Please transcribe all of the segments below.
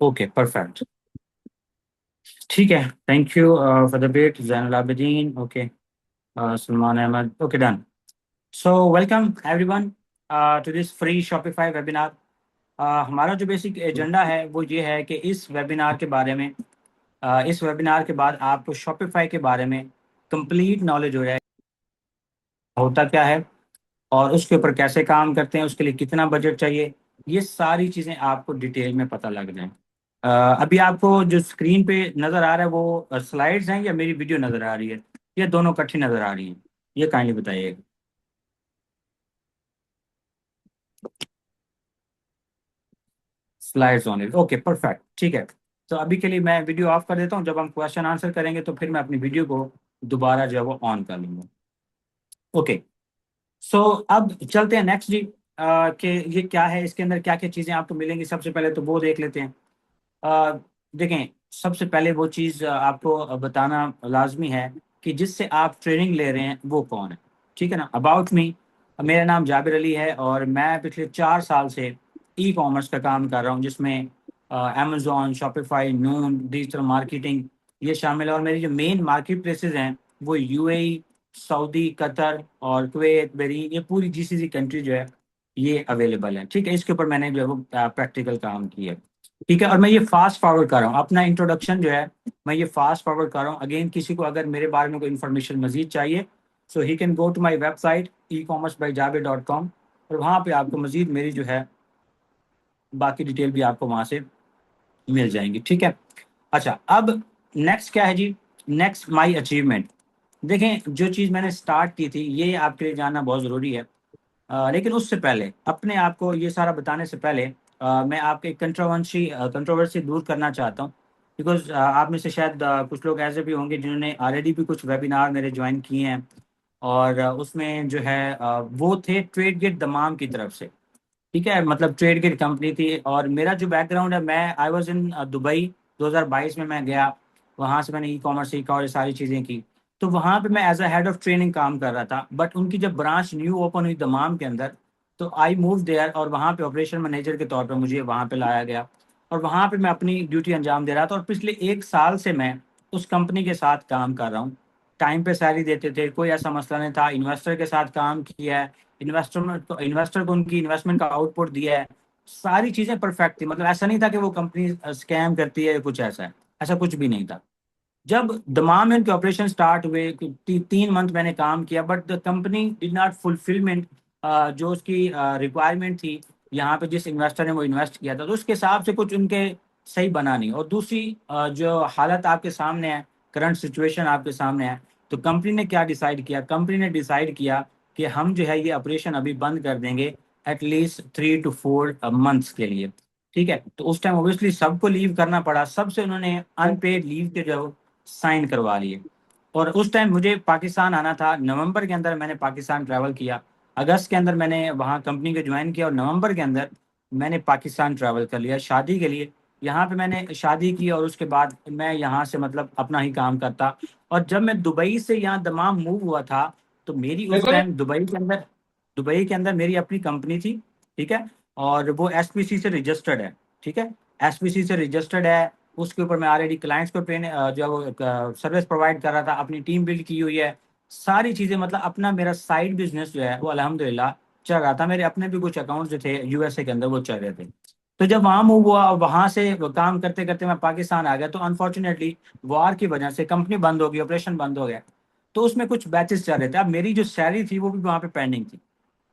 Okay, perfect. ठीक है, thank you for the bet Zainul Abidin. Okay, Salman Ahmed. Okay, done. So welcome everyone to this free Shopify webinar. हमारा जो basic agenda है वो ये है कि इस वेबिनार के बारे में, इस वेबिनार के बाद आपको शॉपिफाई के बारे में कंप्लीट नॉलेज हो जाए, होता क्या है और उसके ऊपर कैसे काम करते हैं, उसके लिए कितना बजट चाहिए, ये सारी चीज़ें आपको डिटेल में पता लग जाए। अभी आपको जो स्क्रीन पे नज़र आ रहा है वो स्लाइड्स हैं या मेरी वीडियो नज़र आ रही है, ये दोनों इकट्ठी नज़र आ रही है? ये काइंडली बताइए। Slides on it, okay, perfect. ठीक है, तो अभी के लिए मैं वीडियो ऑफ कर देता हूँ। जब हम क्वेश्चन आंसर करेंगे तो फिर मैं अपनी वीडियो को दोबारा जो है वो ऑन कर लूँगा। ओके, सो अब चलते हैं नेक्स्ट जी। कि ये क्या है, इसके अंदर क्या क्या चीज़ें आपको मिलेंगी। सबसे पहले तो वो देख लेते हैं। अ, देखें, सबसे पहले वो चीज़ आपको बताना लाजमी है कि जिससे आप ट्रेनिंग ले रहे हैं वो कौन है। ठीक है ना। अबाउट मी, मेरा नाम जाबिर अली है और मैं पिछले 4 साल से ई कॉमर्स का काम कर रहा हूँ, जिसमें अमेजोन, शॉपिफाई, नून, डिजिटल मार्केटिंग ये शामिल है। और मेरी जो मेन मार्केट प्लेसेस हैं वो यूएई, सऊदी, कतर और कुवैत, बहरीन, ये पूरी जीसीसी कंट्री जो है ये अवेलेबल है। ठीक है, इसके ऊपर मैंने जो है वो प्रैक्टिकल काम किया है। ठीक है, और मैं ये फास्ट फॉरवर्ड कर रहा हूँ अपना इंट्रोडक्शन जो है, मैं ये फास्ट फॉरवर्ड कर रहा हूँ। अगेन, किसी को अगर मेरे बारे में कोई इन्फॉर्मेशन मजीद चाहिए, so he can go to my website ecommercebyjabe.com, और वहाँ पे आपको मजीद मेरी जो है बाकी डिटेल भी आपको वहाँ से मिल जाएंगी। ठीक है। अच्छा, अब नेक्स्ट क्या है जी? Next my achievement. देखें, जो चीज़ मैंने स्टार्ट की थी ये आपके लिए जानना बहुत ज़रूरी है। लेकिन उससे पहले, अपने आप को ये सारा बताने से पहले, मैं आपके कंट्रोवर्सी दूर करना चाहता हूँ। बिकॉज आप में से शायद कुछ लोग ऐसे भी होंगे जिन्होंने ऑलरेडी भी कुछ वेबिनार मेरे ज्वाइन किए हैं, और उसमें जो है वो थे ट्रेड गेट दमाम की तरफ से। ठीक है, मतलब ट्रेड गेट कंपनी थी। और मेरा जो बैकग्राउंड है, मैं आई वॉज इन दुबई। 2022 में मैं गया, वहाँ से मैंने ई कॉमर्स सीखा और ये सारी चीज़ें की। तो वहाँ पे मैं as a head of training काम कर रहा था। बट उनकी जब ब्रांच न्यू ओपन हुई दमाम के अंदर, तो आई मूव देयर, और वहाँ पे ऑपरेशन मैनेजर के तौर पे मुझे वहाँ पे लाया गया। और वहाँ पे मैं अपनी ड्यूटी अंजाम दे रहा था। और पिछले 1 साल से मैं उस कंपनी के साथ काम कर रहा हूँ। टाइम पे सैलरी देते थे, कोई ऐसा मसला नहीं था। इन्वेस्टर के साथ काम किया है, इन्वेस्टर को उनकी इन्वेस्टमेंट का आउटपुट दिया है। सारी चीजें परफेक्ट थी। मतलब ऐसा नहीं था कि वो कंपनी स्कैम करती है या कुछ ऐसा है, ऐसा कुछ भी नहीं था। जब दमाम में उनके ऑपरेशन स्टार्ट हुए, 3 मंथ मैंने काम किया, but the company did not fulfilment जो उसकी रिक्वायरमेंट थी। यहाँ पे जिस इन्वेस्टर ने वो इन्वेस्ट किया था, तो उसके हिसाब से कुछ उनके सही बना नहीं। और दूसरी जो हालत आपके सामने है, करंट सिचुएशन आपके सामने है, तो कंपनी ने क्या डिसाइड किया? कंपनी ने डिसाइड किया कि हम जो है ये ऑपरेशन अभी बंद कर देंगे, एटलीस्ट 3 to 4 मंथ्स के लिए। ठीक है, तो उस टाइम ओब्वियसली सबको लीव करना पड़ा। सबसे उन्होंने अनपेड लीव के जो साइन करवा लिए। और उस टाइम मुझे पाकिस्तान आना था। नवंबर के अंदर मैंने पाकिस्तान ट्रैवल किया। अगस्त के अंदर मैंने वहाँ कंपनी को ज्वाइन किया, और नवंबर के अंदर मैंने पाकिस्तान ट्रैवल कर लिया शादी के लिए। यहाँ पे मैंने शादी की, और उसके बाद मैं यहाँ से मतलब अपना ही काम करता। और जब मैं दुबई से यहाँ दमाम मूव हुआ था, तो मेरी उस टाइम दुबई के अंदर मेरी अपनी कंपनी थी। ठीक है, और वो एसपीसी से रजिस्टर्ड है। ठीक है, एसपीसी से रजिस्टर्ड है। उसके ऊपर मैं ऑलरेडी क्लाइंट्स को ट्रेन जो है वो सर्विस प्रोवाइड कर रहा था, अपनी टीम बिल्ड की हुई है, सारी चीज़ें। मतलब अपना मेरा साइड बिजनेस जो है वो अल्हम्दुलिल्लाह चल रहा था। मेरे अपने भी कुछ अकाउंट जो थे यूएसए के अंदर वो चल रहे थे। तो जब वहाँ मूव हुआ और वहाँ से वो काम करते करते मैं पाकिस्तान आ गया, तो अनफॉर्चुनेटली वॉर की वजह से कंपनी बंद हो गई, ऑपरेशन बंद हो गया। तो उसमें कुछ बैचेस चल रहे थे। अब मेरी जो सैलरी थी वो भी वहाँ पे पेंडिंग थी।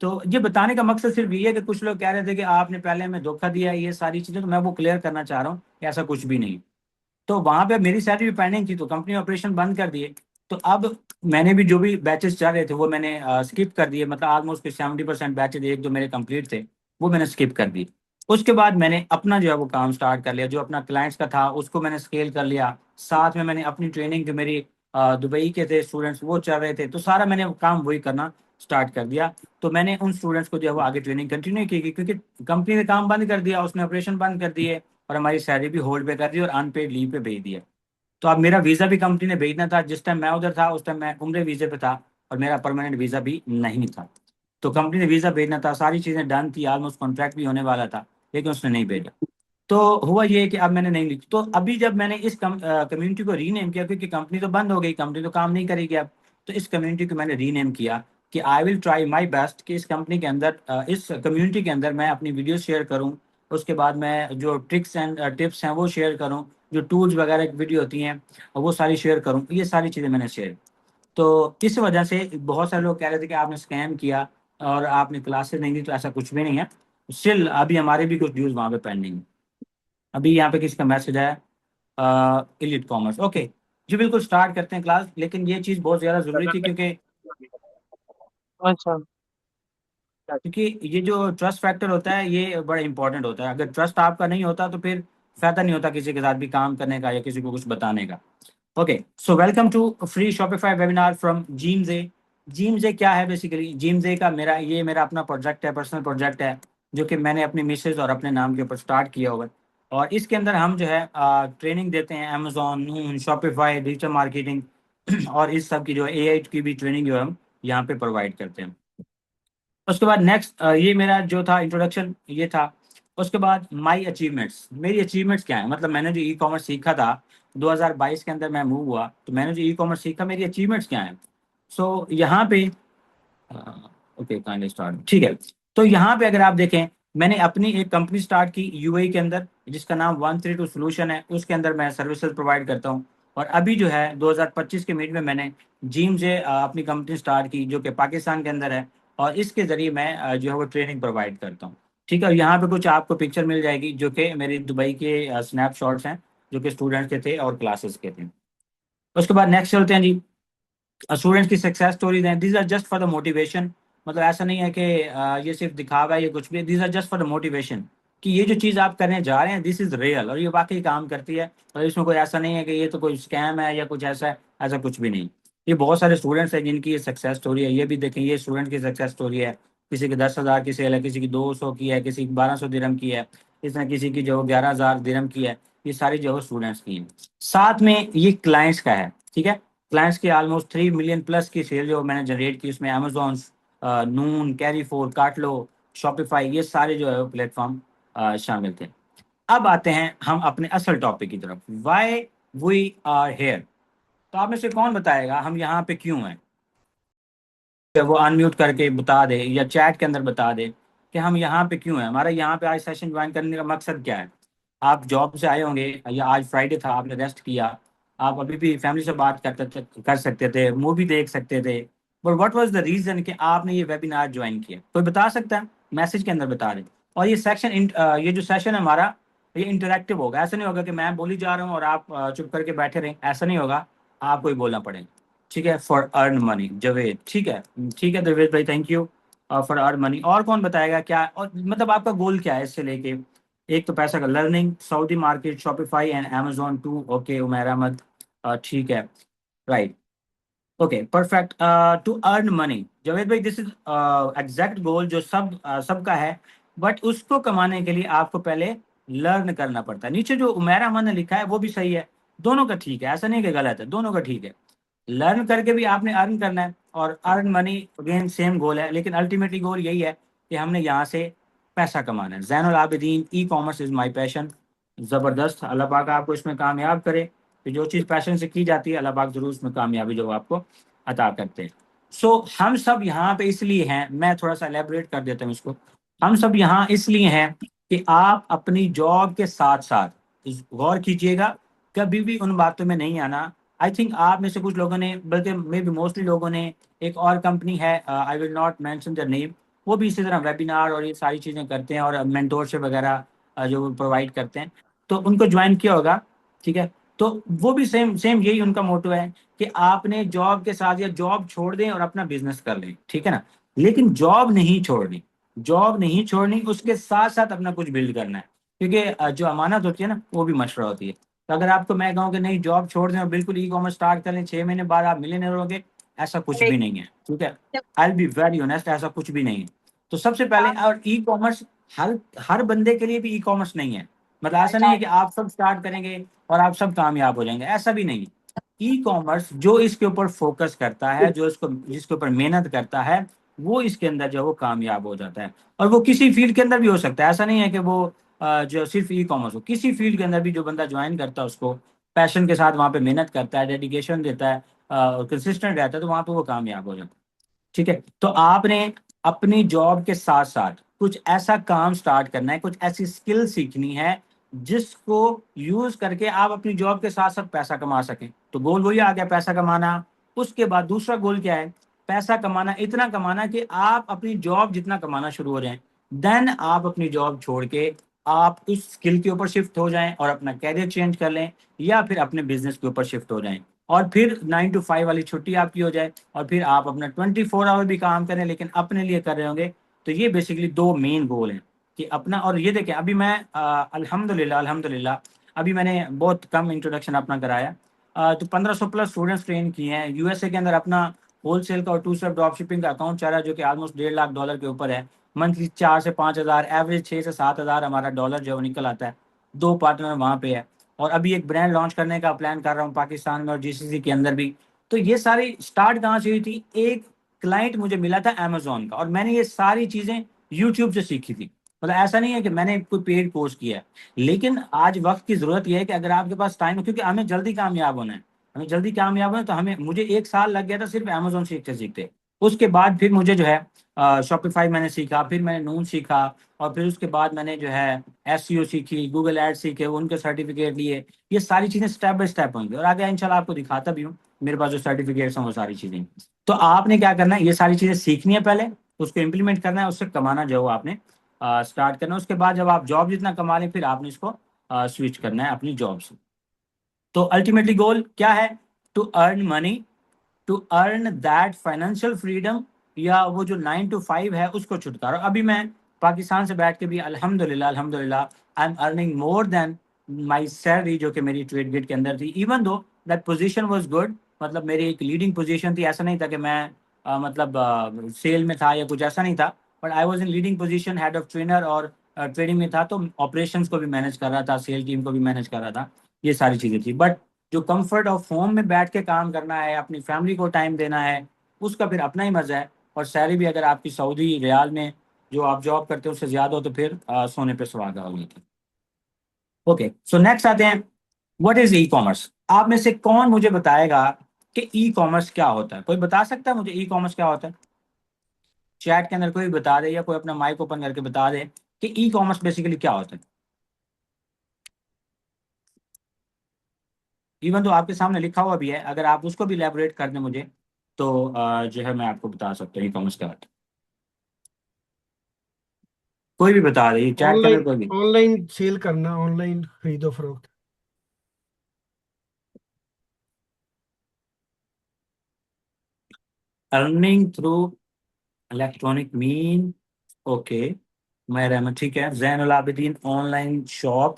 तो ये बताने का मकसद सिर्फ ये है कि कुछ लोग कह रहे थे कि आपने पहले हमें धोखा दिया है, ये सारी चीज़ें, तो मैं वो क्लियर करना चाह रहा हूँ कि ऐसा कुछ भी नहीं। तो वहां पे मेरी सैलरी भी पेंडिंग थी, तो कंपनी ऑपरेशन बंद कर दिए। तो अब मैंने भी जो भी बैचेस चल रहे थे वो मैंने स्किप कर दिए। मतलब ऑलमोस्ट 70% बैचेज एक जो मेरे कंप्लीट थे वो मैंने स्किप कर दिए। उसके बाद मैंने अपना जो है वो काम स्टार्ट कर लिया। जो अपना क्लाइंट्स का था उसको मैंने स्केल कर लिया। साथ में मैंने अपनी ट्रेनिंग जो मेरी दुबई के थे स्टूडेंट्स वो चल रहे थे, तो सारा मैंने काम वही करना स्टार्ट कर दिया। तो मैंने उन स्टूडेंट्स को जो है वो आगे ट्रेनिंग कंटिन्यू की, क्योंकि कंपनी ने काम बंद कर दिया, उसने ऑपरेशन बंद कर दिए, और हमारी सैलरी भी होल्ड पे कर दी और अनपेड लीव पे भेज दिया। तो अब मेरा वीज़ा भी कंपनी ने भेजना था। जिस टाइम मैं उधर था उस टाइम मैं उम्रे वीज़े पे था, और मेरा परमानेंट वीज़ा भी नहीं था। तो कंपनी ने वीज़ा भेजना था, सारी चीज़ें डन थी, ऑलमोस्ट कॉन्ट्रैक्ट भी होने वाला था, लेकिन उसने नहीं भेजा। तो हुआ ये कि अब मैंने नहीं लिखी, तो अभी जब मैंने इस कम्युनिटी को रीनेम किया, क्योंकि कंपनी तो बंद हो गई, कंपनी तो काम नहीं करेगी अब, तो इस कम्युनिटी को मैंने रीनेम किया कि I will try my best कि इस कंपनी के अंदर, इस कम्युनिटी के अंदर मैं अपनी वीडियो शेयर करूं, उसके बाद मैं जो ट्रिक्स एंड टिप्स हैं वो शेयर करूं, जो टूल्स वगैरह की वीडियो होती हैं वो सारी शेयर करूं, ये सारी चीज़ें मैंने शेयर। तो इस वजह से बहुत सारे लोग कह रहे थे कि आपने स्कैम किया और आपने क्लासेस नहीं दी, तो ऐसा कुछ भी नहीं है। स्टिल अभी हमारे भी कुछ ड्यूज वहाँ पे पेंडिंग है। अभी यहाँ पे किसी का मैसेज है, इलिट कॉमर्स, ओके जी, बिल्कुल स्टार्ट करते हैं क्लास, लेकिन ये चीज़ बहुत ज़्यादा ज़रूरी थी, अच्छा। क्योंकि ये जो ट्रस्ट फैक्टर होता है ये बड़ा इंपॉर्टेंट होता है। अगर ट्रस्ट आपका नहीं होता तो फिर फायदा नहीं होता किसी के साथ भी काम करने का या किसी को कुछ बताने का। Okay, so welcome to free Shopify webinar from जीमजे। जीमजे क्या है? बेसिकली जीमजे का मेरा अपना प्रोजेक्ट है, पर्सनल प्रोजेक्ट है, जो कि मैंने अपनी मिसेज और अपने नाम के ऊपर स्टार्ट किया हुआ है। और इसके अंदर हम जो है ट्रेनिंग देते हैं, अमेजोन, नून, शॉपिफाई, डिजिटल मार्केटिंग और इस सब की जो एआई की भी ट्रेनिंग जो है हम यहाँ पे प्रोवाइड करते हैं। उसके बाद नेक्स्ट, ये मेरा जो था इंट्रोडक्शन ये था। उसके बाद माय अचीवमेंट्स, मेरी अचीवमेंट्स क्या है, मतलब मैंने जो ई कॉमर्स सीखा था 2022 के अंदर मैं मूव हुआ, तो मैंने जो ई कॉमर्स सीखा मेरी अचीवमेंट्स क्या है। सो यहाँ पे ओके काइंडली स्टार्ट, ठीक है। तो यहाँ पे अगर आप देखें, मैंने अपनी एक कंपनी स्टार्ट की यूएई के अंदर, जिसका नाम 132 सोल्यूशन है, उसके अंदर मैं सर्विसेज प्रोवाइड करता हूँ। और अभी जो है 2025 के मिड में मैंने जिम से अपनी कंपनी स्टार्ट की, जो कि पाकिस्तान के अंदर है, और इसके जरिए मैं जो है वो ट्रेनिंग प्रोवाइड करता हूँ। ठीक है, और यहाँ पे कुछ आपको पिक्चर मिल जाएगी जो कि मेरी दुबई के स्नैपशॉट्स हैं, जो कि स्टूडेंट्स के थे और क्लासेस के थे। उसके बाद नेक्स्ट चलते हैं जी, स्टूडेंट्स की सक्सेस स्टोरीज हैं, these are just for the motivation. मतलब ऐसा नहीं है कि ये सिर्फ दिखावा है, ये कुछ भी, these are just for the motivation, कि ये जो चीज़ आप करने जा रहे हैं दिस इज रियल और ये वाकई काम करती है। और इसमें कोई ऐसा नहीं है कि ये तो कोई स्कैम है या कुछ ऐसा है, ऐसा कुछ भी नहीं। ये बहुत सारे स्टूडेंट्स हैं जिनकी ये सक्सेस स्टोरी है, ये भी देखें, ये स्टूडेंट की सक्सेस स्टोरी है। किसी की 10,000 की सेल है, किसी की 200 की है, किसी की 1200 दिरहम की है, इसने किसी की जो 11,000 दिरहम की है। ये सारी जो है स्टूडेंट्स की है। साथ में ये क्लाइंट्स का है, ठीक है। क्लाइंट्स की ऑलमोस्ट 3 मिलियन प्लस की सेल जो मैंने जनरेट की, उसमें अमेजोन, नून, कैरी फोर, काटलो, शॉपिफाई, ये सारे जो है प्लेटफॉर्म शामिल थे। अब आते हैं हम अपने असल टॉपिक की तरफ, वाई वी आर हेयर। तो आप में से कौन बताएगा हम यहाँ पे क्यों हैं? वो अनम्यूट करके बता दे या चैट के अंदर बता दे कि हम यहाँ पे क्यों हैं, हमारा यहाँ पे आज सेशन ज्वाइन करने का मकसद क्या है। आप जॉब से आए होंगे या आज फ्राइडे था, आपने रेस्ट किया, आप अभी भी फैमिली से बात कर सकते थे, मूवी देख सकते थे, but what was the reason कि आपने ये वेबिनार ज्वाइन किया? कोई बता सकता है? मैसेज के अंदर बता दें। और ये जो सेशन है हमारा, ये इंटरेक्टिव होगा। ऐसा नहीं होगा कि मैं बोली जा रहा हूँ और आप चुप करके बैठे रहें, ऐसा नहीं होगा, आपको ही बोलना पड़ेगा। ठीक है, फॉर अर्न मनी, जावेद, ठीक है। ठीक है देवेद भाई, thank you. For earn money, और कौन बताएगा क्या, और मतलब आपका गोल क्या है इससे लेके? एक तो पैसा का, learning, Saudi market, Shopify and Amazon too, okay Umair Ahmed, ठीक है, right, okay perfect, to earn money, Javed bhai this is exact गोल जो सबका है। बट उसको कमाने के लिए आपको पहले लर्न करना पड़ता है। नीचे जो उमैर अहमद ने लिखा है वो भी सही है, दोनों का ठीक है, ऐसा नहीं कि गलत है, दोनों का ठीक है। लर्न करके भी आपने अर्न करना है, और अर्न मनी अगेन सेम गोल है, लेकिन अल्टीमेटली गोल यही है कि हमने यहाँ से पैसा कमाना है। Zainul Abidin, e commerce is my passion. ज़बरदस्त, अल्लाह पाक आपको इसमें कामयाब करे। तो जो चीज़ पैशन से की जाती है अल्लाह पाक जरूर उसमें कामयाबी जो आपको अता करते हैं। सो हम सब यहाँ पे इसलिए हैं, मैं थोड़ा सा एलेबरेट कर देता हूँ इसको। हम सब यहाँ इसलिए हैं कि आप अपनी जॉब के साथ साथ गौर कीजिएगा, कभी भी उन बातों में नहीं आना। आई थिंक आप में से कुछ लोगों ने, बल्कि मे बी मोस्टली लोगों ने, एक और कंपनी है, I will not mention the name, वो भी इसी तरह वेबिनार और ये सारी चीज़ें करते हैं और मेंटोरशिप वगैरह जो प्रोवाइड करते हैं, तो उनको ज्वाइन किया होगा, ठीक है। तो वो भी सेम सेम यही उनका मोटो है कि आपने जॉब के साथ, या जॉब छोड़ दें और अपना बिजनेस कर लें, ठीक है ना। लेकिन जॉब नहीं छोड़नी, जॉब नहीं छोड़नी, उसके साथ साथ अपना कुछ बिल्ड करना है, क्योंकि जो अमानत होती है ना वो भी मशरा होती है। तो अगर आपको मैं कहूँ कि नहीं जॉब छोड़ दें और बिल्कुल ई कॉमर्स स्टार्ट करें, 6 महीने बाद आप मिलियनर होंगे, ऐसा कुछ भी नहीं है, ठीक है। आई विल बी वेरी ऑनेस्ट, ऐसा कुछ भी नहीं है। तो सबसे पहले, और ई कॉमर्स हर हर बंदे के लिए भी ई कॉमर्स नहीं है। मतलब ऐसा नहीं है कि आप सब स्टार्ट करेंगे और आप सब कामयाब हो जाएंगे, ऐसा भी नहीं। ई कॉमर्स जो इसके ऊपर फोकस करता है, जो इसको जिसके ऊपर मेहनत करता है, वो इसके अंदर जो है वो कामयाब हो जाता है। और वो किसी फील्ड के अंदर भी हो सकता है, ऐसा नहीं है कि वो जो सिर्फ ई कॉमर्स हो, किसी फील्ड के अंदर भी जो बंदा ज्वाइन करता है उसको पैशन के साथ वहाँ पे मेहनत करता है, डेडिकेशन देता है और कंसिस्टेंट रहता है, तो वहाँ पे वो कामयाब हो जाता है। ठीक है, तो आपने अपनी जॉब के साथ साथ कुछ ऐसा काम स्टार्ट करना है, कुछ ऐसी स्किल सीखनी है जिसको यूज करके आप अपनी जॉब के साथ साथ पैसा कमा सकें। तो गोल वही आ गया, पैसा कमाना। उसके बाद दूसरा गोल क्या है? पैसा कमाना, इतना कमाना कि आप अपनी जॉब जितना कमाना शुरू हो जाएं। देन आप अपनी जॉब छोड़ के आप उस स्किल के ऊपर शिफ्ट हो जाएं और अपना कैरियर चेंज कर लें, या फिर अपने बिजनेस के ऊपर शिफ्ट हो जाएं और फिर 9 to 5 वाली छुट्टी आपकी हो जाए और फिर आप अपना 24 आवर भी काम करें, लेकिन अपने लिए कर रहे होंगे। तो ये बेसिकली दो मेन गोल हैं कि अपना। और ये देखें, अभी मैं अल्हम्दुलिल्लाह अल्हम्दुलिल्लाह अभी मैंने बहुत कम इंट्रोडक्शन अपना कराया, तो 1500 प्लस स्टूडेंट्स ट्रेन किए हैं। यूएसए के अंदर अपना होलसेल का और टू स्टेप ड्रॉप शिपिंग का अकाउंट चल रहा है, जो कि ऑलमोस्ट $1.5 लाख के ऊपर है। मंथली 4 से 5 हज़ार, एवरेज 6 से 7 हज़ार हमारा डॉलर जो निकल आता है। 2 पार्टनर वहाँ पे है और अभी एक ब्रांड लॉन्च करने का प्लान कर रहा हूँ पाकिस्तान में और जीसीसी के अंदर भी। तो ये सारी स्टार्ट कहाँ से हुई थी? एक क्लाइंट मुझे मिला था अमेजोन का, और मैंने ये सारी चीजें यूट्यूब से सीखी थी। मतलब ऐसा नहीं है कि मैंने कोई पेड कोर्स किया है, लेकिन आज वक्त की जरूरत यह है कि अगर आपके पास टाइम है, क्योंकि हमें जल्दी कामयाब होना है, हमें जल्दी कामयाब होना है, तो हमें मुझे 1 साल लग गया था सिर्फ अमेजोन सीखते सीखते। उसके बाद फिर मुझे जो है शॉपिफाई मैंने सीखा, फिर मैंने नून सीखा, और फिर उसके बाद मैंने जो है एसईओ सीखी, गूगल एड सीखे, उनके सर्टिफिकेट लिए। ये सारी चीजें स्टेप बाय स्टेप होंगी और आगे इंशाल्लाह आपको दिखाता भी हूँ मेरे पास जो सर्टिफिकेट्स हैं वो सारी चीजें। तो आपने क्या करना है, ये सारी चीजें सीखनी है पहले, उसको इम्प्लीमेंट करना है, उससे कमाना जो है आपने स्टार्ट करना है। उसके बाद जब आप जॉब जितना कमा लें, फिर आपने इसको स्विच करना है अपनी जॉब से। तो अल्टीमेटली गोल क्या है? To earn money, to earn that financial freedom, या वो जो 9 to 5 है उसको छुटकारा। अभी मैं पाकिस्तान से बैठ के भी अल्हम्दुलिल्लाह अल्हम्दुलिल्लाह I am earning more than my salary जो कि मेरी ट्रेड गेट के अंदर थी, even though that position was good. मतलब मेरी एक लीडिंग पोजीशन थी, ऐसा नहीं था कि मैं मतलब सेल में था या कुछ ऐसा नहीं था, but I was in leading position, head of trainer और ट्रेडिंग में था, तो ऑपरेशंस को भी मैनेज कर रहा था, सेल टीम को भी मैनेज कर रहा था। ये सारी चीज़ें थी। बट जो कंफर्ट ऑफ होम में बैठ के काम करना है, अपनी फैमिली को टाइम देना है, उसका फिर अपना ही मजा है। और सैलरी भी अगर आपकी सऊदी रियाल में जो आप जॉब करते हो उससे ज्यादा हो, तो फिर सोने पे सुहागा होगी। ओके, सो नेक्स्ट आते हैं, व्हाट इज ई कॉमर्स? आप में से कौन मुझे बताएगा कि ई कॉमर्स क्या होता है? कोई बता सकता है मुझे ई कॉमर्स क्या होता है? चैट के अंदर कोई बता दे, या कोई अपना माइक ओपन करके बता दे कि ई कॉमर्स बेसिकली क्या होता है। इवन तो आपके सामने लिखा हुआ भी है, अगर आप उसको भी इलेबोरेट कर दें मुझे, तो जो है मैं आपको बता सकता हूँ ई कॉमर्स क्या होता है। कोई भी बता दे, चैट के अंदर ऑनलाइन कोई भी। ऑनलाइन सेल करना, ऑनलाइन खरीदो फरोख्त। Earning through electronic mean. Okay, मैं रहमत, ठीक है, Zainul Abidin online shop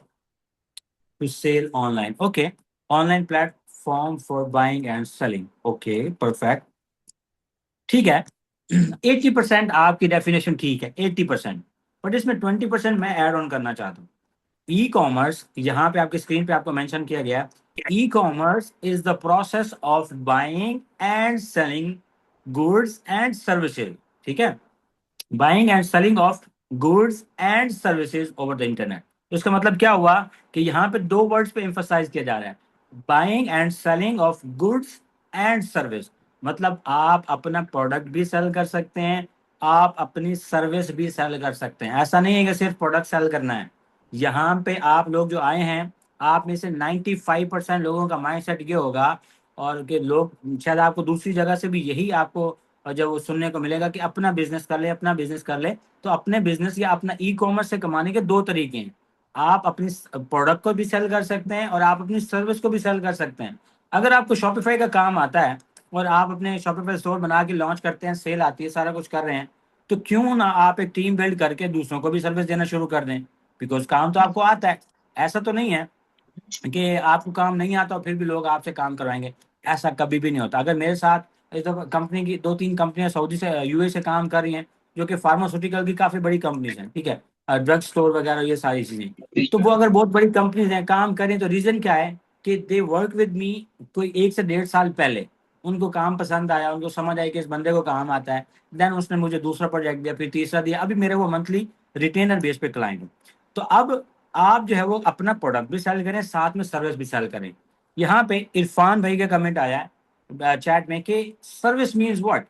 to sell online. Okay, online platform for buying and selling. Okay, perfect, ठीक है। 80% आपकी डेफिनेशन ठीक है, 80%। बट इसमें 20% मैं ऐड ऑन करना चाहता हूँ। ई कॉमर्स, यहाँ पे आपकी स्क्रीन पे आपको मेंशन किया गया, e commerce is the process of buying and selling goods and services. ठीक है, buying and selling of goods and services over the internet. तो इसका मतलब क्या हुआ कि यहाँ पे दो वर्ड्स पे एम्फसाइज किया जा रहा है, buying and selling of goods and service. मतलब आप अपना प्रोडक्ट भी सेल कर सकते हैं, आप अपनी सर्विस भी सेल कर सकते हैं। ऐसा नहीं है कि सिर्फ प्रोडक्ट सेल करना है। यहाँ पे आप लोग जो आए हैं, आप में से 95% लोगों का माइंडसेट ये होगा, और कि लोग शायद आपको दूसरी जगह से भी यही आपको जब वो सुनने को मिलेगा कि अपना बिजनेस कर ले, अपना बिजनेस कर ले। तो अपने बिजनेस या अपना ई कॉमर्स से कमाने के दो तरीके हैं। आप अपनी प्रोडक्ट को भी सेल कर सकते हैं और आप अपनी सर्विस को भी सेल कर सकते हैं। अगर आपको शॉपिफाई का काम आता है और आप अपने शॉपिफाई स्टोर बना के लॉन्च करते हैं, सेल आती है, सारा कुछ कर रहे हैं, तो क्यों ना आप एक टीम बिल्ड करके दूसरों को भी सर्विस देना शुरू कर दें? बिकॉज काम तो आपको आता है। ऐसा तो नहीं है कि आपको काम नहीं आता और फिर भी लोग आपसे काम करवाएंगे। ऐसा कभी भी नहीं होता। अगर मेरे साथ इस दफा कंपनी की 2-3 कंपनियां सऊदी से यूए से काम कर रही हैं, जो कि फार्मास्यूटिकल की काफी बड़ी कंपनीज हैं, ठीक है, ड्रग स्टोर वगैरह ये सारी चीजें। तो वो अगर बहुत बड़ी कंपनीज हैं काम करें, तो रीजन क्या है कि दे वर्क विद मी। कोई 1 से 1.5 साल पहले उनको काम पसंद आया, उनको समझ आई कि इस बंदे को काम आता है, देन उसने मुझे दूसरा प्रोजेक्ट दिया, फिर तीसरा दिया, अभी मेरे वो मंथली रिटेनर बेस पे क्लाइंट है। तो अब आप जो है वो अपना प्रोडक्ट भी सेल करें, साथ में सर्विस भी सेल करें। यहाँ पे इरफान भाई का कमेंट आया है चैट में कि सर्विस मीन्स व्हाट।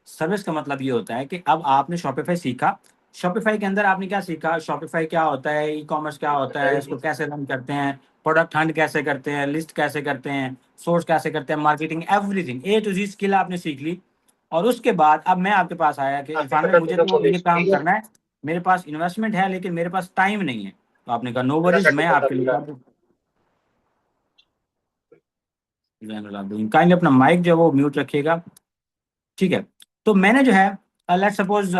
सर्विस का मतलब ये होता है कि अब आपने शॉपिफाई सीखा, शॉपिफाई के अंदर आपने क्या सीखा, शॉपिफाई क्या होता है, ई कॉमर्स क्या होता है, इसको कैसे रन करते हैं, प्रोडक्ट हंट कैसे करते हैं, लिस्ट कैसे करते हैं, सोर्स कैसे करते हैं, marketing, everything A to Z skill आपने सीख ली। और उसके बाद अब मैं आपके पास आया कि इरफान भाई मुझे तो ये काम करना है, मेरे पास इन्वेस्टमेंट है लेकिन मेरे पास टाइम नहीं है। तो आपने कहा नो वरीज, मैं आपके लिए कर दूं। काइंडली अपना माइक जो है वो म्यूट रखिएगा, ठीक है। तो मैंने जो है लेट सपोज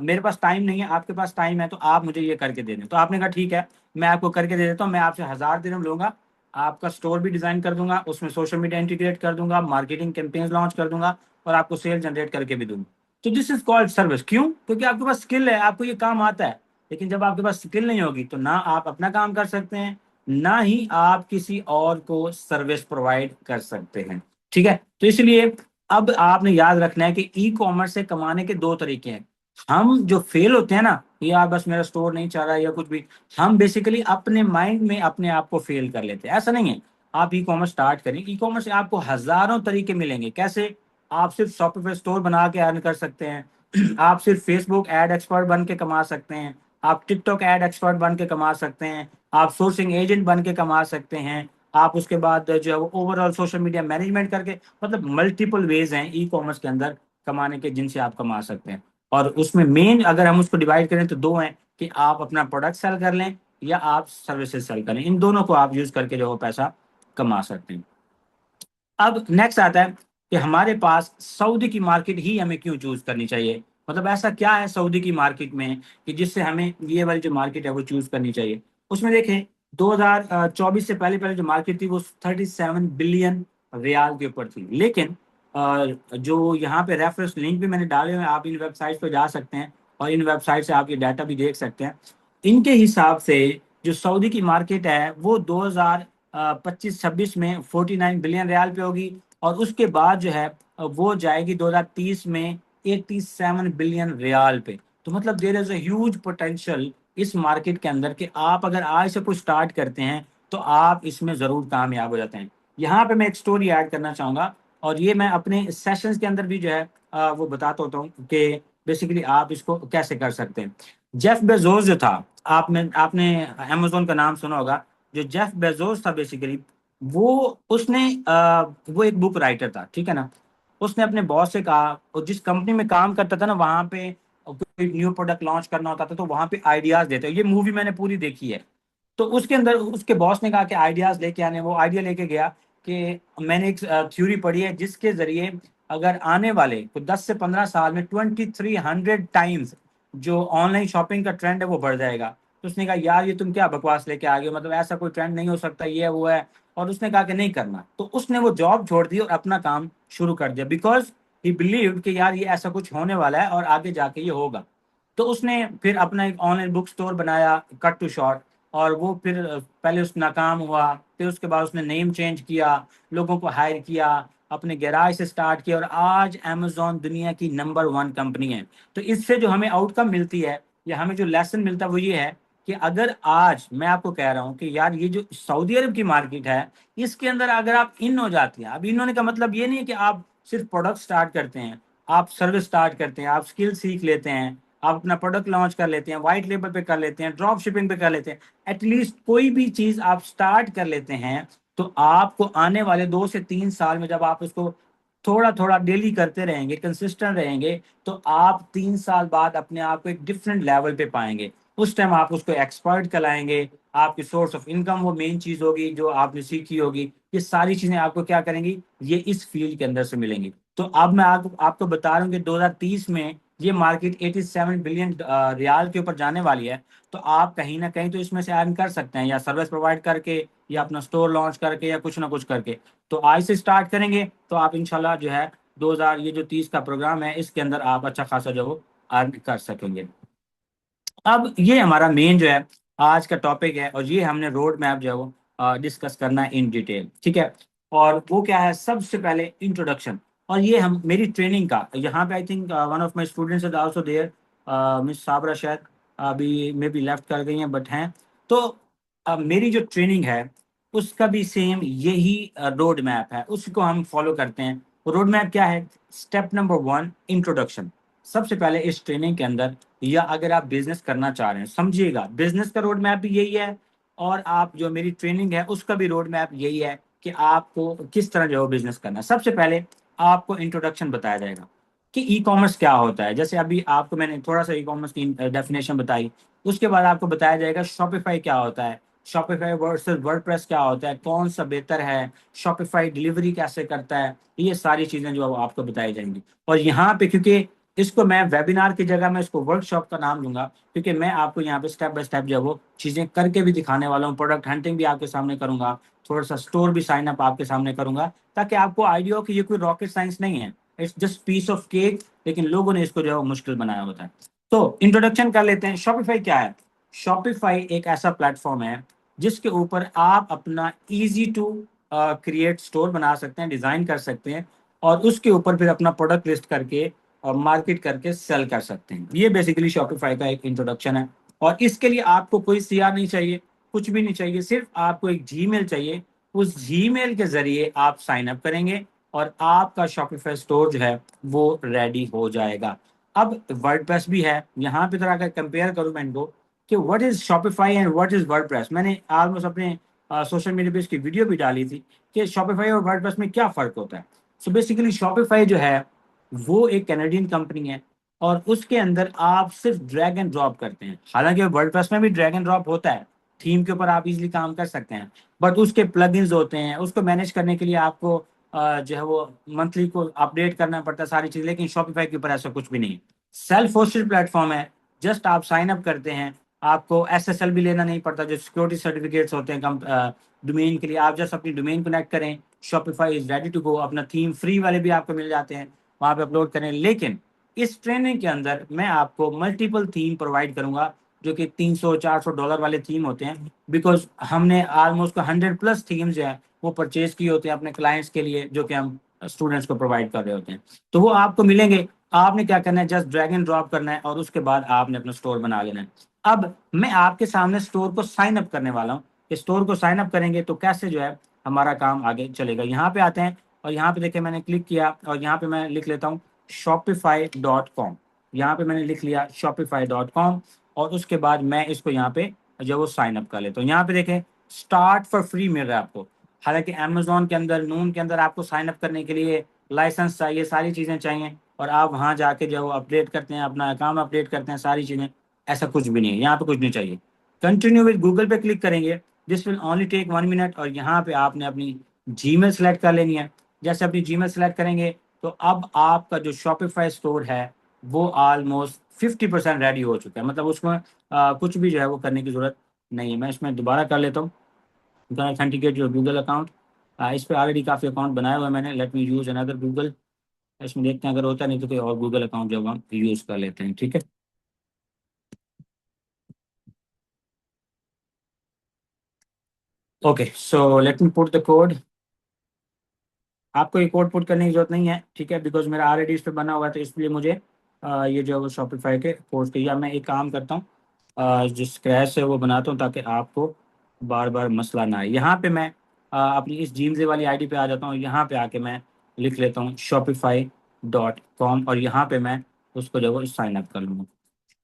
मेरे पास टाइम नहीं है, आपके पास टाइम है, तो आप मुझे ये करके दे दें। तो आपने कहा ठीक है, मैं आपको करके दे देता हूँ, मैं आपसे 1000 दिरहम लूंगा, आपका स्टोर भी डिजाइन कर दूंगा, उसमें सोशल मीडिया इंटीग्रेट कर दूंगा, मार्केटिंग कैंपेन्स लॉन्च कर दूंगा और आपको सेल जनरेट करके भी दूंगा। तो दिस इज कॉल्ड सर्विस। क्यों? क्योंकि आपके पास स्किल है, आपको ये काम आता है। लेकिन जब आपके पास स्किल नहीं होगी तो ना आप अपना काम कर सकते हैं, ना ही आप किसी और को सर्विस प्रोवाइड कर सकते हैं, ठीक है। तो इसलिए अब आपने याद रखना है कि ई कॉमर्स से कमाने के दो तरीके हैं। हम जो फेल होते हैं ना, यार बस मेरा स्टोर नहीं चल रहा है या कुछ भी, हम बेसिकली अपने माइंड में अपने आप को फेल कर लेते हैं। ऐसा नहीं है। आप ई कॉमर्स स्टार्ट करें, ई कॉमर्स से आपको हजारों तरीके मिलेंगे। कैसे? आप सिर्फ शॉपिफाई स्टोर बना के अर्न कर सकते हैं, आप सिर्फ फेसबुक एड एक्सपर्ट बन के कमा सकते हैं, आप टिकटॉक एड एक्सपर्ट बन के कमा सकते हैं, आप सोर्सिंग एजेंट बन के कमा सकते हैं, आप उसके बाद जो है वो ओवरऑल सोशल मीडिया मैनेजमेंट करके, मतलब मल्टीपल वेज हैं ई कॉमर्स के अंदर कमाने के जिनसे आप कमा सकते हैं। और उसमें मेन अगर हम उसको डिवाइड करें तो दो हैं कि आप अपना प्रोडक्ट सेल कर लें या आप सर्विसेज सेल करें। इन दोनों को आप यूज करके जो है पैसा कमा सकते हैं। अब नेक्स्ट आता है कि हमारे पास सऊदी की मार्केट ही हमें क्यों चूज करनी चाहिए। मतलब ऐसा क्या है सऊदी की मार्केट में कि जिससे हमें ये वाली जो मार्केट है वो चूज करनी चाहिए। उसमें देखें 2024 से पहले पहले जो मार्केट थी वो 37 बिलियन रियाल के ऊपर थी। लेकिन जो यहाँ पे रेफरेंस लिंक भी मैंने डाले हुए हैं, आप इन वेबसाइट पे जा सकते हैं और इन वेबसाइट से आप ये डाटा भी देख सकते हैं। इनके हिसाब से जो सऊदी की मार्केट है वो 2025-26 में 49 बिलियन रियाल पे होगी, और उसके बाद जो है वो जाएगी 2030 में 87 बिलियन रियाल पे। तो मतलब there is a huge potential इस मार्केट के अंदर कि आप अगर आज से कुछ स्टार्ट करते हैं तो आप इसमें जरूर कामयाब हो जाते हैं। यहाँ पे मैं एक स्टोरी ऐड करना चाहूंगा, और ये मैं अपने सेशंस के अंदर भी जो है वो बताता होता हूँ कि बेसिकली आप इसको कैसे कर सकते हैं। जेफ बेजोस जो था, आपने अमेजोन का नाम सुना होगा। जो जेफ बेजोस था बेसिकली वो उसने वो एक बुक राइटर था, ठीक है ना। उसने अपने बॉस से कहा, और जिस कंपनी में काम करता था ना वहां पे कोई न्यू प्रोडक्ट लॉन्च करना होता था तो वहां पे आइडियाज देते, ये मूवी मैंने पूरी देखी है। तो उसके अंदर उसके बॉस ने कहा कि आइडियाज लेके आने, वो आइडिया लेके गया कि मैंने एक थ्योरी पढ़ी है जिसके जरिए अगर आने वाले तो 10 से 15 साल में 2300 टाइम्स जो ऑनलाइन शॉपिंग का ट्रेंड है वो बढ़ जाएगा। तो उसने कहा यार ये तुम क्या बकवास लेके आ गए हो, मतलब ऐसा कोई ट्रेंड नहीं हो सकता, ये है वो है। और उसने कहा कि नहीं करना, तो उसने वो जॉब छोड़ दी और अपना काम शुरू कर दिया, बिकॉज ही बिलीव कि यार ये ऐसा कुछ होने वाला है और आगे जाके ये होगा। तो उसने फिर अपना एक ऑनलाइन बुक स्टोर बनाया, कट टू शॉर्ट। और वो फिर पहले उस नाकाम हुआ, फिर उसके बाद उसने नेम चेंज किया, लोगों को हायर किया, अपने गैराज से स्टार्ट किया, और आज अमेजोन दुनिया की नंबर 1 कंपनी है। तो इससे जो हमें आउटकम मिलती है या हमें जो लेसन मिलता है वो ये है कि अगर आज मैं आपको कह रहा हूँ कि यार ये जो सऊदी अरब की मार्केट है इसके अंदर अगर आप इन हो जाती हैं। अब इन होने का मतलब ये नहीं है कि आप सिर्फ प्रोडक्ट स्टार्ट करते हैं, आप सर्विस स्टार्ट करते हैं, आप स्किल सीख लेते हैं, आप अपना प्रोडक्ट लॉन्च कर लेते हैं, व्हाइट लेबल पे कर लेते हैं, ड्रॉप शिपिंग पे कर लेते हैं, एटलीस्ट कोई भी चीज आप स्टार्ट कर लेते हैं। तो आपको आने वाले 2 से 3 साल में जब आप उसको थोड़ा थोड़ा डेली करते रहेंगे, कंसिस्टेंट रहेंगे, तो आप 3 साल बाद अपने आप को एक डिफरेंट लेवल पे पाएंगे। उस टाइम आप उसको एक्सपर्ट कहलाएंगे, आपकी सोर्स ऑफ इनकम वो मेन चीज होगी जो आपने सीखी होगी। ये सारी चीजें आपको क्या करेंगी, ये इस फील्ड के अंदर से मिलेंगी। तो अब मैं आपको बता रहा हूँ कि 2030 में ये मार्केट 87 बिलियन रियाल के ऊपर जाने वाली है। तो आप कहीं ना कहीं तो इसमें से अर्न कर सकते हैं, या सर्विस प्रोवाइड करके, या अपना स्टोर लॉन्च करके, या कुछ ना कुछ करके। तो आज से स्टार्ट करेंगे तो आप इंशाल्लाह जो है 2000 ये जो 30 का प्रोग्राम है इसके अंदर आप अच्छा खासा जो वो अर्न कर सकेंगे। अब ये हमारा मेन जो है आज का टॉपिक है, और ये हमने रोड मैप जो है वो डिस्कस करना है इन डिटेल, ठीक है। और वो क्या है, सबसे पहले इंट्रोडक्शन। और ये हम मेरी ट्रेनिंग का यहाँ पे I think one of my students is also there, miss Sabra शायद अभी मे बी लेफ्ट कर गई हैं बट हैं। तो मेरी जो ट्रेनिंग है उसका भी सेम यही रोड मैप है, उसको हम फॉलो करते हैं। रोड मैप क्या है? Step number 1, introduction. सबसे पहले इस ट्रेनिंग के अंदर, या अगर आप बिजनेस करना चाह रहे हैं, समझिएगा बिजनेस का रोड मैप भी यही है, और आप जो मेरी ट्रेनिंग है उसका भी रोड मैप यही है कि आपको किस तरह जो बिजनेस करना है। सबसे पहले आपको इंट्रोडक्शन बताया जाएगा कि ई कॉमर्स क्या होता है। जैसे अभी आपको मैंने थोड़ा सा ई कॉमर्स की डेफिनेशन बताई, उसके बाद आपको बताया जाएगा शॉपिफाई क्या होता है, शॉपिफाई वर्सेस वर्डप्रेस क्या होता है, कौन सा बेहतर है, शॉपिफाई डिलीवरी कैसे करता है, ये सारी चीजें जो आपको बताई जाएंगी। और यहाँ पे क्योंकि इसको मैं वेबिनार की जगह मैं इसको वर्कशॉप का नाम दूंगा, क्योंकि मैं आपको यहाँ पे स्टेप बाय स्टेप जो वो चीजें करके भी दिखाने वाला हूँ, प्रोडक्ट हंटिंग भी आपके सामने करूंगा, थोड़ा सा स्टोर भी साइन अप आपके सामने करूंगा, ताकि आपको आइडिया हो कि ये कोई रॉकेट साइंस नहीं है, it's just piece of cake, लेकिन लोगों ने इसको जो है मुश्किल बनाया होता है। तो इंट्रोडक्शन कर लेते हैं। शॉपिफाई क्या है? शॉपिफाई एक ऐसा प्लेटफॉर्म है जिसके ऊपर आप अपना इजी टू क्रिएट स्टोर बना सकते हैं, डिजाइन कर सकते हैं, और उसके ऊपर फिर अपना प्रोडक्ट लिस्ट करके और मार्केट करके सेल कर सकते हैं। ये बेसिकली शॉपिफाई का एक इंट्रोडक्शन है। और इसके लिए आपको कोई सीआर नहीं चाहिए, कुछ भी नहीं चाहिए, सिर्फ आपको एक जीमेल चाहिए। उस जीमेल के जरिए आप साइन अप करेंगे और आपका शॉपिफाई स्टोर जो है वो रेडी हो जाएगा। अब वर्डप्रेस भी है, यहाँ पे तरह का कंपेयर करूं मैं इनको कि what is Shopify and what is WordPress. मैंने ऑलमोस्ट अपने सोशल मीडिया पे इसकी वीडियो भी डाली थी कि शॉपिफाई और वर्डप्रेस में क्या फर्क होता है। सो बेसिकली शॉपिफाई जो है वो एक कैनेडियन कंपनी है, और उसके अंदर आप सिर्फ ड्रैग एंड ड्रॉप करते हैं। हालांकि वर्डप्रेस में भी ड्रैग एंड ड्रॉप होता है, थीम के ऊपर आप इजीली काम कर सकते हैं, बट उसके प्लगइन्स होते हैं, उसको मैनेज करने के लिए आपको जो है वो मंथली को अपडेट करना पड़ता है सारी चीज। लेकिन शॉपिफाई के ऊपर ऐसा कुछ भी नहीं, सेल्फ होस्टेड प्लेटफॉर्म है। जस्ट आप साइन अप करते हैं, आपको एसएसएल भी लेना नहीं पड़ता, जो सिक्योरिटी सर्टिफिकेट्स होते हैं डोमेन के लिए। आप जस्ट अपनी डोमेन कनेक्ट करें, Shopify is ready to go. अपना थीम फ्री वाले भी आपको मिल जाते हैं, वहां पे अपलोड करें। लेकिन इस ट्रेनिंग के अंदर मैं आपको मल्टीपल थीम प्रोवाइड करूंगा, जो कि $300-400 वाले थीम होते हैं, बिकॉज हमने ऑलमोस्ट 100+ थीम्स जो है वो परचेज किए होते हैं अपने क्लाइंट्स के लिए, जो कि हम स्टूडेंट्स को प्रोवाइड कर रहे होते हैं। तो वो आपको मिलेंगे। आपने क्या करना है, जस्ट ड्रैग एंड ड्रॉप करना है, और उसके बाद आपने अपना स्टोर बना लेना है। अब मैं आपके सामने स्टोर को साइन अप करने वाला हूँ। स्टोर को साइन अप करेंगे तो कैसे जो है हमारा काम आगे चलेगा। यहाँ पे आते हैं, और यहाँ पे देखिए मैंने क्लिक किया, और यहाँ पे मैं लिख लेता हूँ shopify.com। यहाँ पे मैंने लिख लिया shopify.com, और उसके बाद मैं इसको यहाँ पे जो वो साइन अप कर लेता हूँ। यहाँ पे देखें स्टार्ट फॉर फ्री मिल रहा है आपको। हालांकि अमेजोन के अंदर, नून के अंदर आपको साइन अप करने के लिए लाइसेंस चाहिए, सारी चीज़ें चाहिए, और आप वहाँ जाके जो अपडेट करते हैं, अपना अकाउंट अपडेट करते हैं, सारी चीज़ें। ऐसा कुछ भी नहीं है, यहाँ पे कुछ नहीं चाहिए। कंटिन्यू विद गूगल पे क्लिक करेंगे, this will only take 1 minute, और यहाँ पे आपने अपनी जीमेल सेलेक्ट कर लेनी है। जैसे अपनी जीमेल सेलेक्ट करेंगे तो अब आपका जो शॉपिफाई स्टोर है वो ऑलमोस्ट 50% रेडी हो चुका है। मतलब उसमें कुछ भी जो है वो करने की जरूरत नहीं है। मैं इसमें दोबारा कर लेता हूँ, ऑथेंटिकेट योर गूगल अकाउंट। इस पर ऑलरेडी काफ़ी अकाउंट बनाया हुआ है मैंने, let me use another Google. इसमें देखते हैं, अगर होता नहीं तो कोई और गूगल अकाउंट जो हम यूज कर लेते हैं, ठीक है। Okay, so let me put the code. आपको ये कोड पुट करने की जरूरत नहीं है, ठीक है, बिकॉज मेरा ऑलरेडी इस पर बना हुआ है, तो इसलिए मुझे ये जो है वो शॉपिफाई के कोड के, या मैं एक काम करता हूँ, जो स्क्रैच है वो बनाता हूँ, ताकि आपको बार बार मसला ना आए। यहाँ पे मैं अपनी इस जीमजे वाली आईडी पे आ जाता हूँ, यहाँ पे आके मैं लिख लेता हूँ shopify.com, और यहाँ पे मैं उसको जो है वो साइन अप कर लूँगा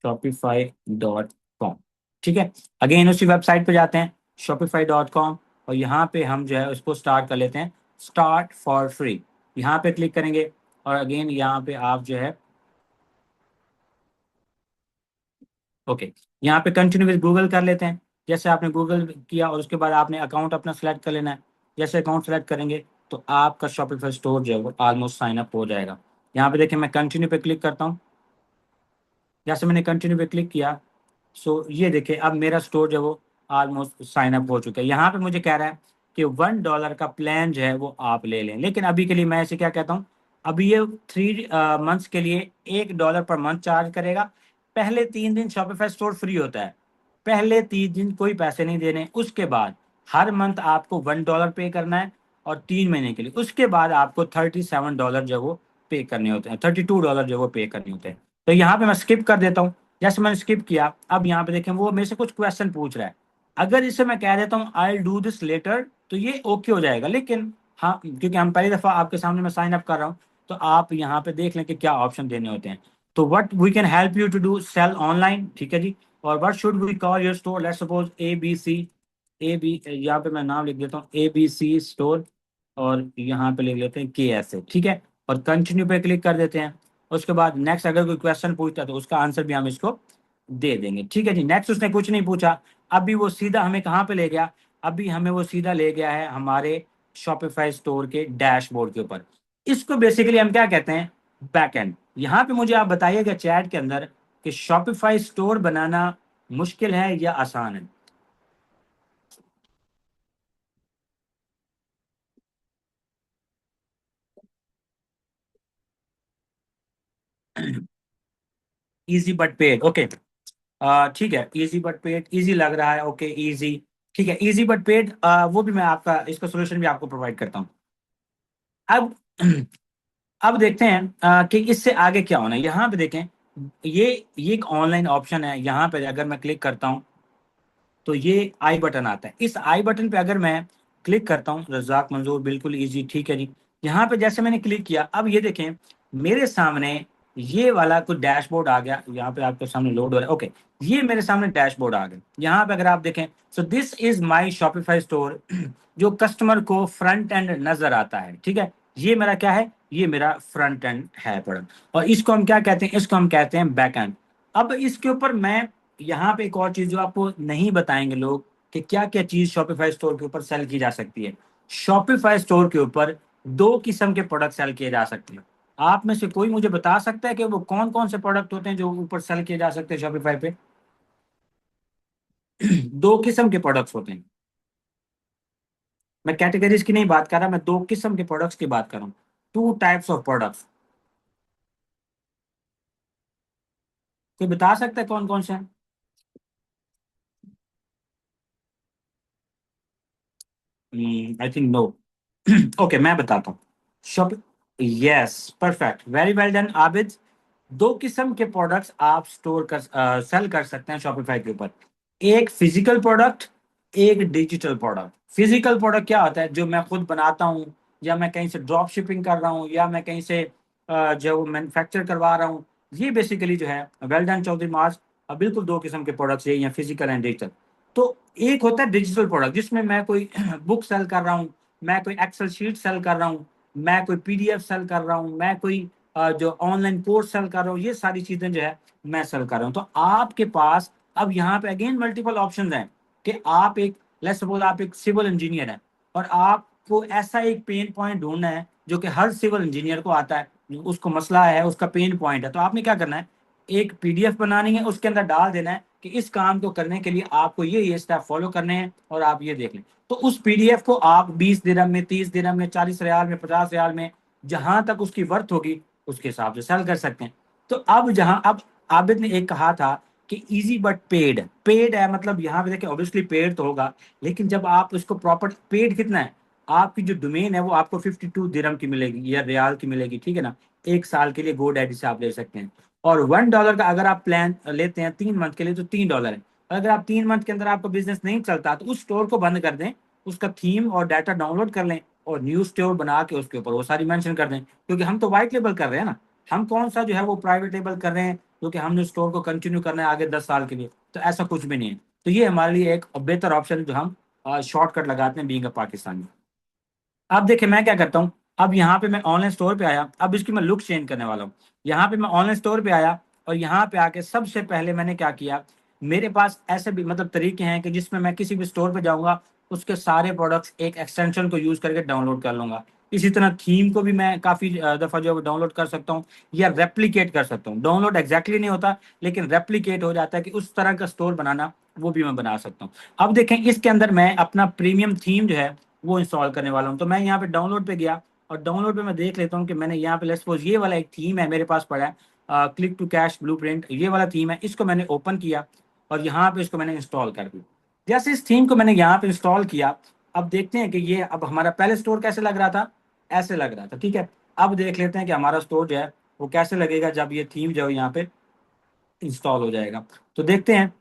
shopify.com, ठीक है। अगेन उसी वेबसाइट पे जाते हैं shopify.com, और यहाँ पे हम जो है उसको स्टार्ट कर लेते हैं, स्टार्ट फॉर फ्री। यहाँ पे क्लिक करेंगे, और अगेन यहाँ पे आप जो है ओके, यहाँ पे कंटिन्यू विद गूगल कर लेते हैं। जैसे आपने गूगल किया, और उसके बाद आपने अकाउंट अपना सेलेक्ट कर लेना है। जैसे अकाउंट सेलेक्ट करेंगे तो आपका शॉपिफाई स्टोर जो है वो ऑलमोस्ट साइन अप हो जाएगा। यहाँ पे देखिए मैं कंटिन्यू पे क्लिक करता हूँ। जैसे मैंने कंटिन्यू पे क्लिक किया, सो ये देखिए अब मेरा स्टोर जो है वो ऑलमोस्ट साइन अप हो चुका है। यहाँ पे मुझे कह रहा है कि $1 का प्लान जो है वो आप ले लें, लेकिन अभी के लिए मैं इसे क्या कहता हूँ, अभी ये 3 मंथ्स के लिए $1 पर मंथ चार्ज करेगा। पहले 3 दिन शॉपिफाई स्टोर फ्री होता है, पहले 3 दिन कोई पैसे नहीं देने। उसके बाद हर मंथ आपको $1 पे करना है, और 3 महीने के लिए। उसके बाद आपको $37 जो वो पे करने होते हैं, $32 जो वो पे करने होते हैं। तो यहाँ पे मैं स्किप कर देता हूँ। जैसे मैंने स्किप किया, अब यहाँ पे देखें वो मेरे से कुछ क्वेश्चन पूछ रहा है। अगर इसे मैं कह देता हूँ आई डू दिस लेटर, तो ये ओके हो जाएगा। लेकिन हाँ, क्योंकि हम पहली दफा आपके सामने मैं साइन अप कर रहा हूँ, तो आप यहाँ पे देख लें कि क्या ऑप्शन देने होते हैं। तो what we can help you to do sell online, ठीक है जी। और what should we call your store, let's suppose A B C, A B, यहाँ पे मैं नाम लिख देता हूँ ए बी सी स्टोर, और यहाँ पे लिख लेते हैं के एस ए, ठीक है। और कंटिन्यू पे क्लिक कर देते हैं। उसके बाद नेक्स्ट अगर कोई क्वेश्चन पूछता है तो उसका आंसर भी हम इसको दे देंगे, ठीक है जी। नेक्स्ट उसने कुछ नहीं पूछा, अभी वो सीधा हमें कहाँ पे ले गया, अभी हमें वो सीधा ले गया है हमारे शॉपिफाई स्टोर के डैशबोर्ड के ऊपर। इसको बेसिकली हम क्या कहते हैं, बैकएंड। यहाँ पे मुझे आप बताइएगा चैट के अंदर कि शॉपिफाई स्टोर बनाना मुश्किल है या आसान है। Easy but paid, okay. ठीक है, इजी बट पेड, इजी लग रहा है, ओके इजी, ठीक है। इजी बट पेड, वो भी मैं आपका इसका सोल्यूशन भी आपको प्रोवाइड करता हूँ। अब अब देखते हैं कि इससे आगे क्या होना है। यहाँ पे देखें, ये एक ऑनलाइन ऑप्शन है। यहाँ पे अगर मैं क्लिक करता हूँ तो ये आई बटन आता है। इस आई बटन पे अगर मैं क्लिक करता हूँ, रजाक मंजूर, बिल्कुल इजी, ठीक है जी। यहाँ पे जैसे मैंने क्लिक किया, अब ये देखें मेरे सामने ये वाला कुछ डैशबोर्ड आ गया। यहाँ पे आपके सामने लोड हो रहा है, ओके। ये मेरे सामने डैशबोर्ड आ गया। यहाँ पे अगर आप देखें, सो this is my Shopify store, जो कस्टमर को फ्रंट एंड नजर आता है, ठीक है। ये मेरा क्या है, ये मेरा फ्रंट एंड है प्रोडक्ट, और इसको हम क्या कहते हैं, इसको हम कहते हैं बैक एंड। अब इसके ऊपर मैं यहाँ पे एक और चीज जो आपको नहीं बताएंगे लोग, कि क्या क्या चीज शॉपिफाई स्टोर के ऊपर सेल की जा सकती है। शॉपिफाई स्टोर के ऊपर दो किस्म के प्रोडक्ट सेल किए जा सकते हैं। आप में से कोई मुझे बता सकता है कि वो कौन कौन से प्रोडक्ट होते हैं जो ऊपर सेल किए जा सकते हैं शॉपिफाई पे। दो किस्म के प्रोडक्ट्स होते हैं। मैं कैटेगरीज की नहीं बात कर रहा, मैं दो किस्म के प्रोडक्ट्स की बात कर रहा हूँ। Two types of products. कोई बता सकता है कौन कौन से हैं? I think no. ओके, मैं बताता हूँ। Shop, yes, perfect, very well done Abid. दो किस्म के प्रोडक्ट्स आप स्टोर कर सेल कर सकते हैं शॉपिफाई के ऊपर। एक फिजिकल प्रोडक्ट, एक डिजिटल प्रोडक्ट। फिजिकल प्रोडक्ट क्या होता है, जो मैं खुद बनाता हूँ, या मैं कहीं से ड्रॉप शिपिंग कर रहा हूँ, या मैं कहीं से जो मैन्युफैक्चर करवा रहा हूँ। ये बेसिकली जो है, वेल डन चौधरी मार्च। बिल्कुल दो किस्म के प्रोडक्ट्स ये हैं, फिजिकल एंड डिजिटल। तो एक होता है डिजिटल प्रोडक्ट, जिसमें मैं कोई बुक सेल कर रहा हूँ, मैं कोई एक्सेल शीट सेल कर रहा हूँ, मैं कोई पीडीएफ सेल कर रहा हूँ, मैं कोई जो ऑनलाइन कोर्स सेल कर रहा हूँ, ये सारी चीजें जो है मैं सेल कर रहा हूँ। तो आपके पास अब यहाँ पे अगेन मल्टीपल ऑप्शंस हैं कि आप एक, लेट्स सपोज आप एक सिविल इंजीनियर हैं, और आपको ऐसा एक पेन पॉइंट ढूंढना है जो कि हर सिविल इंजीनियर को आता है, उसको मसला है, उसका पेन पॉइंट है। तो आपने क्या करना है, एक पीडीएफ बनानी है, उसके अंदर डाल देना है कि इस काम को करने के लिए आपको ये स्टेप फॉलो करने हैं, और आप ये देख लें। तो उस पीडीएफ को आप 20 दिरहम में, 30 दिरहम में, 40 रियाल में, 50 रियाल में, जहां तक उसकी वर्थ होगी उसके हिसाब से सेल कर सकते हैं। तो अब जहां, अब आबिद ने एक कहा था कि इजी बट पेड, पेड है मतलब यहाँ पे देखिए ऑब्वियसली पेड तो होगा, लेकिन जब आप उसको प्रॉपर, पेड कितना है, आपकी जो डोमेन है वो आपको 52 दिरहम की मिलेगी या रियाल की मिलेगी, ठीक है ना। एक साल के लिए GoDaddy से आप ले सकते हैं। और $1 का अगर आप प्लान लेते हैं 3 मंथ के लिए, तो $3 है। और अगर आप 3 मंथ के अंदर आपका बिजनेस नहीं चलता, तो उस स्टोर को बंद कर दें, उसका थीम और डाटा डाउनलोड कर लें, और न्यू स्टोर बना के उसके ऊपर वो सारी मेंशन कर दें। क्योंकि हम तो व्हाइट लेबल कर रहे हैं ना, हम कौन सा जो है वो प्राइवेट लेबल कर रहे हैं, क्योंकि हमने स्टोर को कंटिन्यू करना है आगे 10 साल के लिए। तो ऐसा कुछ भी नहीं है। तो ये हमारे लिए एक बेहतर ऑप्शन है जो हम शॉर्टकट लगाते हैं बीइंग अ पाकिस्तानी। अब देखिए मैं क्या करता हूँ, अब यहाँ पे मैं ऑनलाइन स्टोर पे आया, अब इसकी मैं लुक चेंज करने वाला हूँ। यहाँ पे मैं ऑनलाइन स्टोर पे आया, और यहाँ पे आके सबसे पहले मैंने क्या किया, मेरे पास ऐसे भी मतलब तरीके हैं कि जिसमें मैं किसी भी स्टोर पे जाऊँगा, उसके सारे प्रोडक्ट्स एक एक्सटेंशन को यूज करके डाउनलोड कर लूंगा। इसी तरह थीम को भी मैं काफ़ी दफ़ा जो है डाउनलोड कर सकता हूँ, या रेप्लिकेट कर सकता हूँ। डाउनलोड एग्जैक्टली नहीं होता, लेकिन रेप्लिकेट हो जाता है कि उस तरह का स्टोर बनाना, वो भी मैं बना सकता हूँ। अब देखें इसके अंदर मैं अपना प्रीमियम थीम जो है वो इंस्टॉल करने वाला हूँ। तो मैं यहाँ पे डाउनलोड पे गया, और डाउनलोड पे मैं देख लेता हूँ कि मैंने यहाँ पे लेट्स सपोज ये वाला एक थीम है मेरे पास पड़ा है, क्लिक टू कैश ब्लूप्रिंट, ये वाला थीम है। इसको मैंने ओपन किया, और यहाँ पे इसको मैंने इंस्टॉल कर दिया। जैसे इस थीम को मैंने यहाँ पे इंस्टॉल किया, अब देखते हैं कि ये, अब हमारा पहले स्टोर कैसे लग रहा था, ऐसे लग रहा था, ठीक है। अब देख लेते हैं कि हमारा स्टोर जो है वो कैसे लगेगा जब ये थीम जो है यहाँ पे इंस्टॉल हो जाएगा। तो देखते हैं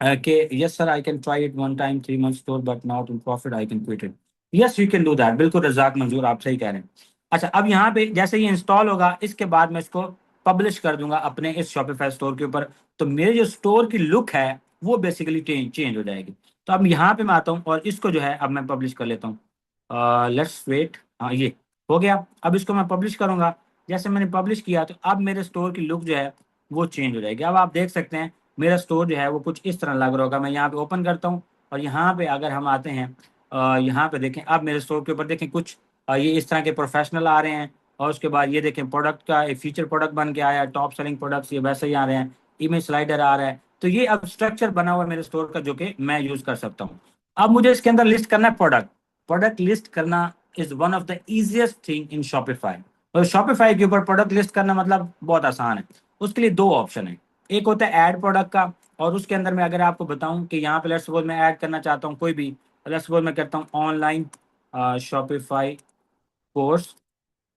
कि yes sir I can try it one time 3 month store but not in profit I can quit it. Yes you can do that, बिल्कुल रजाक मंजूर, आप सही कह रहे हैं। अच्छा, अब यहाँ पे जैसे ये इंस्टॉल होगा, इसके बाद मैं इसको पब्लिश कर दूंगा अपने इस शॉपिफाई स्टोर के ऊपर, तो मेरे जो स्टोर की लुक है वो बेसिकली चेंज हो जाएगी। तो अब यहाँ पे मैं आता हूँ और इसको जो है अब मैं पब्लिश कर लेता हूँ। लेट्स वेट, हाँ ये हो गया। अब इसको मैं पब्लिश करूंगा, जैसे मैंने पब्लिश किया तो अब मेरे स्टोर की लुक जो है वो चेंज हो जाएगी। अब आप देख सकते हैं मेरा स्टोर जो है वो कुछ इस तरह लग रहा होगा। मैं यहाँ पे ओपन करता हूँ और यहाँ पे अगर हम आते हैं, यहाँ पे देखें, अब मेरे स्टोर के ऊपर देखें कुछ ये इस तरह के प्रोफेशनल आ रहे हैं। और उसके बाद ये देखें प्रोडक्ट का एक फीचर प्रोडक्ट बन के आया, टॉप सेलिंग प्रोडक्ट्स ये वैसे ही आ रहे हैं, इमेज स्लाइडर आ रहा है। तो ये अब स्ट्रक्चर बना हुआ है मेरे स्टोर का जो कि मैं यूज कर सकता हूँ। अब मुझे इसके अंदर लिस्ट करना है प्रोडक्ट। प्रोडक्ट लिस्ट करना is one of the easiest thing in Shopify. और शॉपिफाई के ऊपर प्रोडक्ट लिस्ट करना मतलब बहुत आसान है। उसके लिए दो ऑप्शन है, एक होता है ऐड प्रोडक्ट का, और उसके अंदर मैं अगर आपको बताऊं कि यहाँ पे लेट्स सपोज मैं ऐड करना चाहता हूँ कोई भी, लेट्स सपोज मैं करता हूँ ऑनलाइन शॉपिफाई कोर्स,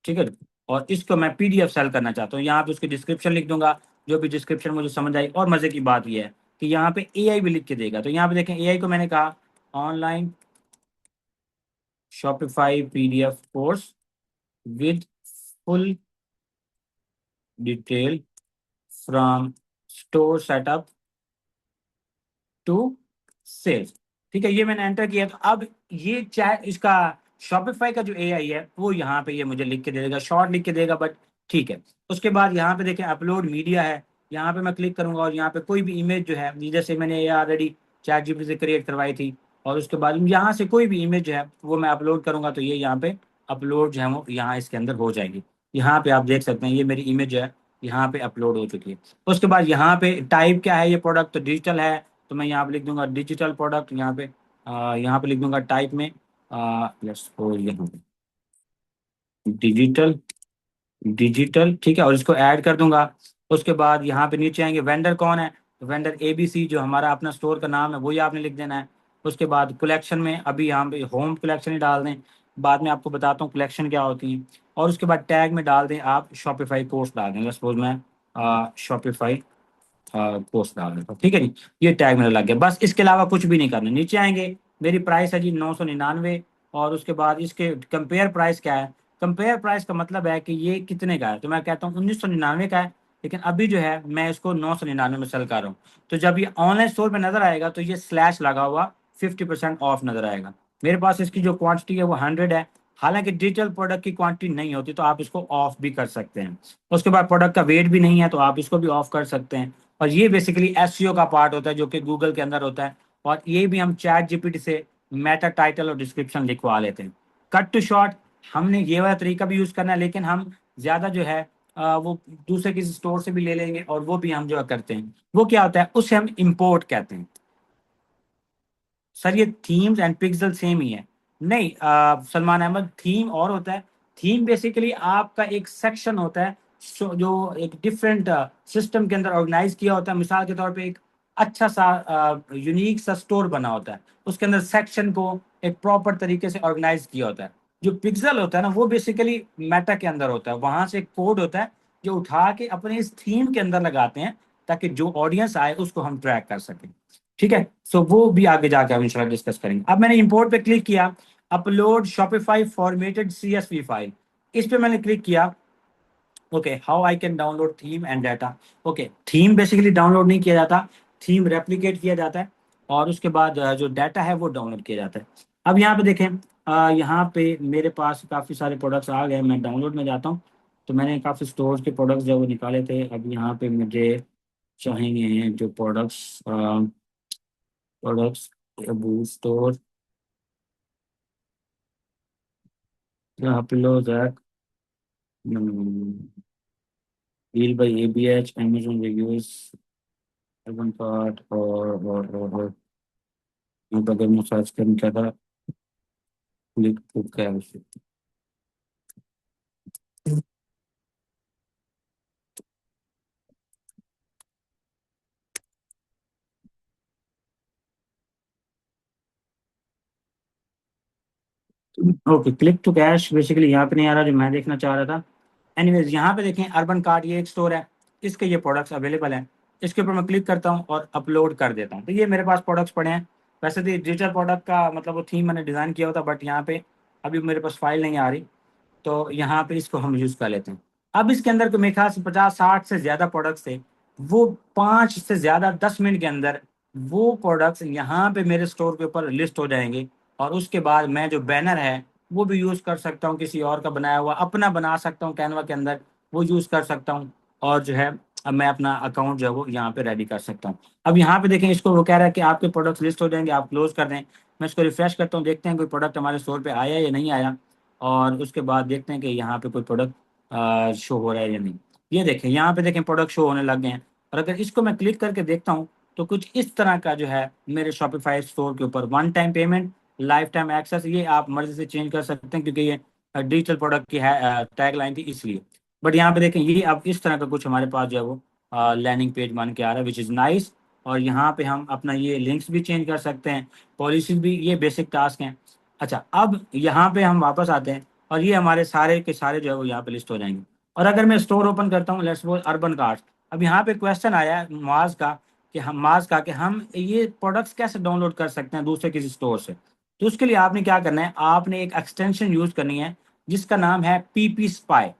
ठीक है, और इसको मैं पीडीएफ सेल करना चाहता हूँ, यहाँ पे उसकी डिस्क्रिप्शन लिख दूंगा, जो भी डिस्क्रिप्शन मुझे समझ आई। और मजे की बात यह है कि यहाँ पे एआई भी लिख के देगा। तो यहाँ पे देखें एआई को मैंने कहा online Shopify PDF course with full detail from store setup to sales. ठीक है, ये मैंने एंटर किया। तो अब ये चैट इसका शॉपिफाई का जो एआई है वो यहाँ पे ये मुझे लिख के दे देगा, शॉर्ट लिख के देगा, बट ठीक है। उसके बाद यहाँ पे देखें अपलोड मीडिया है, यहाँ पे मैं क्लिक करूंगा और यहाँ पे कोई भी इमेज जो है, जैसे मैंने ये ऑलरेडी चैट जीपीटी से क्रिएट करवाई थी, और उसके बाद यहाँ से कोई भी इमेज जो है वो मैं अपलोड करूंगा, तो ये यहाँ पे अपलोड जो है वो यहाँ इसके अंदर हो जाएगी। यहाँ पे आप देख सकते हैं ये मेरी इमेज है यहाँ पे अपलोड हो चुकी है। उसके बाद यहाँ पे टाइप क्या है, ये प्रोडक्ट तो डिजिटल है, तो मैं यहाँ पे लिख दूंगा डिजिटल प्रोडक्ट, यहाँ पे लिख दूंगा टाइप में लेट्स सपोज यहाँ पे डिजिटल, डिजिटल, ठीक है, और इसको ऐड कर दूंगा। उसके बाद यहाँ पे नीचे आएंगे वेंडर कौन है, तो वेंडर एबीसी जो हमारा अपना स्टोर का नाम है वही आपने लिख देना है। उसके बाद कलेक्शन में अभी यहाँ पे होम कलेक्शन ही डाल दें, बाद में आपको बताता हूँ कलेक्शन क्या होती है। और उसके बाद टैग में डाल दें आप शॉपिफाई कोर्स डाल दें, सपोज मैं शॉपिफाई पोस्ट डाल देता हूँ, ठीक है जी। ये टैग मेरा लग गया, बस इसके अलावा कुछ भी नहीं करना। नीचे आएंगे, मेरी प्राइस है जी 999, और उसके बाद इसके कंपेयर प्राइस क्या है। कंपेयर प्राइस का मतलब है कि ये कितने का है, तो मैं कहता हूँ 1999 का है, लेकिन अभी जो है मैं इसको 999 में सेल कर रहा हूँ। तो जब ये ऑनलाइन स्टोर पे नजर आएगा तो ये स्लैश लगा हुआ 50% ऑफ नजर आएगा। मेरे पास इसकी जो क्वांटिटी है वो 100 है, हालांकि डिजिटल प्रोडक्ट की क्वांटिटी नहीं होती तो आप इसको ऑफ भी कर सकते हैं। उसके बाद प्रोडक्ट का वेट भी नहीं है तो आप इसको भी ऑफ कर सकते हैं। और ये बेसिकली एसईओ का पार्ट होता है जो कि गूगल के अंदर होता है, और ये भी हम चैट जीपीटी से मेटा टाइटल और डिस्क्रिप्शन लिखवा लेते हैं। कट टू शॉर्ट, हमने ये वाला तरीका भी यूज करना है, लेकिन हम ज्यादा जो है वो दूसरे किसी स्टोर से भी ले लेंगे, और वो भी हम जो करते हैं वो क्या होता है, उसे हम इम्पोर्ट कहते हैं। सर ये थीम्स एंड पिक्सल सेम ही है? नहीं सलमान अहमद, थीम और होता है। थीम बेसिकली आपका एक सेक्शन होता है जो एक डिफरेंट सिस्टम के अंदर ऑर्गेनाइज किया होता है। मिसाल के तौर पे एक अच्छा सा यूनिक सा स्टोर बना होता है, उसके अंदर सेक्शन को एक प्रॉपर तरीके से ऑर्गेनाइज किया होता है। जो पिक्सल होता है ना वो बेसिकली मेटा के अंदर होता है, वहां से एक कोड होता है जो उठा के अपने इस थीम के अंदर लगाते हैं, ताकि जो ऑडियंस आए उसको हम ट्रैक कर सकें। ठीक है, सो वो भी आगे जाके हम इंशाल्लाह डिस्कस करेंगे। अब मैंने इंपोर्ट पे क्लिक किया, upload Shopify formatted CSV file, इस पे मैंने क्लिक किया। Okay, how I can download theme and data. Okay, theme basically download नहीं किया जाता, थीम रेप्लिकेट किया जाता है, और उसके बाद जो डाटा है वो डाउनलोड किया जाता है। अब यहाँ पे देखें, यहाँ पे मेरे पास काफ़ी सारे प्रोडक्ट्स आ गए, मैं डाउनलोड में जाता हूँ तो मैंने काफ़ी स्टोर्स के प्रोडक्ट्स जो वो निकाले थे। अब यहाँ पे मुझे चाहेंगे जो products Abu store, Pillow, Zach, Deal by ABH, Amazon Reviews, Urban Card, और यहाँ पर अगर मैं सर्च करना चाहता click to cash. Okay, click to cash basically यहाँ पे नहीं आ रहा जो मैं देखना चाह रहा था। एनीवेज यहाँ पे देखें अर्बन कार्ड, ये एक स्टोर है, इसके ये प्रोडक्ट्स अवेलेबल हैं। इसके ऊपर मैं क्लिक करता हूँ और अपलोड कर देता हूँ। तो ये मेरे पास प्रोडक्ट्स पड़े हैं। वैसे तो डिजिटल प्रोडक्ट का मतलब वो थीम मैंने डिज़ाइन किया होता, बट यहाँ पे अभी मेरे पास फाइल नहीं आ रही, तो यहाँ पे इसको हम यूज़ कर लेते हैं। अब इसके अंदर मेरे ख्याल से 50-60 से ज़्यादा प्रोडक्ट्स थे। वो 5 से ज़्यादा 10 मिनट के अंदर वो प्रोडक्ट्स यहाँ पे मेरे स्टोर के ऊपर लिस्ट हो जाएंगे। और उसके बाद मैं जो बैनर है वो भी यूज़ कर सकता हूँ, किसी और का बनाया हुआ अपना बना सकता हूँ कैनवा के अंदर, वो यूज़ कर सकता हूँ। और जो है अब मैं अपना अकाउंट जो है वो यहाँ पे रेडी कर सकता हूँ। अब यहाँ पे देखें, इसको वो कह रहा है कि आपके प्रोडक्ट्स लिस्ट हो जाएंगे, आप क्लोज कर दें। मैं इसको रिफ्रेश करता हूँ, देखते हैं कोई प्रोडक्ट हमारे स्टोर पे आया या नहीं आया। और उसके बाद देखते हैं कि यहाँ पे कोई प्रोडक्ट शो हो रहा है या नहीं। ये देखें, यहाँ पे देखें प्रोडक्ट शो होने लग गए हैं। और अगर इसको मैं क्लिक करके देखता हूँ तो कुछ इस तरह का जो है मेरे शॉपिफाई स्टोर के ऊपर one time payment, lifetime access, ये आप मर्जी से चेंज कर सकते हैं क्योंकि ये डिजिटल प्रोडक्ट की है टैग लाइन थी इसलिए। बट यहाँ पे देखें, ये अब इस तरह का कुछ हमारे पास जो है वो लैंडिंग पेज बन के आ रहा है, विच इज़ नाइस। और यहाँ पे हम अपना ये लिंक्स भी चेंज कर सकते हैं, पॉलिसीज भी, ये बेसिक टास्क हैं। अच्छा, अब यहाँ पे हम वापस आते हैं और ये हमारे सारे के सारे जो है वो यहाँ पे लिस्ट हो जाएंगे। और अगर मैं स्टोर ओपन करता हूँ, लेट्स सपोज अर्बन कार्ड्स, अब यहाँ पे क्वेश्चन आया है माज का कि हम ये प्रोडक्ट्स कैसे डाउनलोड कर सकते हैं दूसरे किसी स्टोर से। तो उसके लिए आपने क्या करना है, आपने एक एक्सटेंशन यूज करनी है जिसका नाम है पीपी स्पाई।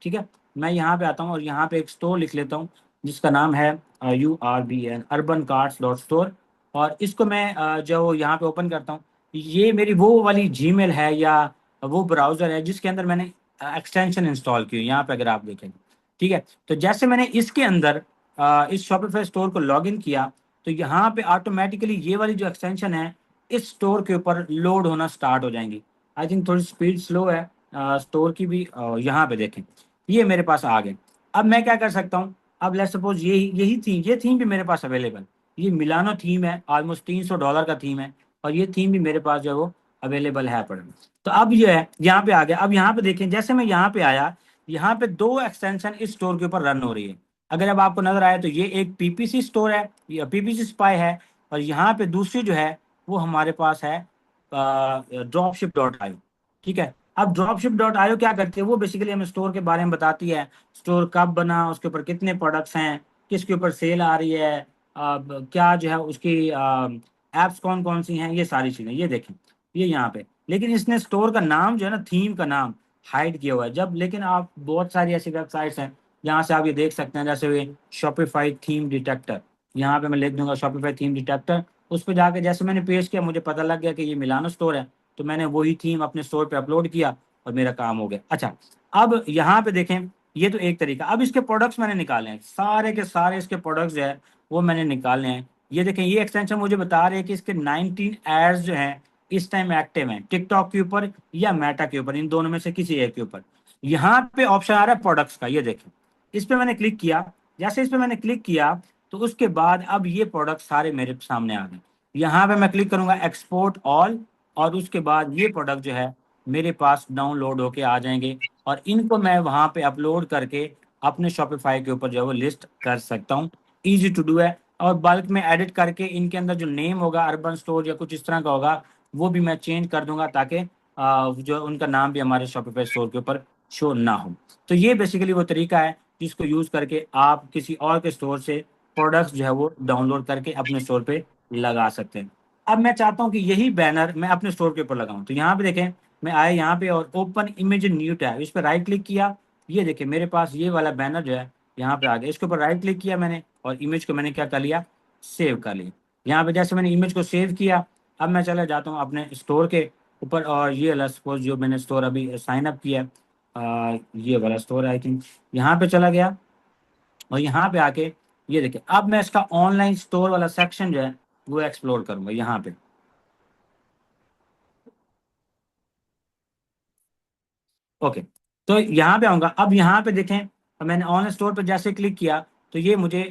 ठीक है, मैं यहाँ पे आता हूँ और यहाँ पे एक स्टोर लिख लेता हूँ जिसका नाम है URBN urban cards dot store. और इसको मैं जो यहाँ पे ओपन करता हूँ, ये मेरी वो वाली जीमेल है या वो ब्राउज़र है जिसके अंदर मैंने एक्सटेंशन इंस्टॉल की है, यहाँ पे अगर आप देखें। ठीक है, तो जैसे मैंने इसके अंदर इस शॉपिफाई स्टोर को लॉगिन किया तो यहाँ पे ऑटोमेटिकली ये वाली जो एक्सटेंशन है इस स्टोर के ऊपर लोड होना स्टार्ट हो जाएंगी। आई थिंक थोड़ी स्पीड स्लो है स्टोर की भी। यहाँ पे देखें, ये मेरे पास आ गए। अब मैं क्या कर सकता हूँ, अब लेट्स सपोज ये थीम भी मेरे पास अवेलेबल, ये मिलानो थीम है, ऑलमोस्ट $300 का थीम है। और ये थीम भी मेरे पास जो है वो अवेलेबल है पर। तो अब ये है यहाँ पे आ गया। अब यहाँ पे देखें, जैसे मैं यहाँ पे आया, यहाँ पे दो एक्सटेंशन इस स्टोर के ऊपर रन हो रही है। अगर अब आपको नजर आए तो ये एक पीपीसी स्टोर है, या पीपीसी स्पाई है। और यहाँ पे दूसरी जो है वो हमारे पास है ड्रॉपशिप.io। ठीक है, अब ड्रॉपशिप.io क्या करती है, वो बेसिकली हमें स्टोर के बारे में बताती है, स्टोर कब बना, उसके ऊपर कितने प्रोडक्ट्स हैं, किसके ऊपर सेल आ रही है, क्या जो है उसकी एप्स कौन कौन सी हैं, ये सारी चीज़ें। ये देखें, ये यहाँ पे, लेकिन इसने स्टोर का नाम जो है ना, थीम का नाम हाइड किया हुआ है। जब लेकिन आप बहुत सारी ऐसी वेबसाइट्स हैं जहाँ से आप ये देख सकते हैं, जैसे ये शॉपिफाई थीम डिटेक्टर, यहाँ पे मैं लिख दूंगा शॉपिफाई थीम डिटेक्टर। उस पर जाके जैसे मैंने पेश किया, मुझे पता लग गया कि ये मिलानो स्टोर है, तो मैंने वही थीम अपने स्टोर पे अपलोड किया और मेरा काम हो गया। अच्छा, अब यहाँ पे देखें, ये तो एक तरीका। अब इसके प्रोडक्ट्स मैंने निकाले हैं, सारे के सारे इसके प्रोडक्ट्स जो है वो मैंने निकाले हैं। ये देखें, ये एक्सटेंशन मुझे बता रहे हैं कि इसके 19 एड्स जो हैं इस टाइम एक्टिव हैं टिकटॉक के ऊपर या मेटा के ऊपर, इन दोनों में से किसी एक के ऊपर। यहाँ पे ऑप्शन आ रहा है प्रोडक्ट्स का, ये देखें, इस पे मैंने क्लिक किया। जैसे इस पे मैंने क्लिक किया तो उसके बाद अब ये प्रोडक्ट सारे मेरे सामने आ गए। यहाँ पे मैं क्लिक करूंगा एक्सपोर्ट ऑल, और उसके बाद ये प्रोडक्ट जो है मेरे पास डाउनलोड होके आ जाएंगे। और इनको मैं वहाँ पे अपलोड करके अपने शॉपिफाई के ऊपर जो है वो लिस्ट कर सकता हूँ। ईजी टू डू है। और बल्क में एडिट करके इनके अंदर जो नेम होगा अर्बन स्टोर या कुछ इस तरह का होगा, वो भी मैं चेंज कर दूंगा ताकि जो उनका नाम भी हमारे शॉपिफाई स्टोर के ऊपर शो ना हो। तो ये बेसिकली वो तरीका है जिसको यूज़ करके आप किसी और के स्टोर से प्रोडक्ट्स जो है वो डाउनलोड करके अपने स्टोर पे लगा सकते हैं। अब मैं चाहता हूँ कि यही बैनर मैं अपने स्टोर के ऊपर लगाऊं, तो यहाँ पे देखें, मैं आया यहाँ पे और ओपन इमेज न्यू टैब, इस पर राइट क्लिक किया। ये देखें, मेरे पास ये वाला बैनर जो है यहाँ पे आ गया। इसके ऊपर राइट क्लिक किया मैंने और इमेज को मैंने क्या कर लिया, सेव कर लिया। यहाँ पे जैसे मैंने इमेज को सेव किया, अब मैं चला जाता हूँ अपने स्टोर के ऊपर। और ये वाला सपोज जो मैंने स्टोर अभी साइन अप किया है, ये वाला स्टोर आई थिंक, यहाँ पे चला गया। और यहाँ पे आके ये देखिए, अब मैं इसका ऑनलाइन स्टोर वाला सेक्शन जो है वो एक्सप्लोर करूंगा यहाँ पे। ओके, तो यहाँ पे आऊंगा। अब यहाँ पे देखें, मैंने ऑनलाइन स्टोर पर जैसे क्लिक किया तो ये मुझे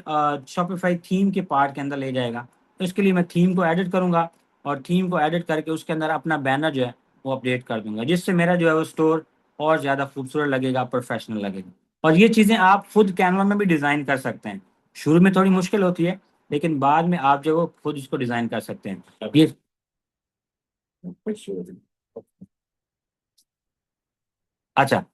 शॉपिफाई थीम के पार्ट के अंदर ले जाएगा। तो इसके लिए मैं थीम को एडिट करूंगा और थीम को एडिट करके उसके अंदर अपना बैनर जो है वो अपडेट कर दूंगा, जिससे मेरा जो है वो स्टोर और ज़्यादा खूबसूरत लगेगा, प्रोफेशनल लगेगा। और ये चीज़ें आप खुद कैनवा में भी डिज़ाइन कर सकते हैं। शुरू में थोड़ी मुश्किल होती है, लेकिन बाद में आप जो है वो खुद इसको डिज़ाइन कर सकते हैं ये। अच्छा,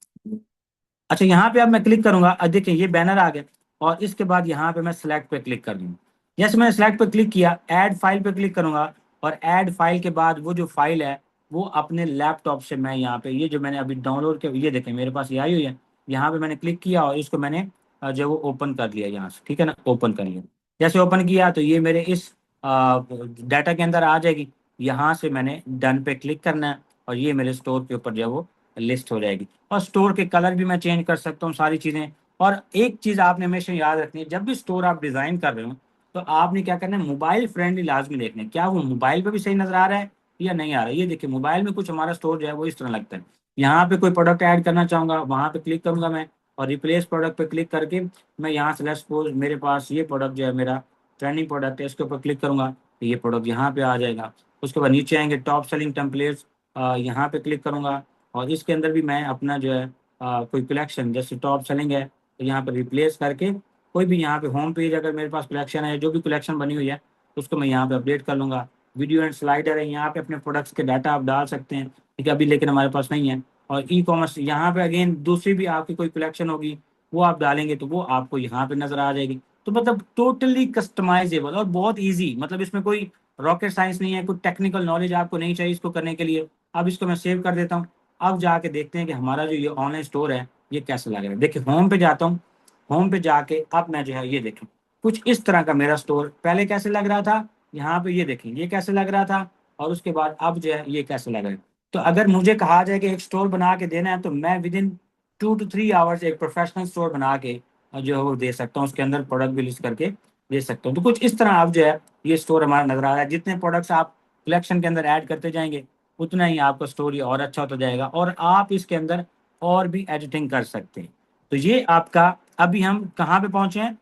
अच्छा, यहाँ पे अब मैं क्लिक करूंगा, अब देखिए ये बैनर आ गया। और इसके बाद यहाँ पे मैं सिलेक्ट पे क्लिक कर दूँ। जैसे मैंने सिलेक्ट पे क्लिक किया, ऐड फाइल पे क्लिक करूंगा, और ऐड फाइल के बाद वो जो फाइल है वो अपने लैपटॉप से मैं यहाँ पे, ये जो मैंने अभी डाउनलोड किया, ये देखें मेरे पास ये आई हुई है, यहाँ पे मैंने क्लिक किया और इसको मैंने जो वो ओपन कर लिया यहाँ से, ठीक है ना, ओपन कर लिया। जैसे ओपन किया तो ये मेरे इस डाटा के अंदर आ जाएगी। यहाँ से मैंने डन पे क्लिक करना है और ये मेरे स्टोर के ऊपर जो है वो लिस्ट हो जाएगी। और स्टोर के कलर भी मैं चेंज कर सकता हूँ, सारी चीज़ें। और एक चीज़ आपने हमेशा याद रखनी है, जब भी स्टोर आप डिज़ाइन कर रहे हो तो आपने क्या करना है, मोबाइल फ्रेंडली लाजमी देखना है, क्या वो मोबाइल पे भी सही नजर आ रहा है या नहीं आ रहा है। ये देखिए मोबाइल में कुछ हमारा स्टोर जो है वो इस तरह लगता है। यहाँ पे कोई प्रोडक्ट ऐड करना चाहूंगा, वहां पे क्लिक करूंगा मैं, और रिप्लेस प्रोडक्ट पे क्लिक करके मैं यहाँ से लेट्स सपोज मेरे पास ये प्रोडक्ट जो है मेरा ट्रेंडिंग प्रोडक्ट है, इसके ऊपर क्लिक करूंगा तो ये प्रोडक्ट यहाँ पे आ जाएगा। उसके बाद नीचे आएंगे टॉप सेलिंग टेम्पलेट्स, यहाँ पे क्लिक करूंगा और इसके अंदर भी मैं अपना जो है कोई कलेक्शन जैसे टॉप सेलिंग है तो यहाँ पर रिप्लेस करके कोई भी यहाँ पे होम पेज अगर मेरे पास कलेक्शन है, जो भी कलेक्शन बनी हुई है उसको मैं यहाँ पे अपडेट कर लूँगा। वीडियो एंड स्लाइडर है, यहाँ पे अपने प्रोडक्ट्स के डाटा आप डाल सकते हैं, ठीक है, अभी लेकिन हमारे पास नहीं है। और ई कॉमर्स यहाँ पे अगेन दूसरी भी आपकी कोई कलेक्शन होगी वो आप डालेंगे तो वो आपको यहाँ पे नजर आ जाएगी। तो मतलब टोटली कस्टमाइजेबल और बहुत ईजी, मतलब इसमें कोई रॉकेट साइंस नहीं है, कोई टेक्निकल नॉलेज आपको नहीं चाहिए इसको करने के लिए। अब इसको मैं सेव कर देता हूँ। अब जाके देखते हैं कि हमारा जो ये ऑनलाइन स्टोर है ये कैसे लग रहा है। देखिए होम पे जाता हूँ, होम पे जाके अब मैं जो है ये देखें कुछ इस तरह का मेरा स्टोर पहले कैसे लग रहा था, यहाँ पे ये देखें ये कैसे लग रहा था, और उसके बाद अब जो है ये कैसे लग रहा है। तो अगर मुझे कहा जाए कि एक स्टोर बना के देना है तो मैं विद इन 2 to 3 आवर्स एक प्रोफेशनल स्टोर बना के जो है वो दे सकता हूँ, उसके अंदर प्रोडक्ट भी लिस्ट करके दे सकता हूँ। तो कुछ इस तरह अब जो है ये स्टोर हमारा नजर आ रहा है। जितने प्रोडक्ट्स आप कलेक्शन के अंदर ऐड करते जाएंगे उतना ही आपका स्टोर ये और अच्छा होता जाएगा, और आप इसके अंदर और भी एडिटिंग कर सकते हैं। तो ये आपका, अभी हम कहाँ पे पहुंचे हैं,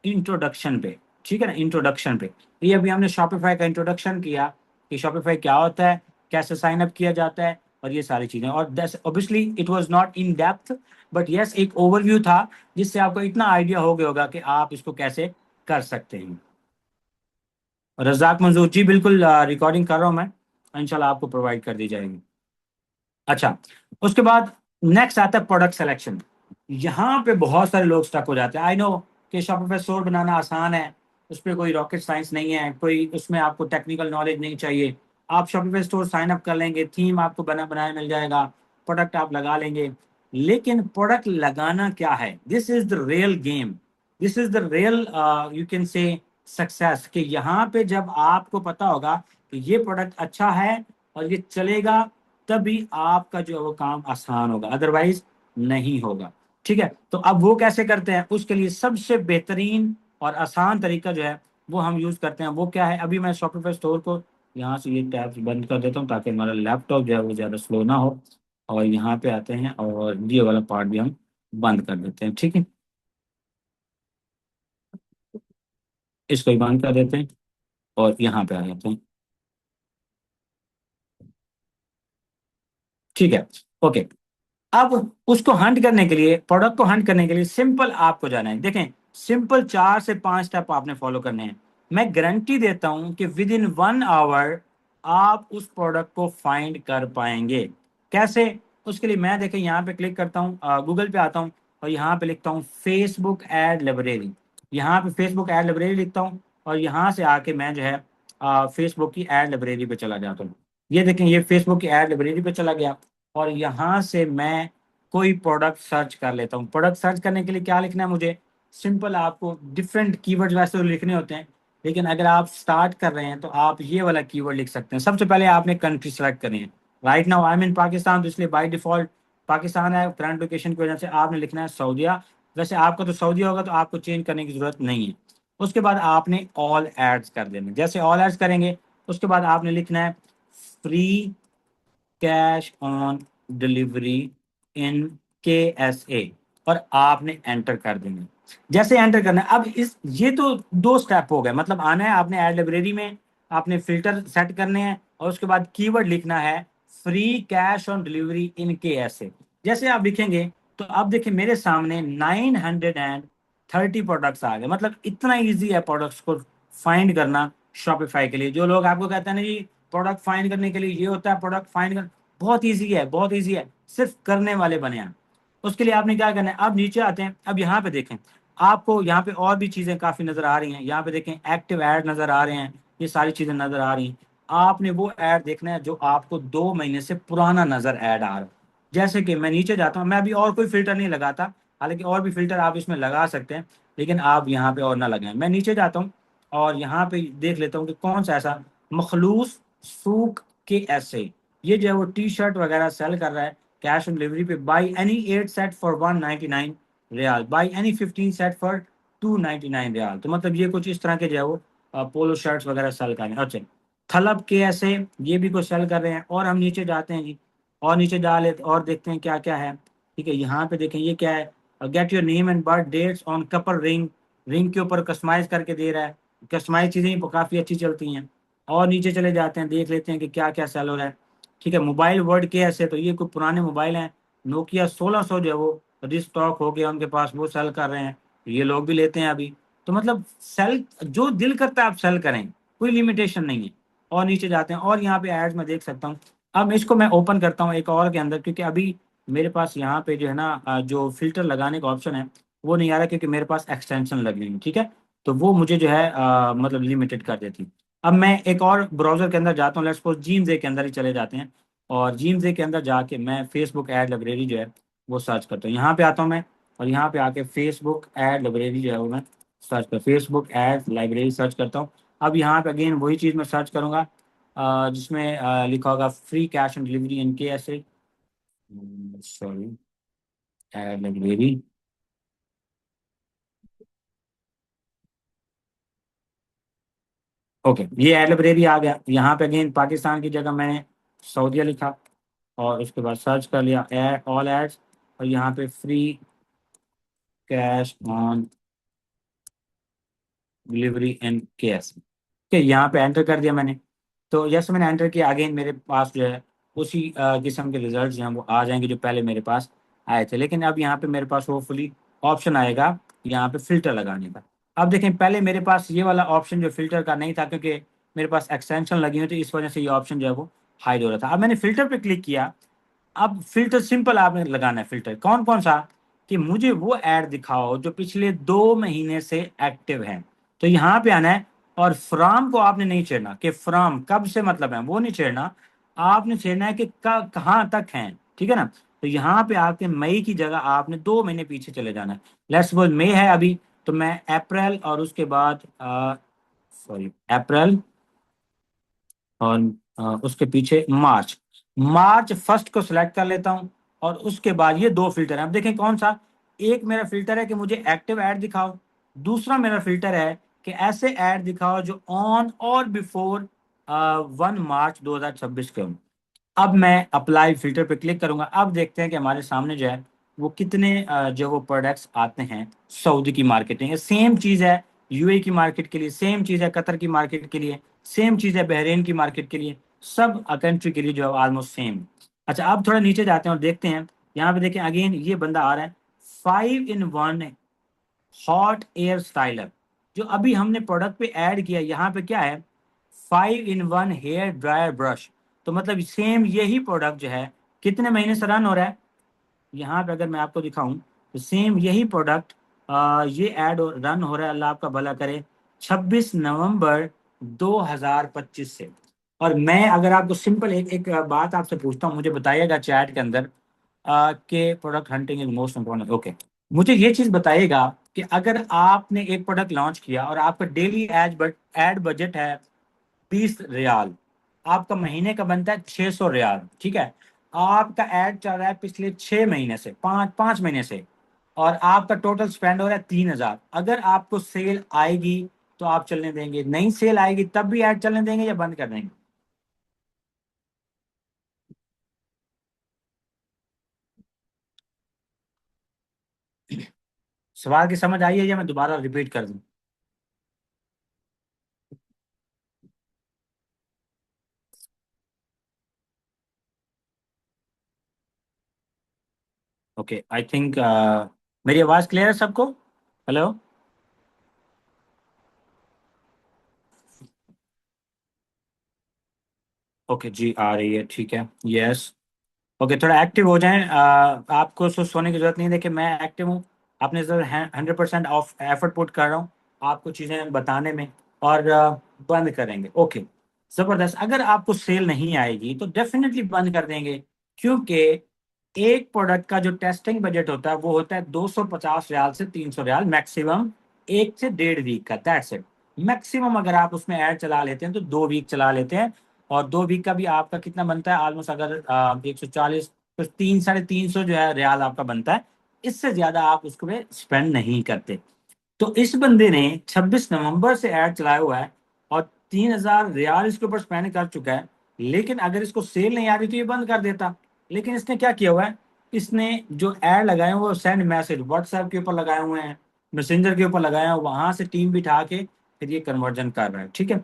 इंट्रोडक्शन पे, ठीक है ना, इंट्रोडक्शन पे। ये अभी हमने शॉपिफाई का इंट्रोडक्शन किया कि शॉपिफाई क्या होता है, कैसे साइन अप किया जाता है और ये सारी चीजें। और obviously it was not in depth, but yes एक ओवरव्यू था जिससे आपको इतना आइडिया हो गया होगा कि आप इसको कैसे कर सकते हैं। रजाक मंजूर जी बिल्कुल, रिकॉर्डिंग कर रहा हूँ मैं, इंशाल्लाह आपको प्रोवाइड कर दी जाएगी। अच्छा, उसके बाद नेक्स्ट आता है प्रोडक्ट सिलेक्शन। यहाँ पे बहुत सारे लोग स्टक हो जाते हैं। आई नो कि शॉपिफाई स्टोर बनाना आसान है, उस पर कोई रॉकेट साइंस नहीं है, कोई उसमें आपको टेक्निकल नॉलेज नहीं चाहिए। आप शॉपिफाई स्टोर साइन अप कर लेंगे, थीम आपको बना बनाया मिल जाएगा, प्रोडक्ट आप लगा लेंगे। लेकिन प्रोडक्ट लगाना क्या है, this is the real game, this is the real you can say success. कि यहाँ पे जब आपको पता होगा कि ये प्रोडक्ट अच्छा है और ये चलेगा, तभी आपका जो है वो काम आसान होगा, अदरवाइज नहीं होगा। ठीक है, तो अब वो कैसे करते हैं, उसके लिए सबसे बेहतरीन और आसान तरीका जो है वो हम यूज करते हैं। वो क्या है, अभी मैं शॉपिफाई स्टोर को यहाँ से ये टैब्स बंद कर देता हूँ ताकि हमारा लैपटॉप जो है वो ज़्यादा स्लो ना हो। और यहाँ पे आते हैं और ये वाला पार्ट भी हम बंद कर देते हैं, ठीक है, इसको भी बंद कर देते हैं और यहाँ पे आ जाते हैं। ठीक है, ओके। अब उसको हंट करने के लिए, प्रोडक्ट को हंट करने के लिए सिंपल आपको जाना है। देखें सिंपल 4 से 5 स्टेप आपने फॉलो करने हैं। मैं गारंटी देता हूं कि विद इन 1 आवर आप उस प्रोडक्ट को फाइंड कर पाएंगे। कैसे, उसके लिए मैं देखें यहाँ पे क्लिक करता हूँ, गूगल पे आता हूँ और यहाँ पे लिखता हूँ फेसबुक एड लाइब्रेरी। यहाँ पे फेसबुक एड लाइब्रेरी लिखता हूँ और यहाँ से आके मैं जो है फेसबुक की एड लाइब्रेरी पे चला जाता हूँ। ये देखें ये फेसबुक की एड लाइब्रेरी पे चला गया और यहाँ से मैं कोई प्रोडक्ट सर्च कर लेता हूँ। प्रोडक्ट सर्च करने के लिए क्या लिखना है मुझे, सिंपल आपको डिफरेंट कीवर्ड्स वैसे तो लिखने होते हैं, लेकिन अगर आप स्टार्ट कर रहे हैं तो आप ये वाला कीवर्ड लिख सकते हैं। सबसे पहले आपने कंट्री सेलेक्ट करनी है। राइट नाउ आई एम इन पाकिस्तान, तो इसलिए बाय डिफॉल्ट पाकिस्तान है, करंट लोकेशन की वजह से आपने लिखना है सऊदीया। वैसे आपका तो सऊदीया होगा तो आपको चेंज करने की जरूरत नहीं है। उसके बाद आपने ऑल एड्स कर देने, जैसे ऑल एड्स करेंगे उसके बाद आपने लिखना है free cash on delivery in KSA और आपने एंटर कर देंगे। जैसे एंटर करना है, अब इस ये तो 2 स्टेप हो गए, मतलब आना है आपने ऐड लाइब्रेरी में, आपने फिल्टर सेट करने हैं और उसके बाद कीवर्ड लिखना है free cash on delivery in KSA। जैसे आप लिखेंगे तो आप देखिए मेरे सामने 930 प्रोडक्ट्स आ गए। मतलब इतना इजी है प्रोडक्ट्स को फाइंड करना शॉपिफाई के लिए। जो लोग आपको कहते हैं ना जी प्रोडक्ट फाइंड करने के लिए ये होता है, प्रोडक्ट फाइंड कर, बहुत इजी है, बहुत इजी है, सिर्फ करने वाले बने हैं। उसके लिए आपने क्या करना है, अब नीचे आते हैं, अब यहाँ पे देखें आपको यहाँ पे और भी चीजें काफी नजर आ रही हैं, यहाँ पे देखें एक्टिव ऐड नजर आ रहे हैं, ये सारी चीजें नजर आ रही हैं। आपने वो ऐड देखना है जो आपको 2 महीने से पुराना नजर ऐड आ रहा है। जैसे कि मैं नीचे जाता हूँ, मैं अभी और कोई फिल्टर नहीं लगाता, हालांकि और भी फिल्टर आप इसमें लगा सकते हैं, लेकिन आप यहाँ पे और ना लगाएं। मैं नीचे जाता हूँ और यहाँ पे देख लेता हूँ कि कौन सा ऐसा मखलूस सूक के ऐसे, ये जो है वो टी शर्ट वगैरह सेल कर रहा है कैश ऑन डिलीवरी पे। Buy any 8 set for 199 riyal, buy any 15 set for 299 riyal. तो मतलब ये कुछ इस तरह के जो है वो पोलो शर्ट्स वगैरह सेल कर रहे हैं। अच्छा, थलब के ऐसे ये भी कुछ सेल कर रहे हैं। और हम नीचे जाते हैं जी, और नीचे डाले और देखते हैं क्या क्या है। ठीक है, यहाँ पे देखें ये क्या है, get your name and birth dates on couple ring, ring के ऊपर कस्टमाइज करके दे रहा है। कस्टमाइज चीज़ें काफ़ी अच्छी चलती हैं। और नीचे चले जाते हैं, देख लेते हैं कि क्या क्या सेल हो रहा है। ठीक है, मोबाइल वर्ड के ऐसे, तो ये कुछ पुराने मोबाइल हैं, नोकिया 1600 जो है वो रिस्टॉक हो गया उनके पास, वो सेल कर रहे हैं, ये लोग भी लेते हैं अभी। तो मतलब सेल जो दिल करता है आप सेल करें, कोई लिमिटेशन नहीं है। और नीचे जाते हैं और यहाँ पे एड्स में देख सकता हूँ। अब इसको मैं ओपन करता हूँ एक और के अंदर, क्योंकि अभी मेरे पास यहाँ पे जो है ना जो फिल्टर लगाने का ऑप्शन है वो नहीं आ रहा, क्योंकि मेरे पास एक्सटेंशन लगी हुई है। ठीक है, तो वो मुझे जो है मतलब लिमिटेड कर देती। अब मैं एक और ब्राउजर के अंदर जाता हूँ, लेट्स सपोज जीम्स के अंदर ही चले जाते हैं, और जीम्स के अंदर जाके मैं फेसबुक एड लाइब्रेरी जो है वो सर्च करता हूँ। यहाँ पे आता हूँ मैं, और यहाँ पे आके फेसबुक एड लाइब्रेरी जो है वो मैं सर्च कर, फेसबुक एड लाइब्रेरी सर्च करता हूँ। अब यहाँ पे अगेन वही चीज़ मैं सर्च करूँगा जिसमें लिखा होगा फ्री कैश ऑन डिलीवरी इन के ऐसे, सॉरी, एड लाइब्रेरी। ओके, ये एड लाइब्रेरी आ गया। यहाँ पे अगेन पाकिस्तान की जगह मैंने सऊदीया लिखा, और उसके बाद सर्च कर लिया एड ऑल एड्स, और यहाँ पे free cash on delivery in KSA के यहाँ पे एंटर कर दिया मैंने। तो जैसे मैंने एंटर किया, अगेन मेरे पास जो है उसी किस्म के रिजल्ट जो हैं वो आ जाएंगे जो पहले मेरे पास आए थे। लेकिन अब यहाँ पे मेरे पास होपफुली ऑप्शन आएगा यहाँ पे फिल्टर लगाने का। अब देखें, पहले मेरे पास ये वाला ऑप्शन जो फिल्टर का नहीं था, क्योंकि मेरे पास एक्सटेंशन लगी हुई थी, इस वजह से ये ऑप्शन जो है वो हाइड हो रहा था। अब मैंने फिल्टर पे क्लिक किया। अब फिल्टर सिंपल आपने लगाना है। फिल्टर कौन कौन सा, कि मुझे वो ऐड दिखाओ जो पिछले 2 महीने से एक्टिव है। तो यहाँ पे आना है, और फ्रॉम को आपने नहीं छेड़ना, कि फ्रॉम कब से मतलब है वो नहीं छेड़ना, आपने छेड़ना है कि कहाँ तक है। ठीक है ना, तो यहाँ पे आके मई की जगह आपने 2 महीने पीछे चले जाना है। लेट्स सपोज मई है अभी, तो मैं अप्रैल और उसके बाद सॉरी अप्रैल और उसके पीछे मार्च, मार्च फर्स्ट को सिलेक्ट कर लेता हूँ। और उसके बाद ये दो फिल्टर हैं, अब देखें कौन सा। एक मेरा फिल्टर है कि मुझे एक्टिव ऐड दिखाओ, दूसरा मेरा फिल्टर है कि ऐसे ऐड दिखाओ जो ऑन और बिफोर 1 मार्च 2026 के हों। अब मैं अप्लाई फिल्टर पे क्लिक करूंगा। अब देखते हैं कि हमारे सामने जो है वो कितने जो वो प्रोडक्ट्स आते हैं सऊदी की मार्केटिंग। सेम चीज़ है यूएई की मार्केट के लिए, सेम चीज़ है कतर की मार्केट के लिए, सेम चीज़ है बहरीन की मार्केट के लिए, सब कंट्री के लिए जो है ऑलमोस्ट सेम। अच्छा, अब थोड़ा नीचे जाते हैं और देखते हैं। यहाँ पे देखें अगेन ये बंदा आ रहा है 5 in 1 हॉट एयर स्टाइलर, जो अभी हमने प्रोडक्ट पे ऐड किया। यहाँ पे क्या है, 5 in 1 हेयर ड्रायर ब्रश। तो मतलब सेम यही प्रोडक्ट जो है कितने महीने से रन हो रहा है, यहाँ पे अगर मैं आपको दिखाऊं तो सेम यही प्रोडक्ट ये एड रन हो रहा है, अल्लाह आपका भला करे, 26 नवंबर 2025 से। और मैं अगर आपको सिंपल एक एक बात आपसे पूछता हूँ, मुझे बताइएगा चैट के अंदर कि product hunting is most important. Okay, मुझे ये चीज़ बताइएगा कि अगर आपने एक प्रोडक्ट लॉन्च किया और आपका डेली एड बजट है 20 रियाल, आपका महीने का बनता है 600 रियाल। ठीक है, आपका ऐड चल रहा है पिछले 6 महीने से, पाँच पाँच महीने से, और आपका टोटल स्पेंड हो रहा है 3,000। अगर आपको सेल आएगी तो आप चलने देंगे, नहीं सेल आएगी तब भी ऐड चलने देंगे या बंद कर देंगे? सवाल की समझ आई है या मैं दोबारा रिपीट कर दूं? ओके, आई थिंक मेरी आवाज़ क्लियर है सबको? हेलो? ओके जी, आ रही है, ठीक है, यस। ओके, थोड़ा एक्टिव हो जाएं। आपको सोने की जरूरत नहीं है, देखिए मैं एक्टिव हूँ, अपने सर 100% ऑफ एफर्ट पुट कर रहा हूँ आपको चीज़ें बताने में, और बंद करेंगे। ओके, ज़बरदस्त। अगर आपको सेल नहीं आएगी तो डेफिनेटली बंद कर देंगे, क्योंकि एक प्रोडक्ट का जो टेस्टिंग बजट होता है वो होता है 250 रियाल से 300 रियाल मैक्सिमम, 1 से 1.5 वीक का, दैट्स इट। मैक्सिमम अगर आप उसमें ऐड चला लेते हैं तो 2 वीक चला लेते हैं, और 2 वीक का भी आपका कितना बनता है ऑलमोस्ट, अगर 140 तो 300-350 जो है रियाल आपका बनता है। इससे ज्यादा आप उसको पे स्पेंड नहीं करते। तो इस बंदे ने 26 नवंबर से ऐड चलाया हुआ है और 3,000 रियाल इसके ऊपर स्पेंड कर चुका है। लेकिन अगर इसको सेल नहीं आ रही तो ये बंद कर देता। लेकिन इसने क्या किया हुआ है, इसने जो ऐड लगाए हैं वो सेंड मैसेज व्हाट्सएप के ऊपर लगाए हुए हैं, मैसेंजर के ऊपर लगाए हैं, वहां से टीम बिठा के फिर ये कन्वर्जन कर रहा है। ठीक है,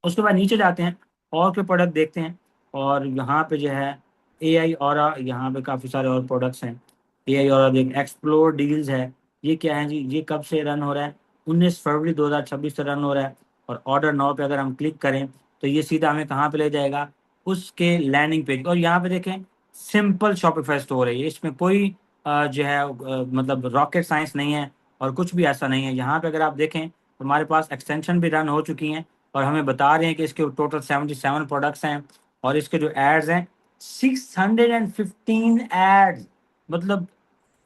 उसके बाद नीचे जाते हैं और कोई प्रोडक्ट देखते हैं, और यहाँ पे जो है AI और यहाँ पे काफ़ी सारे और प्रोडक्ट्स हैं। AI और एक एक्सप्लोर डील्स है। ये क्या है जी, ये कब से रन हो रहा है, 19 फरवरी 2026 से रन हो रहा है। और ऑर्डर नाउ पे अगर हम क्लिक करें तो ये सीधा हमें कहाँ पे ले जाएगा, उसके लैंडिंग पेज। और यहाँ पे देखें सिंपल शॉपिफाई स्टोर है ये, इसमें कोई जो है मतलब रॉकेट साइंस नहीं है और कुछ भी ऐसा नहीं है। यहाँ पे अगर आप देखें तो हमारे पास एक्सटेंशन भी रन हो चुकी हैं, और हमें बता रहे हैं कि इसके टोटल 77 प्रोडक्ट्स हैं, और इसके जो एड्स हैं 615 एड्स। मतलब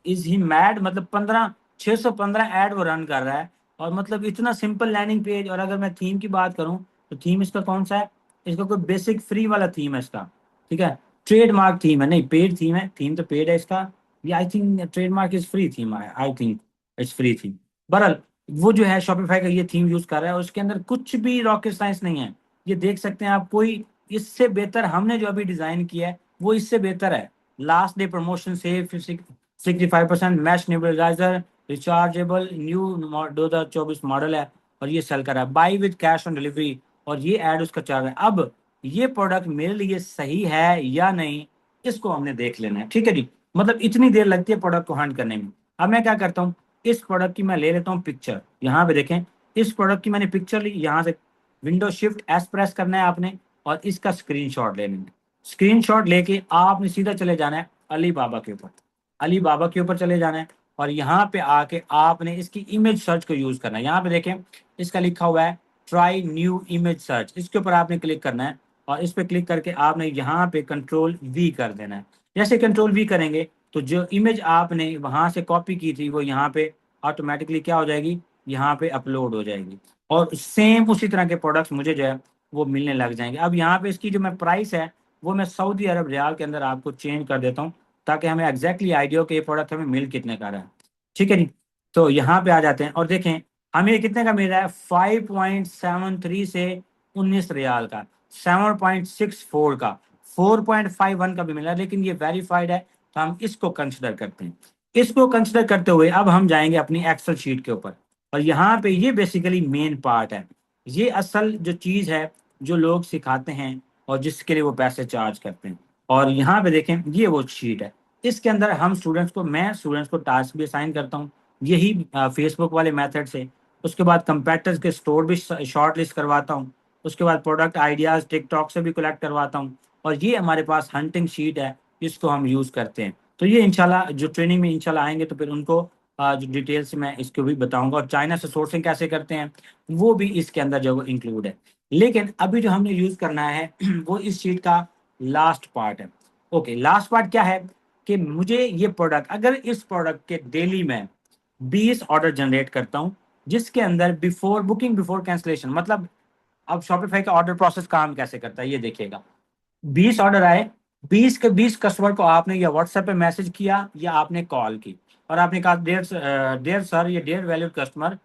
इज ही मैड, मतलब 615 ऐड वो रन कर रहा है। और मतलब इतना सिंपल लैंडिंग पेज। और अगर मैं थीम की बात करूं तो थीम इसका कौन सा है, इसका कोई बेसिक फ्री वाला थीम है इसका। ठीक है, ट्रेडमार्क थीम है, नहीं पेड थीम है, थीम तो पेड है इसका। ये I think trademark is free theme है, I think it's free theme. बहरहाल वो जो है शॉपिफाई का ये थीम यूज कर रहा है, और उसके अंदर कुछ भी रॉकेट साइंस नहीं है। ये देख सकते हैं आप, कोई इससे बेहतर हमने जो अभी डिजाइन किया है वो इससे बेहतर है। लास्ट डे प्रमोशन से 65% mesh nebuliser rechargeable new 2024 model है, और ये सेल कर रहा है buy with cash on delivery, और ये ऐड उसका चल रहा है। अब ये प्रोडक्ट मेरे लिए सही है या नहीं, इसको हमने देख लेना है। ठीक है जी, मतलब इतनी देर लगती है प्रोडक्ट को हंट करने में। अब मैं क्या करता हूँ, इस प्रोडक्ट की मैं ले लेता हूँ पिक्चर। यहाँ पे देखें, इस प्रोडक्ट की मैंने पिक्चर ली, यहाँ से विंडो शिफ्ट एस प्रेस करना है आपने, और इसका स्क्रीनशॉट ले लेना है। स्क्रीनशॉट लेके आपने सीधा चले जाना है अली बाबा के ऊपर, अली बाबा के ऊपर चले जाना है, और यहाँ पे आके आपने इसकी इमेज सर्च को यूज करना है। यहाँ पे देखें इसका लिखा हुआ है ट्राई न्यू इमेज सर्च, इसके ऊपर आपने क्लिक करना है, और इस पे क्लिक करके आपने यहाँ पे कंट्रोल V कर देना है। जैसे कंट्रोल V करेंगे तो जो इमेज आपने वहां से कॉपी की थी वो यहाँ पे ऑटोमेटिकली क्या हो जाएगी, यहाँ पे अपलोड हो जाएगी, और सेम उसी तरह के प्रोडक्ट्स मुझे जो है वो मिलने लग जाएंगे। अब यहाँ पे इसकी जो मैं प्राइस है वो मैं सऊदी अरब रियाल के अंदर आपको चेंज कर देता हूँ, ताकि हमें एग्जैक्टली आइडिया हो कि ये प्रोडक्ट हमें मिल कितने का रहा है। ठीक है जी, तो यहाँ पे आ जाते हैं और देखें हमें कितने का मिल रहा है, 5.73 से 19 रियाल का, 7.64 का, 4.51 का भी मिला है, लेकिन ये वेरीफाइड है तो हम इसको कंसिडर करते हैं। इसको कंसिडर करते हुए अब हम जाएंगे अपनी एक्सेल शीट के ऊपर, और यहाँ पे ये बेसिकली मेन पार्ट है। ये असल जो चीज है जो लोग सिखाते हैं और जिसके लिए वो पैसे चार्ज करते हैं। और यहाँ पे देखें ये वो शीट है, इसके अंदर हम मैं स्टूडेंट्स को टास्क भी असाइन करता हूँ, यही फेसबुक वाले मेथड से। उसके बाद कंपेटर्स के स्टोर भी शॉर्ट लिस्ट करवाता हूँ। उसके बाद प्रोडक्ट आइडियाज टिकटॉक से भी कलेक्ट करवाता हूँ, और ये हमारे पास हंटिंग शीट है, इसको हम यूज करते हैं। तो ये इंशाल्लाह जो ट्रेनिंग में इंशाल्लाह आएंगे तो फिर उनको जो डिटेल से मैं इसको भी बताऊंगा, और चाइना से सोर्सिंग कैसे करते हैं वो भी इसके अंदर जो इंक्लूड है। लेकिन अभी जो हमने यूज करना है वो इस शीट का लास्ट पार्ट है। ओके, लास्ट पार्ट क्या है कि मुझे ये प्रोडक्ट, अगर इस प्रोडक्ट के डेली में 20 ऑर्डर जनरेट करता हूँ, जिसके अंदर बिफोर बुकिंग बिफोर कैंसिलेशन, मतलब अब शॉपिफाई का ऑर्डर प्रोसेस काम कैसे करता है ये देखिएगा। 20 ऑर्डर आए, 20 के 20 कस्टमर को आपने या व्हाट्सएप पे मैसेज किया या आपने कॉल की, और आपने कहा डेयर सर, ये डेयर वैल्यूड कस्टमर,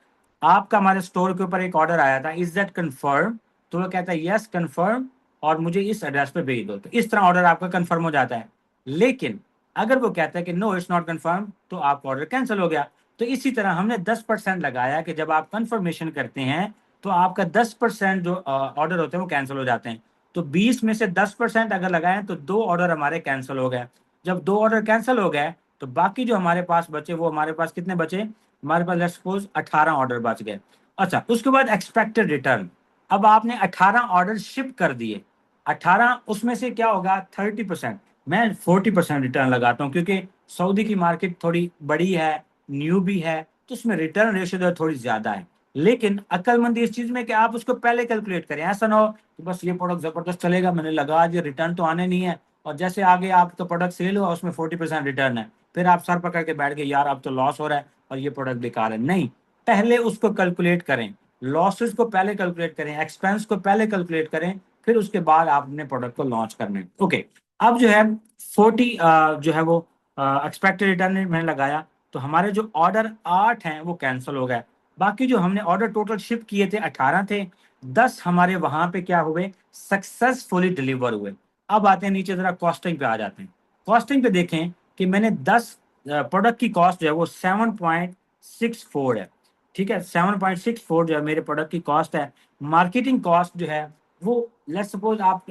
आपका हमारे स्टोर के ऊपर एक ऑर्डर आया था, इज दैट कंफर्म? तो वो कहता है यस कंफर्म, और मुझे इस एड्रेस पे भेज दो। तो इस तरह ऑर्डर आपका कंफर्म हो जाता है। लेकिन अगर वो कहता है कि नो इट्स नॉट कंफर्म, तो आपका ऑर्डर कैंसिल हो गया। तो इसी तरह हमने 10% लगाया कि जब आप कंफर्मेशन करते हैं तो आपका 10% जो ऑर्डर होते हैं वो कैंसिल हो जाते हैं। तो 20 में से 10% अगर लगाएं तो 2 ऑर्डर हमारे कैंसिल हो गए। जब 2 ऑर्डर कैंसिल हो गए तो बाकी जो हमारे पास बचे, वो हमारे पास कितने बचे, हमारे पास लेट्स सपोज 18 ऑर्डर बच गए। अच्छा, उसके बाद एक्सपेक्टेड रिटर्न। अब आपने 18 ऑर्डर शिप कर दिए, 18 उसमें से क्या होगा 30%, मैं 40% रिटर्न लगाता हूँ, क्योंकि सऊदी की मार्केट थोड़ी बड़ी है न्यू भी है, तो उसमें रिटर्न रेशियो जो है थोड़ी ज्यादा है। लेकिन अक्लमंदी इस चीज में कि आप उसको पहले कैलकुलेट करें। ऐसा ना हो कि बस ये प्रोडक्ट जबरदस्त चलेगा, मैंने लगा दिया, रिटर्न तो आने नहीं है, और जैसे आगे आपका प्रोडक्ट सेल हुआ उसमें 40% रिटर्न है, फिर आप सर पकड़ के बैठ गए यार अब तो लॉस हो रहा है और ये प्रोडक्ट बेकार है। नहीं, पहले उसको कैलकुलेट करें, लॉसेस को पहले कैलकुलेट करें, एक्सपेंस को पहले कैलकुलेट करें, फिर उसके बाद आप अपने प्रोडक्ट को लॉन्च करने। ओके, अब जो है 40 जो है वो एक्सपेक्टेड रिटर्न मैंने लगाया, तो हमारे जो ऑर्डर 8 हैं वो कैंसिल हो गए। बाकी जो हमने ऑर्डर टोटल शिप किए थे 18 थे, 10 हमारे वहां पे क्या हुए, सक्सेसफुली डिलीवर हुए। अब आते हैं नीचे, जरा कॉस्टिंग पे आ जाते हैं। कॉस्टिंग पे देखें कि मैंने 10 प्रोडक्ट की कॉस्ट जो है वो 7.64 है। ठीक है, 7.64 जो है मेरे प्रोडक्ट की कॉस्ट है। मार्केटिंग कॉस्ट जो है वो लेट्स सपोज आप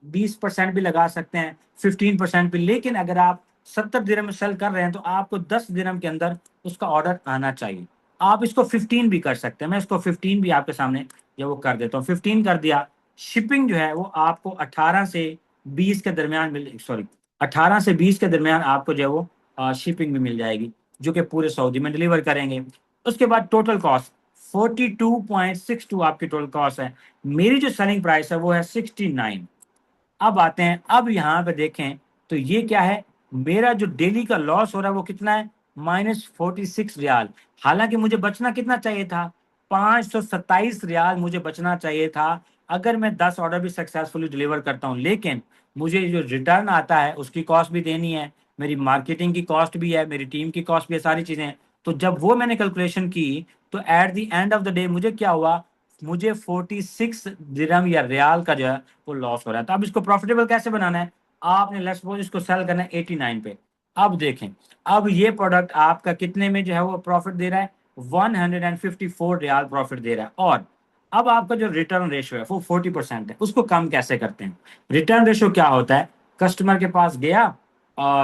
20% भी लगा सकते हैं, 15% भी, लेकिन अगर आप 70 दिरहम में सेल कर रहे हैं तो आपको 10 दिरहम के अंदर उसका ऑर्डर आना चाहिए। आप इसको 15 भी कर सकते हैं, मैं इसको 15 भी आपके सामने जो वो कर देता हूँ, 15 कर दिया। शिपिंग जो है वो आपको 18 से 20 के दरमियान मिल, सॉरी 18 से 20 के दरमियान आपको जो है वो शिपिंग भी मिल जाएगी, जो कि पूरे सऊदी में डिलीवर करेंगे। उसके बाद टोटल कॉस्ट 42.62 आपकी टोटल कॉस्ट है। मेरी जो सेलिंग प्राइस है वो है 69। अब आते हैं, अब यहाँ पे देखें तो ये क्या है, मेरा जो डेली का लॉस हो रहा है वो कितना है, -46 रियाल। हालांकि मुझे बचना कितना चाहिए था, 527 रियाल मुझे बचना चाहिए था, अगर मैं 10 ऑर्डर भी सक्सेसफुली डिलीवर करता हूँ। लेकिन मुझे जो रिटर्न आता है उसकी कॉस्ट भी देनी है, मेरी मार्केटिंग की कॉस्ट भी है, मेरी टीम की कॉस्ट भी है, सारी चीजें। तो जब वो मैंने कैलकुलेशन की तो at the end of the day मुझे क्या हुआ, मुझे 46 दिरहम या रियाल का जो है वो लॉस हो रहा है। तो अब इसको प्रॉफिटेबल कैसे बनाना है, आपने लेट्स सपोज इसको सेल करना है 89 पे। अब देखें, अब ये प्रोडक्ट आपका कितने में जो है वो प्रॉफिट दे रहा है, 154 रियाल प्रॉफिट दे रहा है। और अब आपका जो रिटर्न रेशियो है वो 40% है, उसको कम कैसे करते हैं। रिटर्न रेशियो क्या होता है, कस्टमर के पास गया,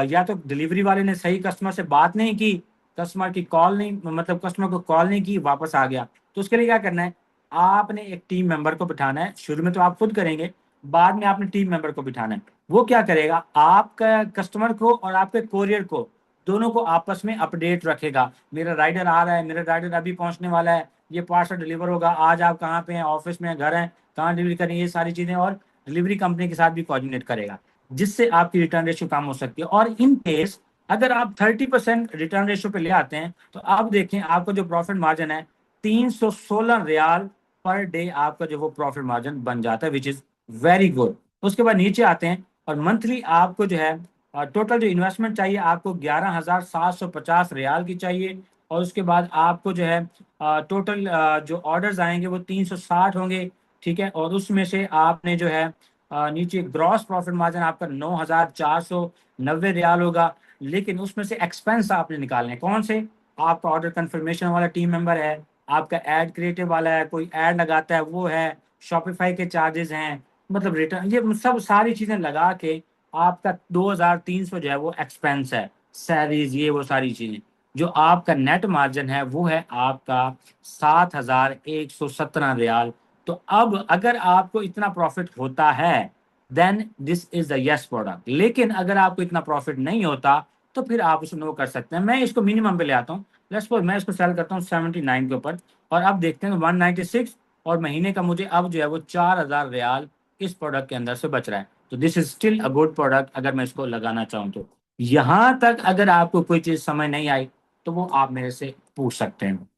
या तो डिलीवरी वाले ने सही कस्टमर से बात नहीं की, कस्टमर की कॉल नहीं, मतलब कस्टमर को कॉल नहीं की, वापस आ गया, तो उसके लिए क्या करना है, आपने एक टीम मेंबर को बिठाना है। शुरू में तो आप खुद करेंगे, बाद में आपने टीम मेंबर को बिठाना है। वो क्या करेगा, आपका कस्टमर को और आपके कोरियर को दोनों को आपस में अपडेट रखेगा, मेरा राइडर आ रहा है, मेरा राइडर अभी पहुंचने वाला है, ये पार्सल डिलीवर होगा, आज आप कहाँ पे हैं, ऑफिस में, घर हैं, कहाँ डिलीवरी करें, ये सारी चीजें। और डिलीवरी कंपनी के साथ भी कोऑर्डिनेट करेगा, जिससे आपकी रिटर्न रेशियो कम हो सकती है। और इन केस अगर आप 30% रिटर्न रेशियो पे ले आते हैं तो आप देखें आपका जो प्रॉफिट मार्जिन है 316 रियाल पर डे आपका जो वो प्रॉफिट मार्जिन बन जाता है, विच इज वेरी गुड। उसके बाद नीचे आते हैं, और मंथली आपको जो है टोटल जो इन्वेस्टमेंट चाहिए आपको 11,750 रियाल की चाहिए। और उसके बाद आपको जो है टोटल जो ऑर्डर्स आएंगे वो 360 होंगे। ठीक है, और उसमें से आपने जो है नीचे ग्रॉस प्रॉफिट मार्जिन आपका 9,490 रियाल होगा। लेकिन उसमें से एक्सपेंस आपने निकालने हैं। कौन से, आपका ऑर्डर कंफर्मेशन वाला टीम मेंबर है, आपका एड क्रिएटिव वाला है, कोई एड लगाता है वो है, शॉपिफाई के चार्जेस हैं, मतलब रिटर्न, ये सब सारी चीजें लगा के आपका 2,300 जो है वो एक्सपेंस है, सैलरीज, ये वो सारी चीजें। जो आपका नेट मार्जिन है वो है आपका 7,117 रियाल। तो अब अगर आपको इतना प्रॉफिट होता है then this is the yes product. लेकिन अगर आपको इतना प्रॉफिट नहीं होता तो फिर आप उसे नो कर सकते हैं। मैं इसको मिनिमम पे ले आता हूँ, लेट्स सपोज मैं इसको सेल करता हूँ 79 के ऊपर, और अब देखते हैं 196, और महीने का मुझे अब जो है वो 4,000 रियाल इस प्रोडक्ट के अंदर से बच रहा है। तो this is still a good product अगर मैं इसको लगाना चाहूँ तो। यहां तक अगर आपको कोई चीज समझ नहीं आई तो वो आप मेरे से पूछ सकते हैं।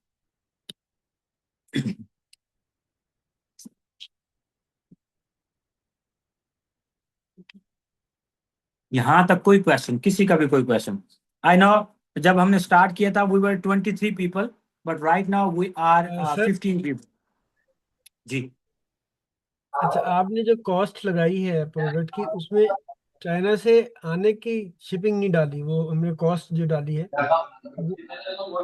यहां तक कोई क्वेश्चन, किसी का भी कोई क्वेश्चन। आई नो जब हमने स्टार्ट किया था we were 23 people, but right now we are sir, 15 people. जी। अच्छा, आपने जो कॉस्ट लगाई है प्रोडक्ट की, उसमें चाइना से आने की शिपिंग नहीं डाली, वो हमने कॉस्ट जो डाली है वो।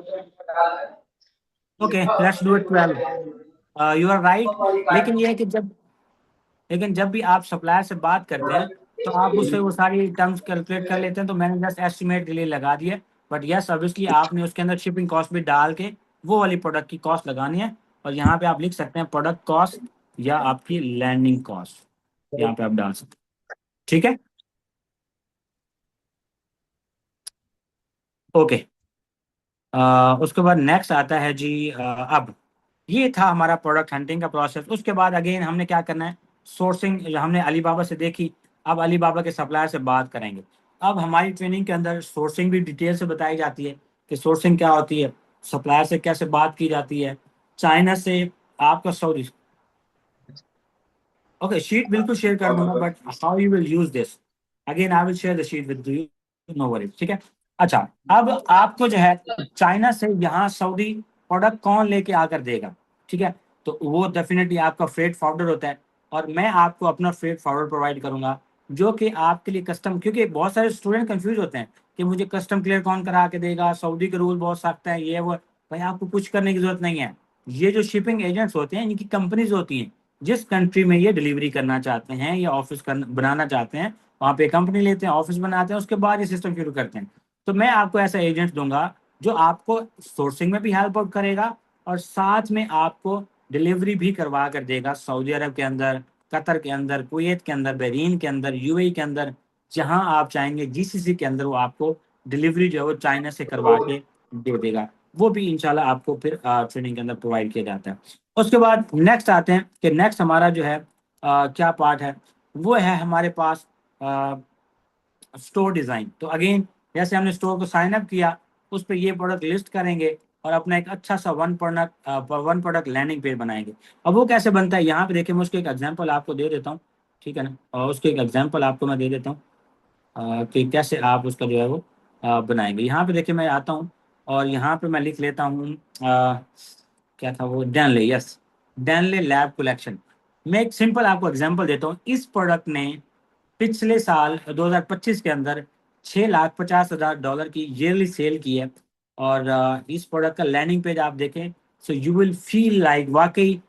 Okay, let's do it 12। You are right. लेकिन ये है कि जब भी आप सप्लायर से बात करते हैं तो आप उससे वो सारी टर्म्स कैलकुलेट कर लेते हैं, तो मैंने जस्ट एस्टिमेट के लिए लगा दिए। बट यस ऑब्वियसली आपने उसके अंदर शिपिंग कॉस्ट भी डाल के वो वाली प्रोडक्ट की कॉस्ट लगानी है। और यहाँ पे आप लिख सकते हैं प्रोडक्ट कॉस्ट या आपकी लैंडिंग कॉस्ट, यहाँ पे आप डाल सकते हैं। ठीक है, ओके। उसके बाद नेक्स्ट आता है जी, अब ये था हमारा प्रोडक्ट हंटिंग का प्रोसेस। उसके बाद अगेन हमने क्या करना है, सोर्सिंग हमने अलीबाबा से देखी, अब अलीबाबा के सप्लायर से बात करेंगे। अब हमारी ट्रेनिंग के अंदर सोर्सिंग भी डिटेल से बताई जाती है कि सोर्सिंग क्या होती है, सप्लायर से कैसे बात की जाती है, चाइना से आपका सॉरी ओके शीट बिल्कुल शेयर कर दूंगा, but how you will use this, again I will share the sheet with you, no worry, ठीक है। अच्छा, अब आपको जो है चाइना से यहाँ सऊदी प्रोडक्ट कौन लेके आकर देगा, ठीक है, तो वो डेफिनेटली आपका फ्रेट फॉरवर्डर होता है, और मैं आपको अपना फ्रेट फॉरवर्ड प्रोवाइड करूंगा जो कि आपके लिए कस्टम, क्योंकि बहुत सारे स्टूडेंट कंफ्यूज होते हैं कि मुझे कस्टम क्लियर कौन करा के देगा, सऊदी के रूल बहुत सख्त है, ये वो। भाई आपको कुछ करने की जरूरत नहीं है, ये जो शिपिंग एजेंट्स होते हैं इनकी कंपनीज होती हैं, जिस कंट्री में ये डिलीवरी करना चाहते हैं या ऑफिस बनाना चाहते हैं, वहाँ पे कंपनी लेते हैं, ऑफिस बनाते हैं, उसके बाद ये सिस्टम शुरू करते हैं। तो मैं आपको ऐसा एजेंट दूंगा जो आपको सोर्सिंग में भी हेल्प आउट करेगा और साथ में आपको डिलीवरी भी करवा कर देगा सऊदी अरब के अंदर, कतर के अंदर, कुवैत के अंदर, बहरीन के अंदर, यूएई के अंदर, जहां आप चाहेंगे जीसीसी के अंदर वो आपको डिलीवरी जो है वो चाइना से करवा के दे देगा। वो भी इंशाल्लाह आपको फिर ट्रेनिंग के अंदर प्रोवाइड किया जाता है। उसके बाद नेक्स्ट आते हैं कि नेक्स्ट हमारा जो है क्या पार्ट है, वो है हमारे पास स्टोर डिज़ाइन। तो अगेन जैसे हमने स्टोर को साइन अप किया, उस पर ये प्रोडक्ट लिस्ट करेंगे और अपना एक अच्छा सा वन प्रोडक्ट लैंडिंग पेज बनाएंगे। अब वो कैसे बनता है, यहाँ पे देखिए मैं उसके एक एग्जांपल आपको दे देता हूँ, ठीक है ना, और उसके एक एग्जांपल आपको मैं दे देता हूँ कि कैसे आप उसका जो है वो बनाएंगे। यहाँ पे देखिए मैं आता हूँ और यहाँ पे मैं लिख लेता हूँ क्या था वो, डैनले, यस, डैनले लैब कलेक्शन। मैं एक सिंपल आपको एग्जांपल देता हूँ, इस प्रोडक्ट ने पिछले साल 2025 के अंदर $6,50,000 की ईयरली सेल की है। और इस प्रोडक्ट का लैंडिंग पेज आप देखें, so you will feel like वाकई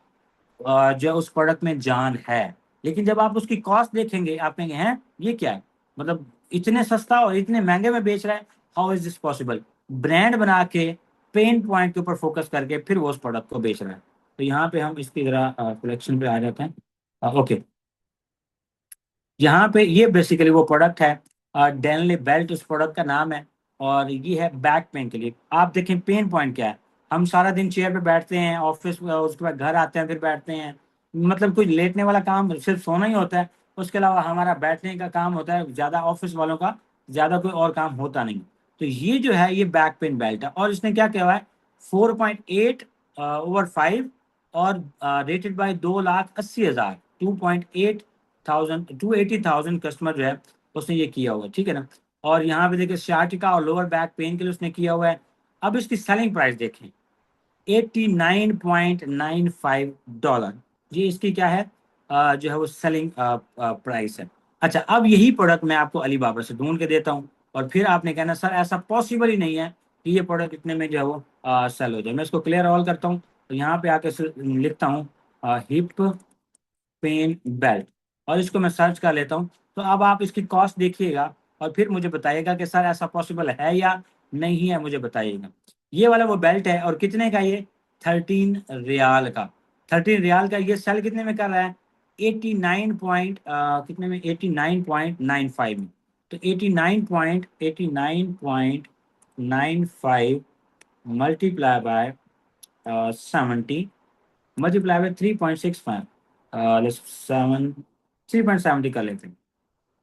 जो उस प्रोडक्ट में जान है। लेकिन जब आप उसकी कॉस्ट देखेंगे आप कहेंगे हैं ये क्या है, मतलब इतने सस्ता और इतने महंगे में बेच रहा है, how is this possible. Brand बना के पेन पॉइंट के ऊपर फोकस करके फिर वो उस प्रोडक्ट को बेच रहा है। तो यहाँ पे हम इसकी जरा कलेक्शन पे आ जाते हैं। ओके, यहाँ पे ये बेसिकली वो प्रोडक्ट है, डेनले बेल्ट उस प्रोडक्ट का नाम है, और ये है बैक पेन के लिए। आप देखें पेन पॉइंट क्या है, हम सारा दिन चेयर पे बैठते हैं ऑफिस, उसके बाद घर आते हैं फिर बैठते हैं, मतलब कोई लेटने वाला काम सिर्फ सोना ही होता है, उसके अलावा हमारा बैठने का काम होता है ज़्यादा, ऑफिस वालों का ज़्यादा कोई और काम होता नहीं। तो ये जो है ये बैक पेन बेल्ट है, और इसने क्या किया है, 4.8/5 और रेटेड बाय 2,80,000, 280,000 कस्टमर जो है उसने ये किया हुआ है, ठीक है ना। और यहाँ पे देखिए sciatica और लोअर बैक पेन के लिए उसने किया हुआ है। अब इसकी सेलिंग प्राइस देखें, $89.95, ये इसकी क्या है, जो है वो सेलिंग प्राइस है। अच्छा, अब यही प्रोडक्ट मैं आपको अलीबाबा से ढूंढ के देता हूँ, और फिर आपने कहना सर ऐसा पॉसिबल ही नहीं है कि ये प्रोडक्ट इतने में जो है वो सेल हो जाए। मैं इसको क्लियर ऑल करता हूँ, तो यहाँ पे आके लिखता हूँ हिप पेन बेल्ट, और इसको मैं सर्च कर लेता हूँ। तो अब आप इसकी कॉस्ट देखिएगा और फिर मुझे बताइएगा कि सर ऐसा पॉसिबल है या नहीं है, मुझे बताइएगा। ये वाला वो बेल्ट है, और कितने का ये, 13 रियाल का। 13 रियाल का ये सेल कितने में कर रहा है, कितने में, 89.95 में। तो 89.89.95 मल्टीप्लाई बाय 70 मल्टीप्लाई बाय 3.65, 3.70 कर लेते हैं,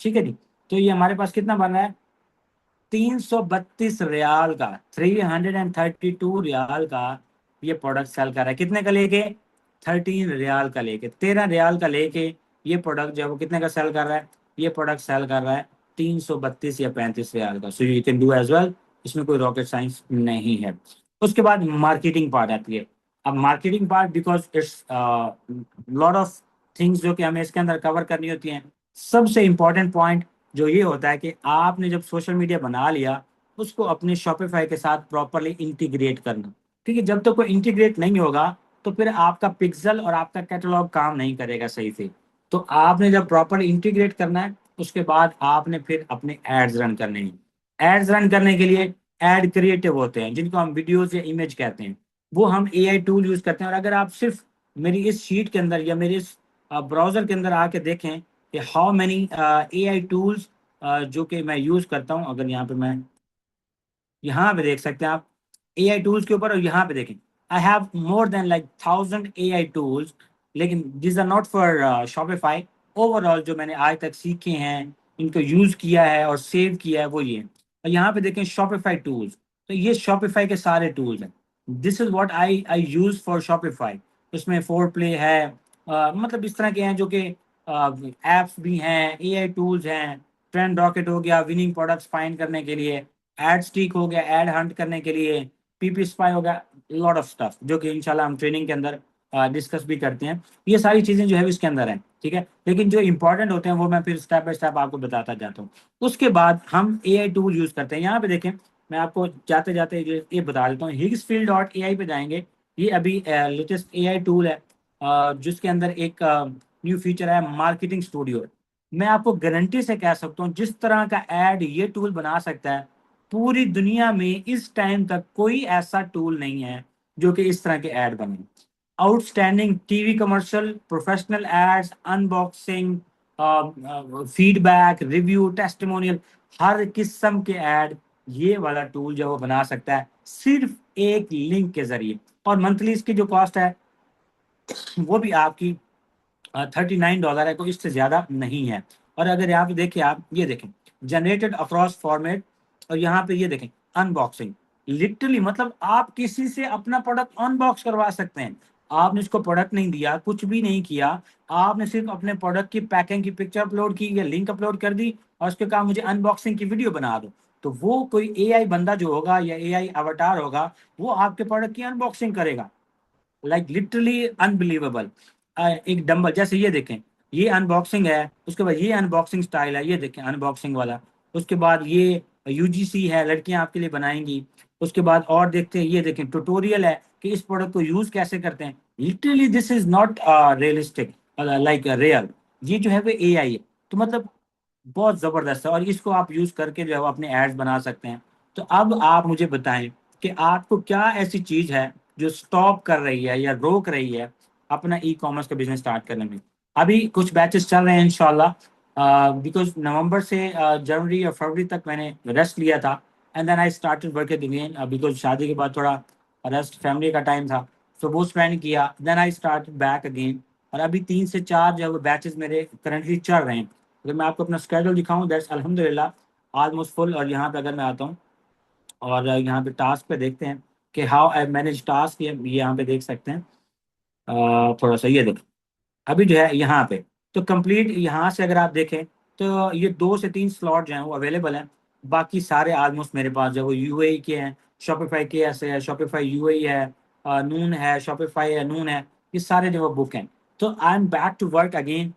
ठीक है जी। तो ये हमारे पास कितना बन रहा है, 332 रियाल का, 332 रियाल का ये प्रोडक्ट सेल कर रहा है, कितने का लेके, 13 रियाल का लेके, 13 रियाल का लेके ये प्रोडक्ट जो है वो कितने का सेल कर रहा है, ये प्रोडक्ट सेल कर रहा है 332 या 35 रियाल का। So you can do as well, इसमें कोई रॉकेट साइंस नहीं है। उसके बाद मार्केटिंग पार्ट आती है। अब marketing part, because it's lot of things जो कि हमें इसके अंदर कवर करनी होती हैं। सबसे इंपॉर्टेंट पॉइंट जो ये होता है कि आपने जब सोशल मीडिया बना लिया, उसको अपने शॉपिफाई के साथ प्रॉपरली इंटीग्रेट करना, क्योंकि जब तक कोई इंटीग्रेट नहीं होगा तो फिर आपका पिक्सल और आपका कैटलॉग काम नहीं करेगा सही से। तो आपने जब प्रॉपर इंटीग्रेट करना है, उसके बाद आपने फिर अपने एड्स रन करने हैं। एड्स रन करने के लिए एड क्रिएटिव होते हैं, जिनको हम वीडियोज या इमेज कहते हैं, वो हम एआई टूल यूज करते हैं। और अगर आप सिर्फ मेरी इस शीट के अंदर या मेरे इस ब्राउजर के अंदर आके देखें कि हाउ मैनी एआई टूल्स जो कि मैं यूज करता हूं, अगर यहाँ पे मैं, यहाँ पे देख सकते हैं आप, एआई टूल्स के ऊपर, और यहाँ पे देखें I have more than like 1000 AI tools, लेकिन this are not for Shopify. Overall जो मैंने आज तक सीखे हैं, इनको यूज किया है और सेव किया है, वो ये है। और यहाँ पे देखें शॉपिफाई टूल्स, तो ये शॉपिफाई के सारे टूल्स हैं। This is what I I use for Shopify. इसमें फोर प्ले है, मतलब इस तरह के हैं जो कि एप्स भी हैं, एआई टूल्स हैं। ट्रेंड रॉकेट हो गया विनिंग प्रोडक्ट्स फाइंड करने के लिए, एड स्टिक हो गया एड हंट करने के लिए, पीपी स्पाई हो गया, लॉट ऑफ स्टफ जो कि इंशाल्लाह हम ट्रेनिंग के अंदर डिस्कस भी करते हैं। ये सारी चीजें जो है इसके अंदर हैं, ठीक है। लेकिन जो इंपॉर्टेंट होते हैं वो मैं फिर स्टेप बाय स्टेप आपको बताता जाता हूँ। उसके बाद हम एआई टूल यूज करते हैं। यहाँ पे देखें, मैं आपको जाते जाते ये बता देता हूँ, हिग्सफील्ड डॉट एआई पे जाएंगे। ये अभी लेटेस्ट एआई टूल है, जिसके अंदर एक न्यू फीचर है मार्केटिंग स्टूडियो। मैं आपको गारंटी से कह सकता हूँ जिस तरह का एड ये टूल बना सकता है, पूरी दुनिया में इस टाइम तक कोई ऐसा टूल नहीं है जो कि इस तरह के ऐड बने। Outstanding TV commercial, professional ads, unboxing, feedback, review, testimonial, हर किस्म के ऐड ये वाला टूल जो वो बना सकता है सिर्फ एक लिंक के जरिए। और मंथली इसकी जो कॉस्ट है वो भी आपकी $39 है, कोई इससे ज्यादा नहीं है। और अगर यहाँ पे देखिए, आप ये देखें जनरेटेड अक्रॉस फॉर्मेट, और यहाँ पे ये देखें अनबॉक्सिंग। लिटरली मतलब आप किसी से अपना प्रोडक्ट अनबॉक्स करवा सकते हैं। आपने इसको प्रोडक्ट नहीं दिया, कुछ भी नहीं किया, आपने सिर्फ अपने प्रोडक्ट की पैकिंग की पिक्चर अपलोड की या लिंक अपलोड कर दी और उसके कहा मुझे अनबॉक्सिंग की वीडियो बना दो, तो वो कोई एआई बंदा जो होगा या एआई अवतार होगा, वो आपके प्रोडक्ट की अनबॉक्सिंग करेगा। Like literally unbelievable. एक डंबल जैसे ये देखें, ये अनबॉक्सिंग है, उसके बाद ये अनबॉक्सिंग स्टाइल है, ये देखें अनबॉक्सिंग वाला। उसके बाद ये यूजीसी है, लड़कियां आपके लिए बनाएंगी। उसके बाद और देखते हैं, ये देखें ट्यूटोरियल है कि इस प्रोडक्ट को यूज कैसे करते हैं। Literally this is not realistic, like real. ये जो है वो एआई है। तो मतलब बहुत जबरदस्त है, और इसको आप यूज करके जो है वो अपने एड्स बना सकते हैं। तो अब आप मुझे बताएं कि आपको क्या ऐसी चीज है जो स्टॉप कर रही है या रोक रही है अपना ई कॉमर्स का बिजनेस स्टार्ट करने में। अभी कुछ बैचेस चल रहे हैं इंशाल्लाह, बिकॉज नवंबर से जनवरी और फरवरी तक मैंने रेस्ट लिया था, and then I started working again, because शादी के बाद थोड़ा रेस्ट फैमिली का टाइम था, सो वो स्पेंड किया, then I started back again. और अभी 3 से 4 जो बैचेस मेरे करंटली चल रहे हैं। अगर मैं आपको अपना स्केड्यूल दिखाऊं, दैट्स अल्हम्दुलिल्लाह ऑलमोस्ट फुल। और यहाँ पे अगर मैं आता हूँ और यहाँ पे टास्क पे देखते हैं कि हाउ आई मैनेज टास्क, ये यहाँ पे देख सकते हैं। थोड़ा सा ये देखो, अभी जो है यहाँ पे तो कंप्लीट, यहाँ से अगर आप देखें तो ये 2 से 3 स्लॉट जो हैं वो अवेलेबल हैं। बाकी सारे ऑलमोस्ट मेरे पास जो वो यूएई के हैं, शॉपिफाई के ऐसे है, शॉपिफाई यूएई है, नून है, शॉपिफाई है, नून है, ये सारे जो वो बुक हैं। तो I am back to work again.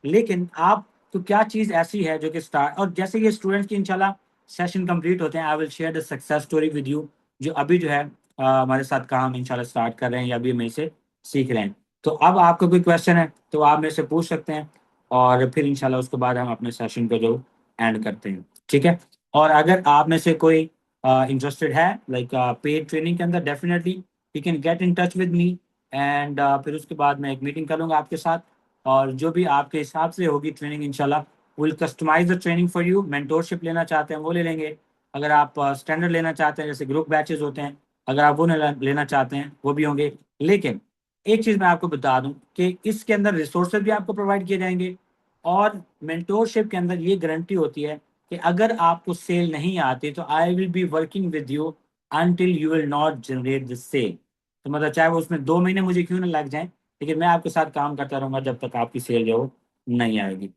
लेकिन आप तो क्या चीज़ ऐसी है जो कि स्टार्ट, और जैसे ये स्टूडेंट्स की इंशाल्लाह सेशन कंप्लीट होते हैं, आई will share the success story with you, जो अभी जो है हमारे साथ काम इंशाल्लाह स्टार्ट कर रहे हैं या अभी मेरे से सीख रहे हैं। तो अब आपका कोई क्वेश्चन है तो आप मेरे से पूछ सकते हैं, और फिर इंशाल्लाह उसके बाद हम अपने सेशन को जो एंड करते हैं, ठीक है। और अगर आप में से कोई इंटरेस्टेड है लाइक पेड ट्रेनिंग के अंदर, definitely you can get in touch with me, and फिर उसके बाद मैं एक मीटिंग करूंगा आपके साथ, और जो भी आपके हिसाब से होगी ट्रेनिंग इंशाल्लाह will customise the training for you. Mentorship लेना चाहते हैं वो ले लेंगे, अगर आप स्टैंडर्ड लेना चाहते हैं जैसे ग्रुप बैचेस होते हैं, अगर आप वो लेना चाहते हैं वो भी होंगे। लेकिन एक चीज मैं आपको बता दूं कि इसके अंदर रिसोर्सेज भी आपको प्रोवाइड किए जाएंगे, और मेंटोरशिप के अंदर ये गारंटी होती है कि अगर आपको सेल नहीं आती तो I will be working with you until you will not generate the sale. तो मतलब चाहे वो उसमें 2 महीने मुझे क्यों ना लग जाए, लेकिन मैं आपके साथ काम करता रहूंगा जब तक आपकी सेल जो नहीं आएगी।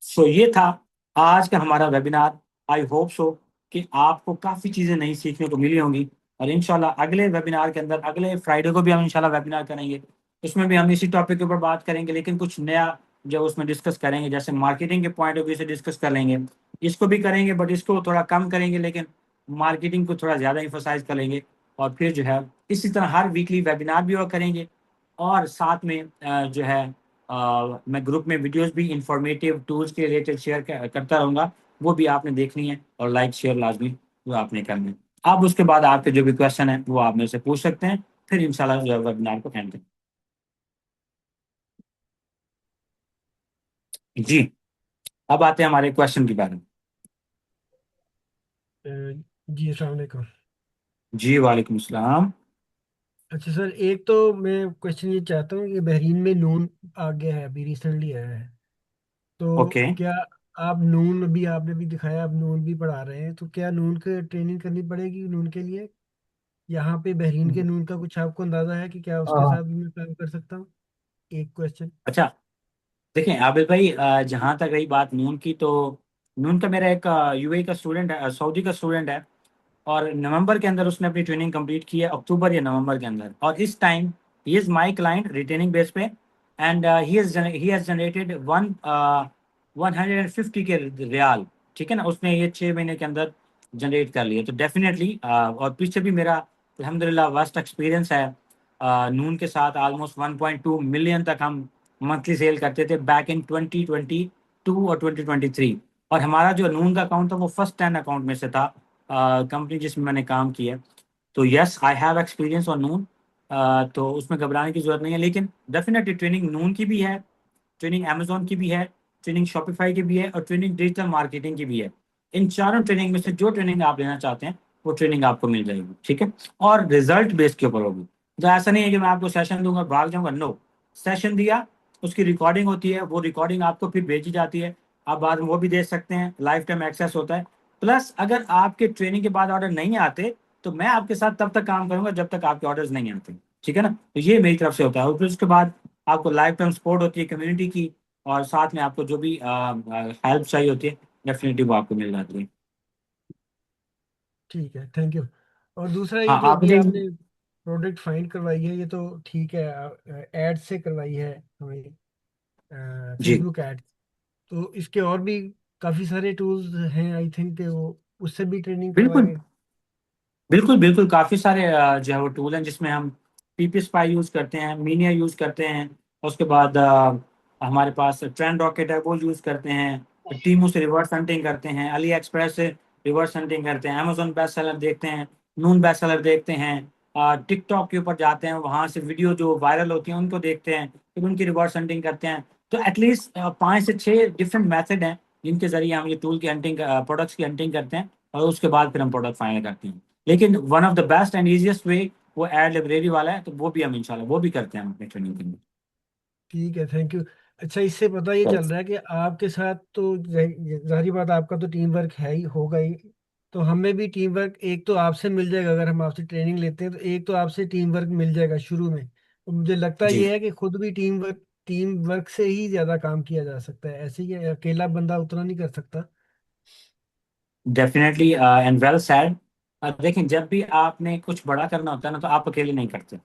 सो ये था आज का हमारा वेबिनार। आई होप सो कि आपको काफ़ी चीज़ें नई सीखने को मिली होंगी, और इंशाल्लाह अगले वेबिनार के अंदर अगले फ्राइडे को भी हम इंशाल्लाह वेबिनार करेंगे। उसमें भी हम इसी टॉपिक के ऊपर बात करेंगे, लेकिन कुछ नया जो उसमें डिस्कस करेंगे, जैसे मार्केटिंग के पॉइंट ऑफ व्यू से डिस्कस कर लेंगे। इसको भी करेंगे बट इसको थोड़ा कम करेंगे, लेकिन मार्केटिंग को थोड़ा ज़्यादा इंफोसाइज करेंगे। और फिर जो है इसी तरह हर वीकली वेबिनार भी और करेंगे, और साथ में जो है मैं ग्रुप में वीडियोस भी इंफॉर्मेटिव टूल्स के रिलेटेड शेयर करता रहूंगा। वो भी आपने देखनी है, और लाइक शेयर लाजमी वो आपने करनी है। अब उसके बाद आपके जो भी क्वेश्चन है वो आप मेरे से पूछ सकते हैं, फिर इंशाल्लाह जो है वेबिनार को एंड करें। जी, अब आते हैं हमारे क्वेश्चन के बारे में। अ, जी अस्सलाम वालेकुम। जी वालेकुम सलाम। अच्छा सर, एक तो मैं क्वेश्चन ये चाहता हूँ कि बहरीन में नून आ गया है, अभी रिसेंटली आया है। तो ओके। क्या आप नून, अभी आपने भी दिखाया, आप नून भी पढ़ा रहे हैं, तो क्या नून के ट्रेनिंग करनी पड़ेगी नून के लिए? यहाँ पे बहरीन के नून का कुछ आपको अंदाजा है कि क्या उसके हाँ। साथ भी मैं काम कर सकता हूँ? एक क्वेश्चन। अच्छा, देखें आबिद भाई, जहाँ तक रही बात नून की, तो नून का मेरा एक यूएई का स्टूडेंट है, सऊदी का स्टूडेंट है। और नवंबर के अंदर उसने अपनी ट्रेनिंग कंप्लीट की है, अक्टूबर या नवंबर के अंदर। और इस time he is my client retaining base पे। एंड ही हैज जनरेटेड 150 के रियाल। ठीक है ना, उसने ये 6 महीने के अंदर जनरेट कर लिया। तो डेफिनेटली, और पीछे भी मेरा अल्हम्दुलिल्लाह वास्ट एक्सपीरियंस है। नून के साथ ऑलमोस्ट 1.2 मिलियन तक हम मंथली सेल करते थे बैक इन 2022 और 2023। और हमारा जो नून का अकाउंट था वो फर्स्ट 10 अकाउंट में से था, कंपनी जिसमें मैंने काम किया। तो yes, I have experience on Noon. तो उसमें घबराने की जरूरत नहीं है। लेकिन डेफिनेटली ट्रेनिंग नून की भी है, ट्रेनिंग अमेजोन की भी है, ट्रेनिंग शॉपिफाई की भी है, और ट्रेनिंग डिजिटल मार्केटिंग की भी है। इन चारों ट्रेनिंग में से जो ट्रेनिंग आप लेना चाहते हैं वो ट्रेनिंग आपको मिल जाएगी। ठीक है। और रिजल्ट बेस के ऊपर होगी। तो ऐसा नहीं है कि मैं आपको सेशन दूंगा भाग जाऊंगा, नो। सेशन दिया, उसकी रिकॉर्डिंग होती है, वो रिकॉर्डिंग आपको फिर भेजी जाती है। आप बाद में वो भी देख सकते हैं, लाइफ टाइम एक्सेस होता है। प्लस अगर आपके ट्रेनिंग के बाद ऑर्डर नहीं आते तो मैं आपके साथ तब तक काम करूंगा जब तक आपके ऑर्डर्स नहीं आते। ठीक है ना, तो ये मेरी तरफ से होता है। और फिर उसके बाद आपको लाइफ टाइम सपोर्ट होती है कम्युनिटी की। और साथ में आपको जो भी हेल्प चाहिए होती है, डेफिनेटली वो आपको मिल जाती है। ठीक है, थैंक यू। और दूसरा, ये हाँ, जो आप अभी मुझे। आपने प्रोडक्ट फाइंड करवाई है, ये तो ठीक है, एड से करवाई है हमें, जी, फेसबुक एड। तो इसके और भी काफ़ी सारे टूल्स हैं आई थिंक, वो उससे भी ट्रेनिंग बिल्कुल करवाएंगे। बिल्कुल बिल्कुल, काफ़ी सारे जो है वो टूल हैं जिसमें हम पीपी स्पाई यूज़ करते हैं, मीनिया यूज़ करते हैं। उसके बाद हमारे पास ट्रेंड रॉकेट है, वो यूज़ करते हैं। टीमू से रिवर्स हंटिंग करते हैं, अली एक्सप्रेस से रिवर्स हंटिंग करते हैं, अमेजोन बेस्ट सेलर देखते हैं, नून बेस्ट सेलर देखते हैं। टिकटॉक के ऊपर जाते हैं, वहाँ से वीडियो जो वायरल होती हैं उनको देखते हैं, फिर उनकी रिवर्स हंटिंग करते हैं। तो एटलीस्ट 5 से 6 डिफरेंट मेथड हैं जिनके जरिए हम ये टूल की हंटिंग, प्रोडक्ट्स की हंटिंग करते हैं। और उसके बाद फिर हम प्रोडक्ट फाइनल करते हैं। लेकिन one of the best and easiest way वो एड लाइब्रेरी वाला है, तो वो भी हम इंशाल्लाह वो भी करते हैं हम अपने ट्रेनिंग के अंदर। ठीक है, थैंक यू। अच्छा, इससे पता ये चल रहा है कि आपके साथ तो जाहिर बात, आपका तो टीम वर्क है ही, होगा ही। तो हमें भी टीम वर्क एक तो आपसे मिल जाएगा, अगर हम आपसे ट्रेनिंग लेते हैं तो एक तो आपसे टीम वर्क मिल जाएगा शुरू में। तो मुझे लगता जी, ये है कि खुद भी टीम वर्क से ही ज़्यादा काम किया जा सकता है, ऐसे ही अकेला बंदा उतना नहीं कर सकता। Definitely and well sad. देखें, जब भी आपने कुछ बड़ा करना होता है ना, तो आप अकेले नहीं करते।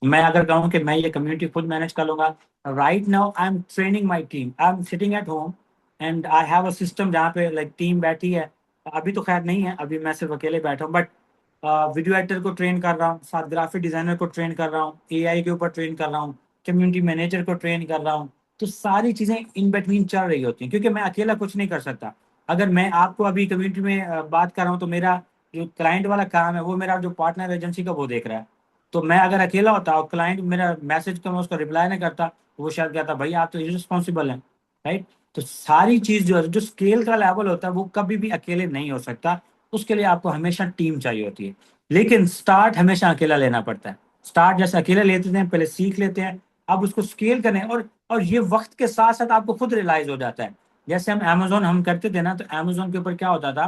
मैं अगर कहूँ कि मैं ये कम्युनिटी खुद मैनेज कर लूंगा, right now I am training my team, I am sitting at home and I have a system जहाँ पे लाइक टीम बैठी है। अभी तो खैर नहीं है, अभी मैं सिर्फ अकेले बैठा हूँ, बट वीडियो एडिटर को ट्रेन कर रहा हूँ, साथ ग्राफिक डिजाइनर को ट्रेन कर रहा हूँ, एआई के ऊपर ट्रेन कर रहा हूँ, कम्युनिटी मैनेजर को ट्रेन कर रहा हूँ। तो सारी चीजें इन बिटवीन चल रही होती हैं, क्योंकि मैं अकेला कुछ नहीं कर सकता। अगर मैं आपको अभी कम्युनिटी में बात कर रहा हूँ, तो मेरा जो क्लाइंट वाला काम है वो मेरा जो पार्टनर एजेंसी का वो देख रहा है। तो मैं अगर अकेला होता और क्लाइंट मेरा मैसेज का मैं उसका रिप्लाई नहीं करता, तो वो शायद कहता भाई आप तो रिस्पॉन्सिबल हैं। राइट। तो सारी चीज जो है, जो स्केल का लेवल होता है, वो कभी भी अकेले नहीं हो सकता। उसके लिए आपको हमेशा टीम चाहिए होती है। लेकिन स्टार्ट हमेशा अकेला लेना पड़ता है। स्टार्ट जैसे अकेले लेते हैं, पहले सीख लेते हैं, अब उसको स्केल करें। और ये वक्त के साथ साथ आपको खुद रियलाइज हो जाता है। जैसे हम अमेजोन हम करते थे ना, तो अमेजोन के ऊपर क्या होता था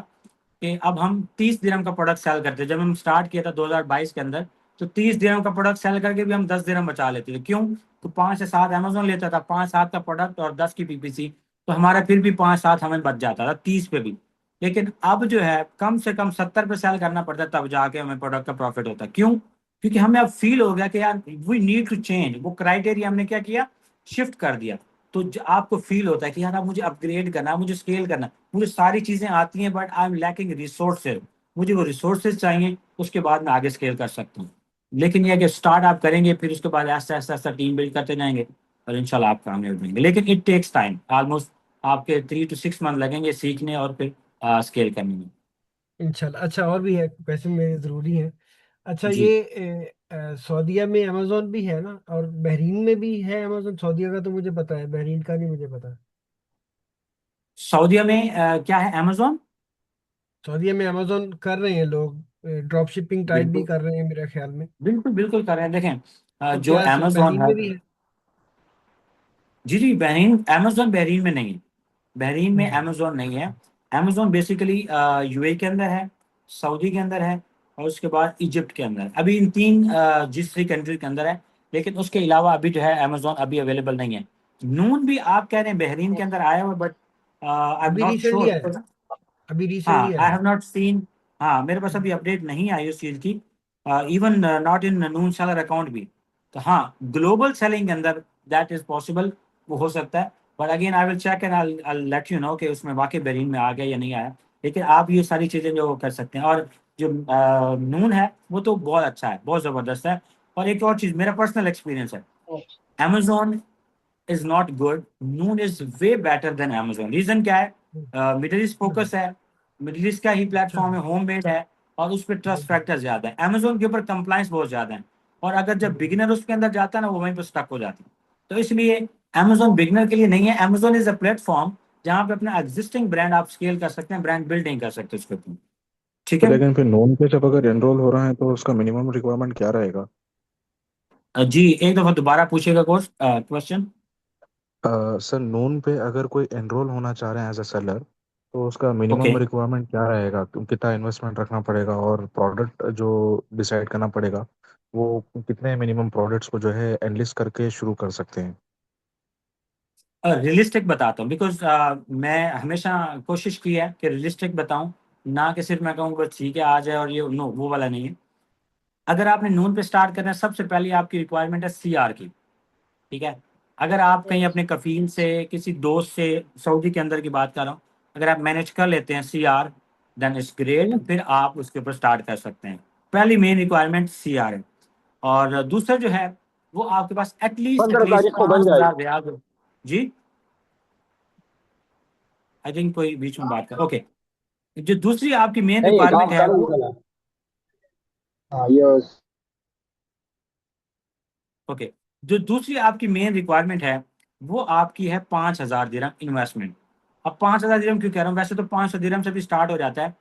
कि अब हम 30 दिरहम का प्रोडक्ट सेल करते थे। जब हम स्टार्ट किया था 2022 के अंदर, तो 30 दिरहम का प्रोडक्ट सेल करके भी हम 10 दिरहम बचा लेते थे। क्यों? तो 5 से 7 अमेजोन लेता था, 5-7 का प्रोडक्ट और 10 की पीपीसी। तो हमारा फिर भी 5-7 हमें बच जाता था 30 पे भी। लेकिन अब जो है कम से कम 70 पे सेल करना पड़ता है, तब जाके हमें प्रोडक्ट का प्रॉफिट होता है। क्यों? क्योंकि हमें अब फील हो गया कि यार वी नीड टू चेंज। वो क्राइटेरिया हमने क्या किया, शिफ्ट कर दिया। तो आपको फील होता है कि यार अब मुझे अपग्रेड करना है, मुझे स्केल करना है। मुझे सारी चीजें आती हैं, but I am lacking resources. मुझे वो रिसोर्सेज चाहिए, उसके बाद मैं आगे स्केल कर सकता हूँ। लेकिन यह कि स्टार्ट आप करेंगे, फिर उसके बाद ऐसा ऐसा ऐसा टीम बिल्ड करते जाएंगे, और इंशाल्लाह आप कामयाब होंगे। लेकिन इट टेक्स टाइम, ऑलमोस्ट आपके 3 to 6 मंथ लगेंगे सीखने और फिर स्केल करने में। इंशाल्लाह। अच्छा, और भी है क्वेश्चन मेरे ज़रूरी हैं। अच्छा, जी, ये सऊदीया में अमेजोन भी है ना, और बहरीन में भी है अमेजोन? सऊदीया का तो मुझे पता है, बहरीन का नहीं मुझे पता। सऊदीया में क्या है, अमेजोन? सऊदीया में अमेजोन कर रहे हैं लोग, ड्रॉप शिपिंग टाइप भी बिल्कुल कर रहे हैं मेरे ख्याल में। बिल्कुल बिल्कुल कर रहे हैं। देखें तो जो क्या अमेजोन बहरीन है, में भी है? जी जी, बहरीन, अमेजोन बहरीन में नहीं है। बहरीन में हम्म। अमेजोन नहीं है। अमेजोन बेसिकली यूएई के अंदर है, सऊदी के अंदर है, और उसके बाद इजिप्ट के अंदर है। अभी इन तीन जिस थ्री कंट्री के अंदर है, लेकिन उसके अलावा अभी जो है अमेजोन अभी अवेलेबल नहीं है। नून भी आप कह रहे हैं बहरीन के अंदर आया हुआ, बट आई एम अभी नॉट रिसेंटली श्योर। आया, अभी रिसेंटली हाँ, आई आया। Have not seen. हाँ, मेरे पास अभी अपडेट नहीं आई उस चीज़ की, even not in Noon seller account भी। तो हाँ, ग्लोबल सेलिंग के अंदर दैट इज पॉसिबल, वो हो सकता है। But again I will check and I let you know कि उसमें वाकई बेरिन में आ गया या नहीं आया। लेकिन आप ये सारी चीज़ें जो कर सकते हैं, और जो नून है वो तो बहुत अच्छा है, बहुत ज़बरदस्त है। और एक और चीज़, मेरा पर्सनल एक्सपीरियंस है, Amazon is not good, Noon is way better than Amazon. Reason क्या है? Middle East hmm. फोकस है, मिडिल ईस्ट का ही अच्छा। प्लेटफॉर्म है, होम मेड है, और उस पर ट्रस्ट फैक्टर ज्यादा है। अमेजोन के ऊपर कंप्लाइंस बहुत ज्यादा है, और अगर जब हम्म। बिगिनर उसके अंदर जाता है ना, वो वहीं पर स्टक हो जाती है। तो इसलिए अमेजोन बिगिनर के लिए नहीं है। अमेजोन इज अ प्लेटफॉर्म जहाँ पे अपना एग्जिस्टिंग ब्रांड आप स्केल कर सकते हैं, ब्रांड बिल्डिंग कर सकते हैं उसके ऊपर। ठीक तो है। लेकिन फिर नोन पे जब अगर एनरोल हो रहा है तो उसका मिनिमम रिक्वायरमेंट क्या रहेगा? जी, एक दफा दोबारा पूछिएगा कोर्स क्वेश्चन। सर, नोन पे अगर कोई एनरोल होना चाह रहे हैं एज अ सेलर, तो उसका ओके। मिनिमम रिक्वायरमेंट क्या रहेगा? कितना इन्वेस्टमेंट रखना पड़ेगा, और प्रोडक्ट जो डिसाइड करना पड़ेगा वो कितने मिनिमम प्रोडक्ट्स को जो है एनलिस्ट करके शुरू कर सकते हैं? रियलिस्टिक बताता हूँ, बिकॉज मैं हमेशा कोशिश की है कि रियलिस्टिक बताऊं, ना कि सिर्फ मैं कहूँ बस ठीक है आ जाए, और ये नो, वो वाला नहीं है। अगर आपने नून पे स्टार्ट करना है, सबसे पहले आपकी रिक्वायरमेंट है सीआर की। ठीक है। अगर आप कहीं अपने कफील से, किसी दोस्त से, सऊदी के अंदर की बात कर रहा हूँ, अगर आप मैनेज कर लेते हैं सीआर, देन इट्स ग्रेट, फिर आप उसके ऊपर स्टार्ट कर सकते हैं। पहली मेन रिक्वायरमेंट सीआर है। और दूसरा जो है, वो आपके पास एटलीस्ट 15 तारीख एटलीस्ट को बन पाँच जाएगी। हजार रियाल। जी, आई थिंक कोई बीच में बात कर, ओके। जो दूसरी आपकी मेन नहीं, रिक्वायरमेंट काम है चालू वो, निकला। हाँ, ये ओके, जो दूसरी आपकी मेन रिक्वायरमेंट है वो आपकी है 5,000 दिरहम इन्वेस्टमेंट। अब 5,000 दिरहम क्यों कह रहा हूँ? वैसे तो 500 दिरहम से भी स्टार्ट हो जाता है,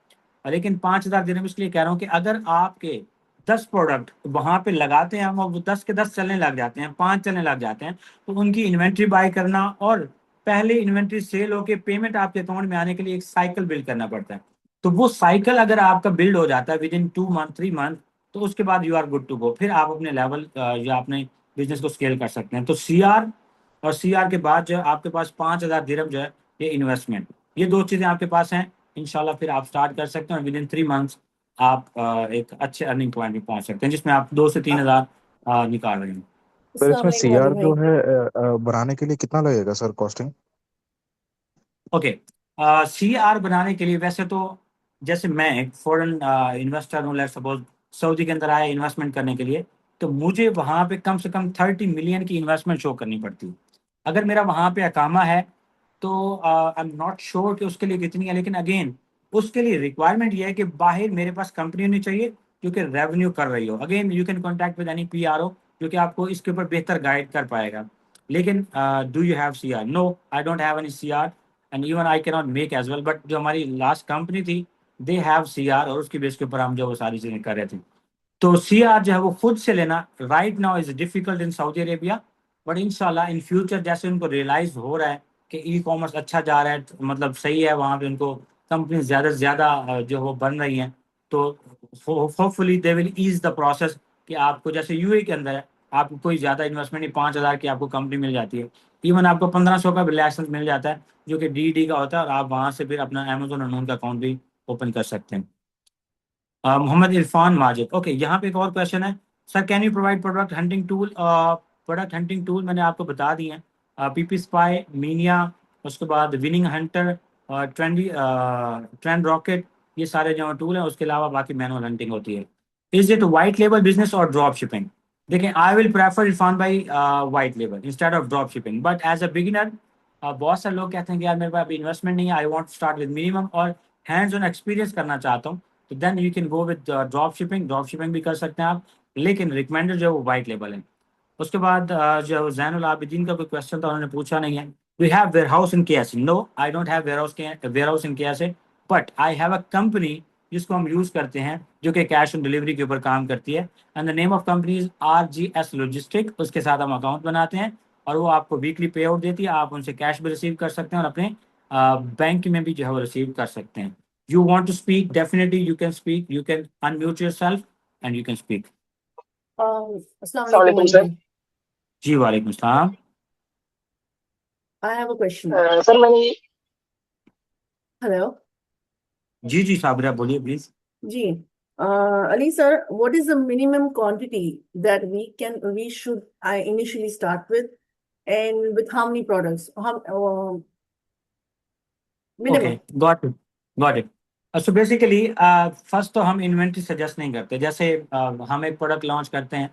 लेकिन 5,000 दिरहम इसलिए कह रहा हूँ कि अगर आपके 10 प्रोडक्ट वहां पे लगाते हैं हम, और वो 10 के 10 चलने लग जाते हैं, 5 चलने लग जाते हैं, तो उनकी इन्वेंट्री बाय करना, और पहले इन्वेंट्री सेल होके पेमेंट आपके अकाउंट में आने के लिए एक साइकिल बिल्ड करना पड़ता है। तो वो साइकिल अगर आपका बिल्ड हो जाता है विद इन 2 मंथ 3 मंथ, तो उसके बाद you are good to go, फिर आप अपने लेवल या अपने बिजनेस को स्केल कर सकते हैं। तो सीआर, और सीआर के बाद जो है आपके पास 5,000 दिरहम जो है, ये इन्वेस्टमेंट, ये दो चीजें आपके पास हैं। इंशाल्लाह फिर आप स्टार्ट कर सकते हैं, और विद इन 3 मंथ्स आप एक अच्छे अर्निंग पॉइंट पे पहुंच सकते हैं, जिसमें आप 2 से 3 हजार निकाल रहे हैं। सर, अस्सलाम इसमें वालेकुम सीआर वाजिब जो भाई। है बनाने के लिए कितना लगेगा sir, costing? Okay, C R बनाने के लिए वैसे तो, जैसे मैं एक फॉरेन इन्वेस्टर हूँ, लेट्स सपोज सऊदी के अंदर आया इन्वेस्टमेंट करने के लिए, तो मुझे वहां पे कम से कम 30 मिलियन की इन्वेस्टमेंट शो करनी पड़ती है। अगर मेरा वहां पे अकामा है, तो आई एम नॉट श्योर कि उसके लिए कितनी है, लेकिन अगेन उसके लिए रिक्वायरमेंट ये है कि बाहर मेरे पास कंपनी होनी चाहिए जो कि रेवेन्यू कर रही हो। Again you can contact with any P R O जो कि आपको इसके ऊपर बेहतर गाइड कर पाएगा। लेकिन do you have C R? No, I don't have any C R, and even I can not make as well. But जो हमारी लास्ट कंपनी थी, दे हैव सी आर, और उसकी बेस के ऊपर हम जो वो सारी चीजें कर रहे थे। तो सी आर जो है वो खुद से लेना right now is difficult in Saudi Arabia. But इंशाल्लाह इन फ्यूचर जैसे उनको रियलाइज हो रहा है कि ई कॉमर्स अच्छा जा रहा है, मतलब सही है, वहाँ पे उनको कंपनी ज़्यादा से ज़्यादा जो वो बन रही हैं, तो hopefully they will ease the process कि आपको जैसे यूए के अंदर है, आपको कोई ज़्यादा इन्वेस्टमेंट नहीं, 5,000 की आपको कंपनी मिल जाती है। इवन आपको 1,500 का भी लाइसेंस मिल जाता है, जो कि डी का होता है, और आप वहाँ से फिर अपना अमेजोन और नून का अकाउंट भी ओपन कर सकते हैं। मोहम्मद इरफान माजिद, ओके, यहाँ पे एक और क्वेश्चन है। Sir, can you provide product hunting tool? Product hunting tool मैंने आपको बता दिए हैं, पीपी स्पाई, मीनिया, उसके बाद winning Hunter, trendy, trend rocket, ये सारे जो टूल हैं। उसके अलावा बाकी मैनुअल हंटिंग होती है। Is it white label business और ड्रॉप शिपिंग? देखें, I will prefer Irfan bhai white label instead of drop shipping, but as a beginner बहुत सारे लोग कहते हैं कि यार मेरे पास अभी इन्वेस्टमेंट नहीं है, I want to start with minimum, और हैंड्स ऑन एक्सपीरियंस करना चाहता हूँ, तो then you can go with drop shipping. Drop shipping भी कर सकते हैं आप, लेकिन रिकमेंडेड जो है वो वाइट लेबल है। उसके बाद जो जैनुल आबिदीन का कोई क्वेश्चन था, उन्होंने पूछा नहीं है। We have warehouse in KSA? No, I don't have warehouse in KSA, but I have a company जिसको हम यूज करते हैं, जो कि कैश ऑन डिलीवरी के ऊपर काम करती है। And the name of company is RGS logistic. उसके साथ हम अकाउंट बनाते हैं और वो आपको वीकली पे आउट देती है। आप उनसे कैश भी रिसीव कर सकते हैं और अपने बैंक में भी जो है वो रिसीव कर सकते हैं। You want to speak, definitely you can speak, you can unmute yourself and you can speak. Assalamu Assalamu alaikum, alaikum, sir. Anil. जी वालेकुम सलाम। I have a question. Sir मैंने Hello. जी जी साबरा बोलिए please. Ji. Ali sir, what is the minimum quantity that we should initially start with, and with how many products? How minimum? Okay, got it. So basically first तो हम inventory suggest नहीं करते। जैसे हम एक प्रोडक्ट लॉन्च करते हैं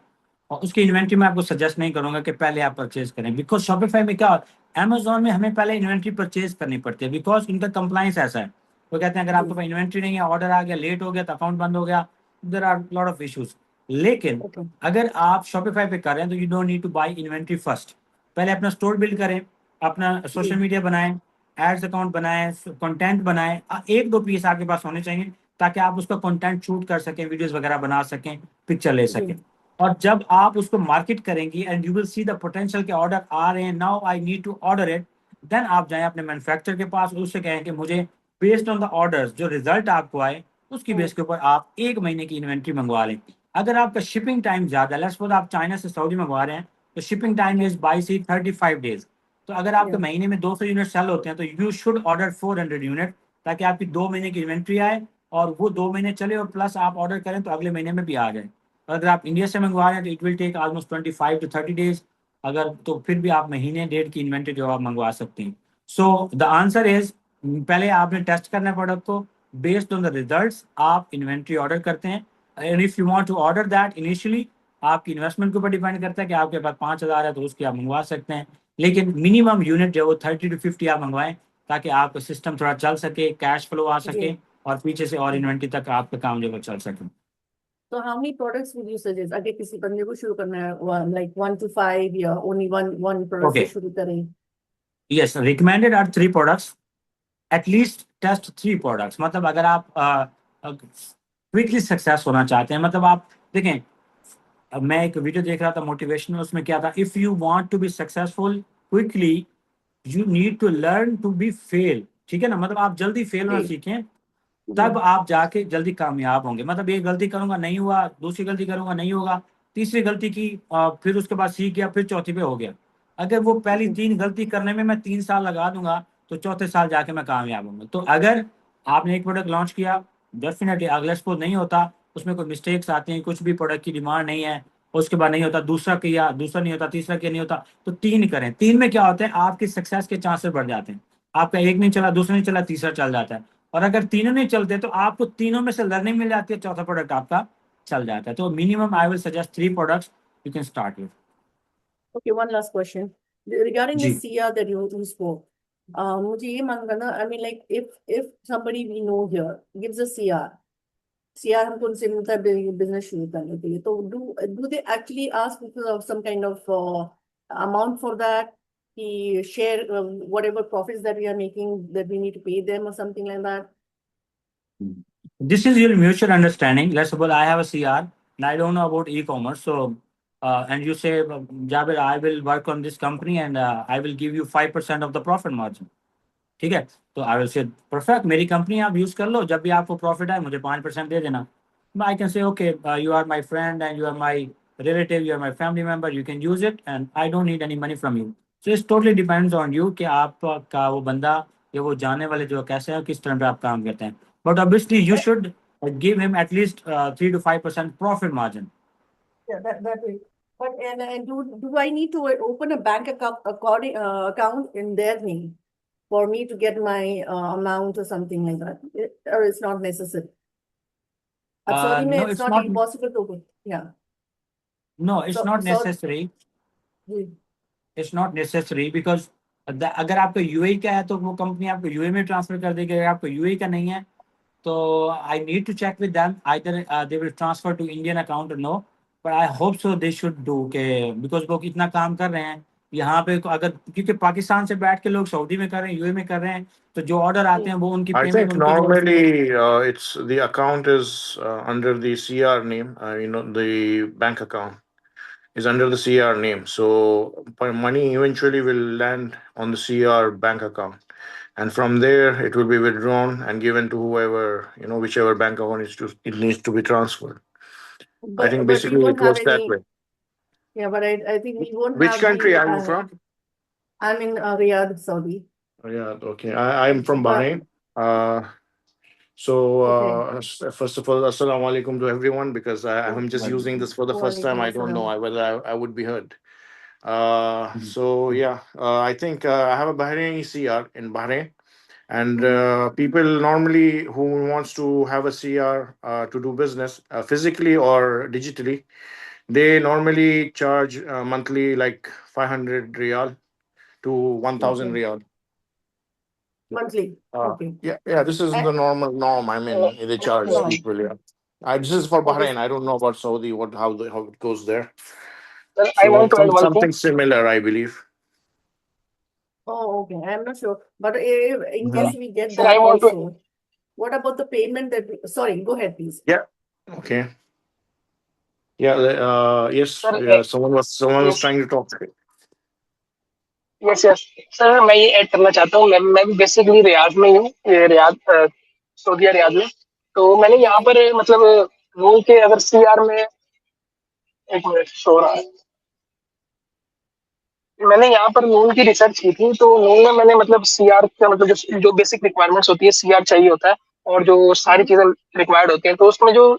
और उसकी इन्वेंट्री में आपको सजेस्ट नहीं करूंगा कि पहले आप परचेज करें, बिकॉज शॉपिफाई में क्या, अमेजोन में हमें पहले इन्वेंट्री परचेज करनी पड़ती है, बिकॉज उनका कंप्लाइंस ऐसा है। वो कहते हैं अगर आपके पास इन्वेंट्री नहीं है, ऑर्डर आ गया, लेट हो गया तो अकाउंट बंद हो गया, there are lot of issues. लेकिन Okay. अगर आप शॉपिफाई पे कर रहे हैं तो you don't need two by inventory first. पहले अपना स्टोर बिल्ड करें, अपना सोशल मीडिया बनाएं, एड्स अकाउंट बनाएं, कंटेंट बनाएं। एक दो पीस आपके पास होने चाहिए ताकि आप उसका कंटेंट शूट कर सकें, वीडियोस वगैरह बना सकें, पिक्चर ले सकें। और जब आप उसको मार्केट करेंगी and you will see the potential के ऑर्डर आ रहे हैं, now I need to order it, then आप जाएं अपने मैन्युफैक्चरर के पास, उससे कहें कि मुझे बेस्ड ऑन द ऑर्डर्स जो रिजल्ट आपको आए उसकी बेस के ऊपर आप 1 महीने की इन्वेंट्री मंगवा लें। अगर आपका शिपिंग टाइम ज्यादा है, लेट्स सपोज आप चाइना से सऊदी मंगवा रहे हैं, तो शिपिंग टाइम इज 22 से 35 डेज। तो अगर आपके महीने में 200 यूनिट सेल होते हैं तो यू शुड ऑर्डर 400 यूनिट, ताकि आपकी 2 महीने की इन्वेंट्री आए और वो 2 महीने चले और प्लस आप ऑर्डर करें तो अगले महीने में भी आ जाए। और अगर आप इंडिया से मंगवा रहे हैं तो it will take almost 25 to 30 days. अगर तो फिर भी आप महीने डेढ़ की इन्वेंट्री जो आप मंगवा सकते हैं। सो द आंसर इज, पहले आपने टेस्ट करना है प्रोडक्ट को, बेस्ड ऑन द रिजल्ट्स आप इन्वेंट्री ऑर्डर करते हैं। And if you want to order that initially, आपकी इन्वेस्टमेंट के ऊपर डिपेंड करता है कि आपके पास 5,000 है तो उसकी आप मंगवा सकते हैं। लेकिन मिनिमम यूनिट जो है वो 30 to 50 आप मंगवाएं, ताकि आपका सिस्टम थोड़ा चल सके, कैश फ्लो आ सके और पीछे से और इन्वेंट्री तक आपका काम जो है चल सके। So how many products would you suggest? अगर किसी बंदे को शुरू करना है, like 1 to 5 या only one product से Okay. शुरू करें? Yes, recommended are 3 products. At least test 3 products. मतलब अगर आप क्विकली सक्सेस होना चाहते हैं, मतलब आप देखें, मैं एक वीडियो देख रहा था मोटिवेशनल, उसमें क्या था, if you want to be successful quickly you need to learn to be fail. ठीक है ना, मतलब आप जल्दी फेल होना सीखें, तब आप जाके जल्दी कामयाब होंगे। मतलब एक गलती करूंगा नहीं हुआ, दूसरी गलती करूंगा नहीं होगा, तीसरी गलती की, फिर उसके बाद सीख गया, फिर चौथी पे हो गया। अगर वो पहली 3 गलती करने में मैं 3 साल लगा दूंगा तो चौथे साल जाके मैं कामयाब होऊंगा। तो अगर आपने एक प्रोडक्ट लॉन्च किया, डेफिनेटली अगला सपोज नहीं होता, उसमें कोई मिस्टेक्स आते हैं, कुछ भी प्रोडक्ट की डिमांड नहीं है, उसके बाद नहीं होता, दूसरा किया, दूसरा नहीं होता, तीसरा किया नहीं होता, तो 3 करें। 3 में क्या होता है, आपकी सक्सेस के चांसेस बढ़ जाते हैं। आपका एक नहीं चला, दूसरा नहीं चला, तीसरा चल जाता है। और अगर तीनों नहीं चलते तो आपको तीनों में से लर्निंग मिल जाती है, चौथा प्रोडक्ट आपका चल जाता है। तो minimum I will suggest 3 products you can start with. Okay, one last question. Regarding the जी CR that you spoke, मुझे ये मालूम करना, I mean, like if somebody we know here gives a CR हमको उनसे मिलता है बिजनेस शुरू करने के लिए, तो do they actually ask for some kind of amount for that? He share whatever profits that we are making, that we need to pay them or something like that? This is your mutual understanding. Let's suppose I have a CR and I don't know about e-commerce. So, and you say, Jabir, I will work on this company and I will give you 5% of the profit margin. ठीक है, तो I will say perfect, मेरी company आप use कर लो, जब भी आपको profit आए मुझे 5% दे देना। I can say okay, you are my friend and you are my relative, you are my family member, you can use it and I don't need any money from you. So it's totally depends on you कि आपका वो बंदा या वो जाने वाले जो कैसे है, किस तरह पे आप काम करते हैं। But obviously you should give him at least 3 to 5% profit margin. Yeah, that way. But and do I need to open a bank account in their name for me to get my amount or something like that? Or it's not necessary? Sorry, No, it's it's not not. impossible to open. Yeah. No, it's not necessary. It's not necessary because अगर आपका UAE का है तो वो company आपको UAE में transfer कर देगी। अगर आपको यूएई का नहीं है तो I need to check with them, either they will transfer to Indian account और no, but I hope so they should do के, बिकॉज वो इतना काम कर रहे हैं यहाँ पे अगर, क्योंकि पाकिस्तान से बैठ के लोग सऊदी में कर रहे हैं, यूए में कर रहे हैं, तो जो ऑर्डर आते हैं वो उनकी I पेमेंट think उनकी जो होती है, normally it's the account is under the CR name. The bank account is under the CR name. So money eventually will land on the CR bank account, and from there it will be withdrawn and given to whoever, whichever bank account it needs to be transferred. I think but we basically won't it have works that any. way. Yeah, but I think we won't Which have country the. are you from? I'm in Riyadh, Saudi. Oh, yeah, okay. I'm from But Bahrain. So, okay. first of all, assalamu alaikum to everyone, because I'm just using this for the first time. I don't know Walaikum whether I would be heard. Mhm. So, yeah, I think I have a Bahraini CR in Bahrain, and Mhm. people normally who wants to have a CR to do business physically or digitally, they normally charge monthly like 500 riyal to 1,000 Okay. riyal. Monthly. Okay. Yeah, this is the norm. I mean, they charge No. people. Yeah, this is for Okay. Bahrain. I don't know about Saudi. How it goes there. Sir, I want to add one thing. Something similar, I believe. Oh, okay. I'm not sure. But if, in Mhm. case we get Sir, I that want to. also, what about the payment that sorry, go ahead, please. Yeah. Okay. Yeah. Yes. Sir, Yeah. Someone was yes, trying to talk. yes, yes. Sir मैं ये add करना चाहता हूँ, मैं भी basically Riyadh में ही हूँ, ये रियाद सऊदी रियाद में। तो मैंने यहाँ पर मतलब रूल के अगर सीआर में, एक मिनट शो रहा है, मैंने यहाँ पर नून की रिसर्च की थी। तो नून में मैंने मतलब सीआर का मतलब जो बेसिक रिक्वायरमेंट्स होती है सीआर चाहिए होता है, और जो सारी चीजें रिक्वायर्ड होती हैं। तो उसमें जो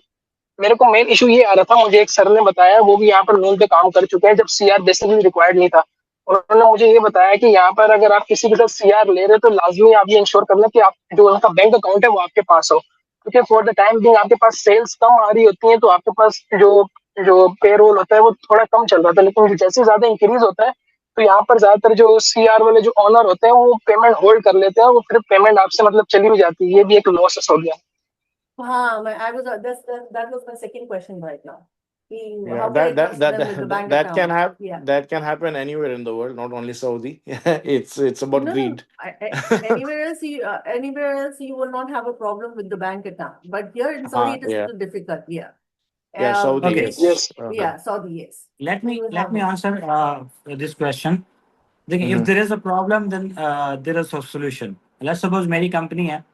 मेरे को मेन इशू ये आ रहा था, मुझे एक सर ने बताया, वो भी यहाँ पर नून पे काम कर चुके हैं, जब सीआर बेसिकली रिक्वायर्ड नहीं था। उन्होंने मुझे ये बताया कि यहाँ पर अगर आप किसी के साथ सीआर ले रहे हो तो लाजमी आप ये इंश्योर करना कि आप जो उनका बैंक अकाउंट है वो आपके पास हो, क्योंकि फॉर द टाइम बिंग आपके पास सेल्स कम आ रही होती है, तो आपके पास जो जो पेरोल होता है वो थोड़ा कम चल रहा था। लेकिन जैसे ज्यादा इंक्रीज होता है तो यहाँ पर ज्यादातर जो सीआर वाले जो ऑनर होते हैं वो पेमेंट होल्ड कर लेते हैं, वो फिर पेमेंट आपसे मतलब चली भी जाती है। ये भी एक लॉस हो गया। I was that was my second question right now. Yeah, How can I trust them with the bank that can account? have Yeah. that can happen anywhere in the world, not only Saudi. It's about No, greed. anywhere else you will not have a problem with the bank account, but here in Saudi it is Yeah. little difficult. Yeah. Yeah, Saudi. Okay. Yes. Yes. Yeah, Saudi, yes. let me You will let have me it. answer this question. देखिए, if Mhm. there is a problem, then there is a solution. Let's suppose मेरी company है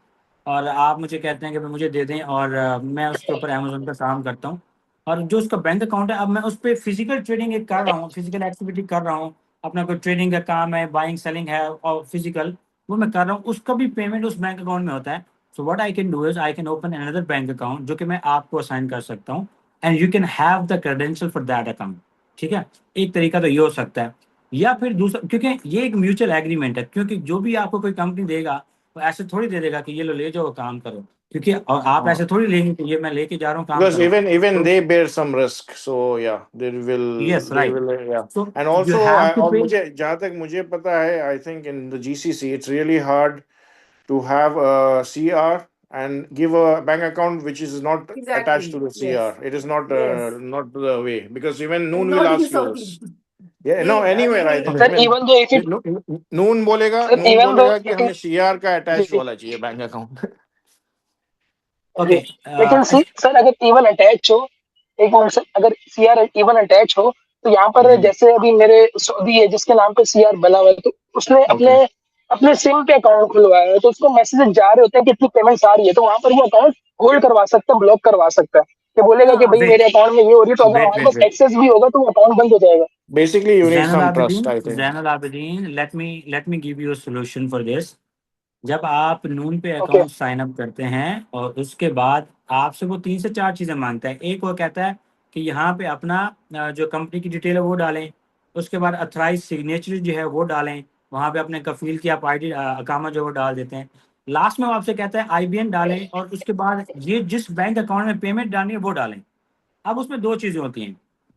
और आप मुझे कहते हैं कि भाई मुझे दे दें, और मैं उसके ऊपर अमेजोन पे काम करता हूँ, और जो उसका बैंक अकाउंट है, अब मैं उस पर फिजिकल ट्रेडिंग एक कर रहा हूँ, फिजिकल एक्टिविटी कर रहा हूँ, अपना कोई ट्रेडिंग का काम है, बाइंग सेलिंग है और फिजिकल, वो मैं कर रहा हूँ, उसका भी पेमेंट उस बैंक अकाउंट में होता है। So what I can do is I can open another bank account जो कि मैं आपको असाइन कर सकता हूँ, and you can have the credential for that account. ठीक है, एक तरीका तो ये हो सकता है। या फिर दूसरा, क्योंकि ये एक म्यूचुअल एग्रीमेंट है, क्योंकि जो भी आपको कोई कंपनी देगा वो ऐसे थोड़ी दे देगा कि ये लो ले जाओ काम करो, क्योंकि और आप ऐसे थोड़ी लेंगे कि ये मैं लेके जा रहा हूँ काम Because करो। even तो they bear some risk. So yeah, yes they right, will yeah. So And you also have to और पे। मुझे जहाँ तक मुझे पता है, I think in the GCC it's really hard to have a CR and give a bank account which is not attached to Exactly. the CR. Yes. It is not Yes. not the way, because even Noon will Not in ask you Saudi. this. Yeah, no, Yeah, anywhere I ये think. Sir Even even though if it Noon sir even though बोलेगा कि हमें CR का attach जी वाला चाहिए bank account. Okay, लेकिन sir अगर even attach हो, एक मिनट सर, अगर सीआर इवन अटैच हो तो यहाँ पर जैसे अभी मेरे सऊदी है जिसके नाम पे सीआर बना हुआ है, तो उसने अपने अपने सिम पे अकाउंट खुलवाया है, तो उसको मैसेजेस जा रहे होते हैं कि इतनी पेमेंट्स आ रही है, तो वहां पर वो अकाउंट होल्ड करवा सकता है, ब्लॉक करवा सकता है, कि बोलेगा कि भाई wait, मेरे अकाउंट में ये हो रही है, तो अगर wait, हमारे wait, पास wait. एक्सेस भी होगा तो वो अकाउंट बंद हो जाएगा। Basically, you need Zainul some trust, I Abidin, think. Zainul Abidin, let me give you a solution for this. जब आप नून पे ओके अकाउंट साइन अप करते हैं और उसके बाद आपसे वो 3 से 4 चीजें मांगता है। एक वो कहता है कि यहाँ पे अपना जो कंपनी की डिटेल है वो डालें, उसके बाद अथराइज सिग्नेचर जो है वो डालें, वहाँ पे अपने कफील की आप आईडी अकामा जो वो डाल देते हैं। लास्ट में वो आपसे कहता है आईबीएन डालें, और उसके बाद ये जिस बैंक अकाउंट में पेमेंट डालनी है वो डालें। अब उसमें 2 चीजें होती हैं,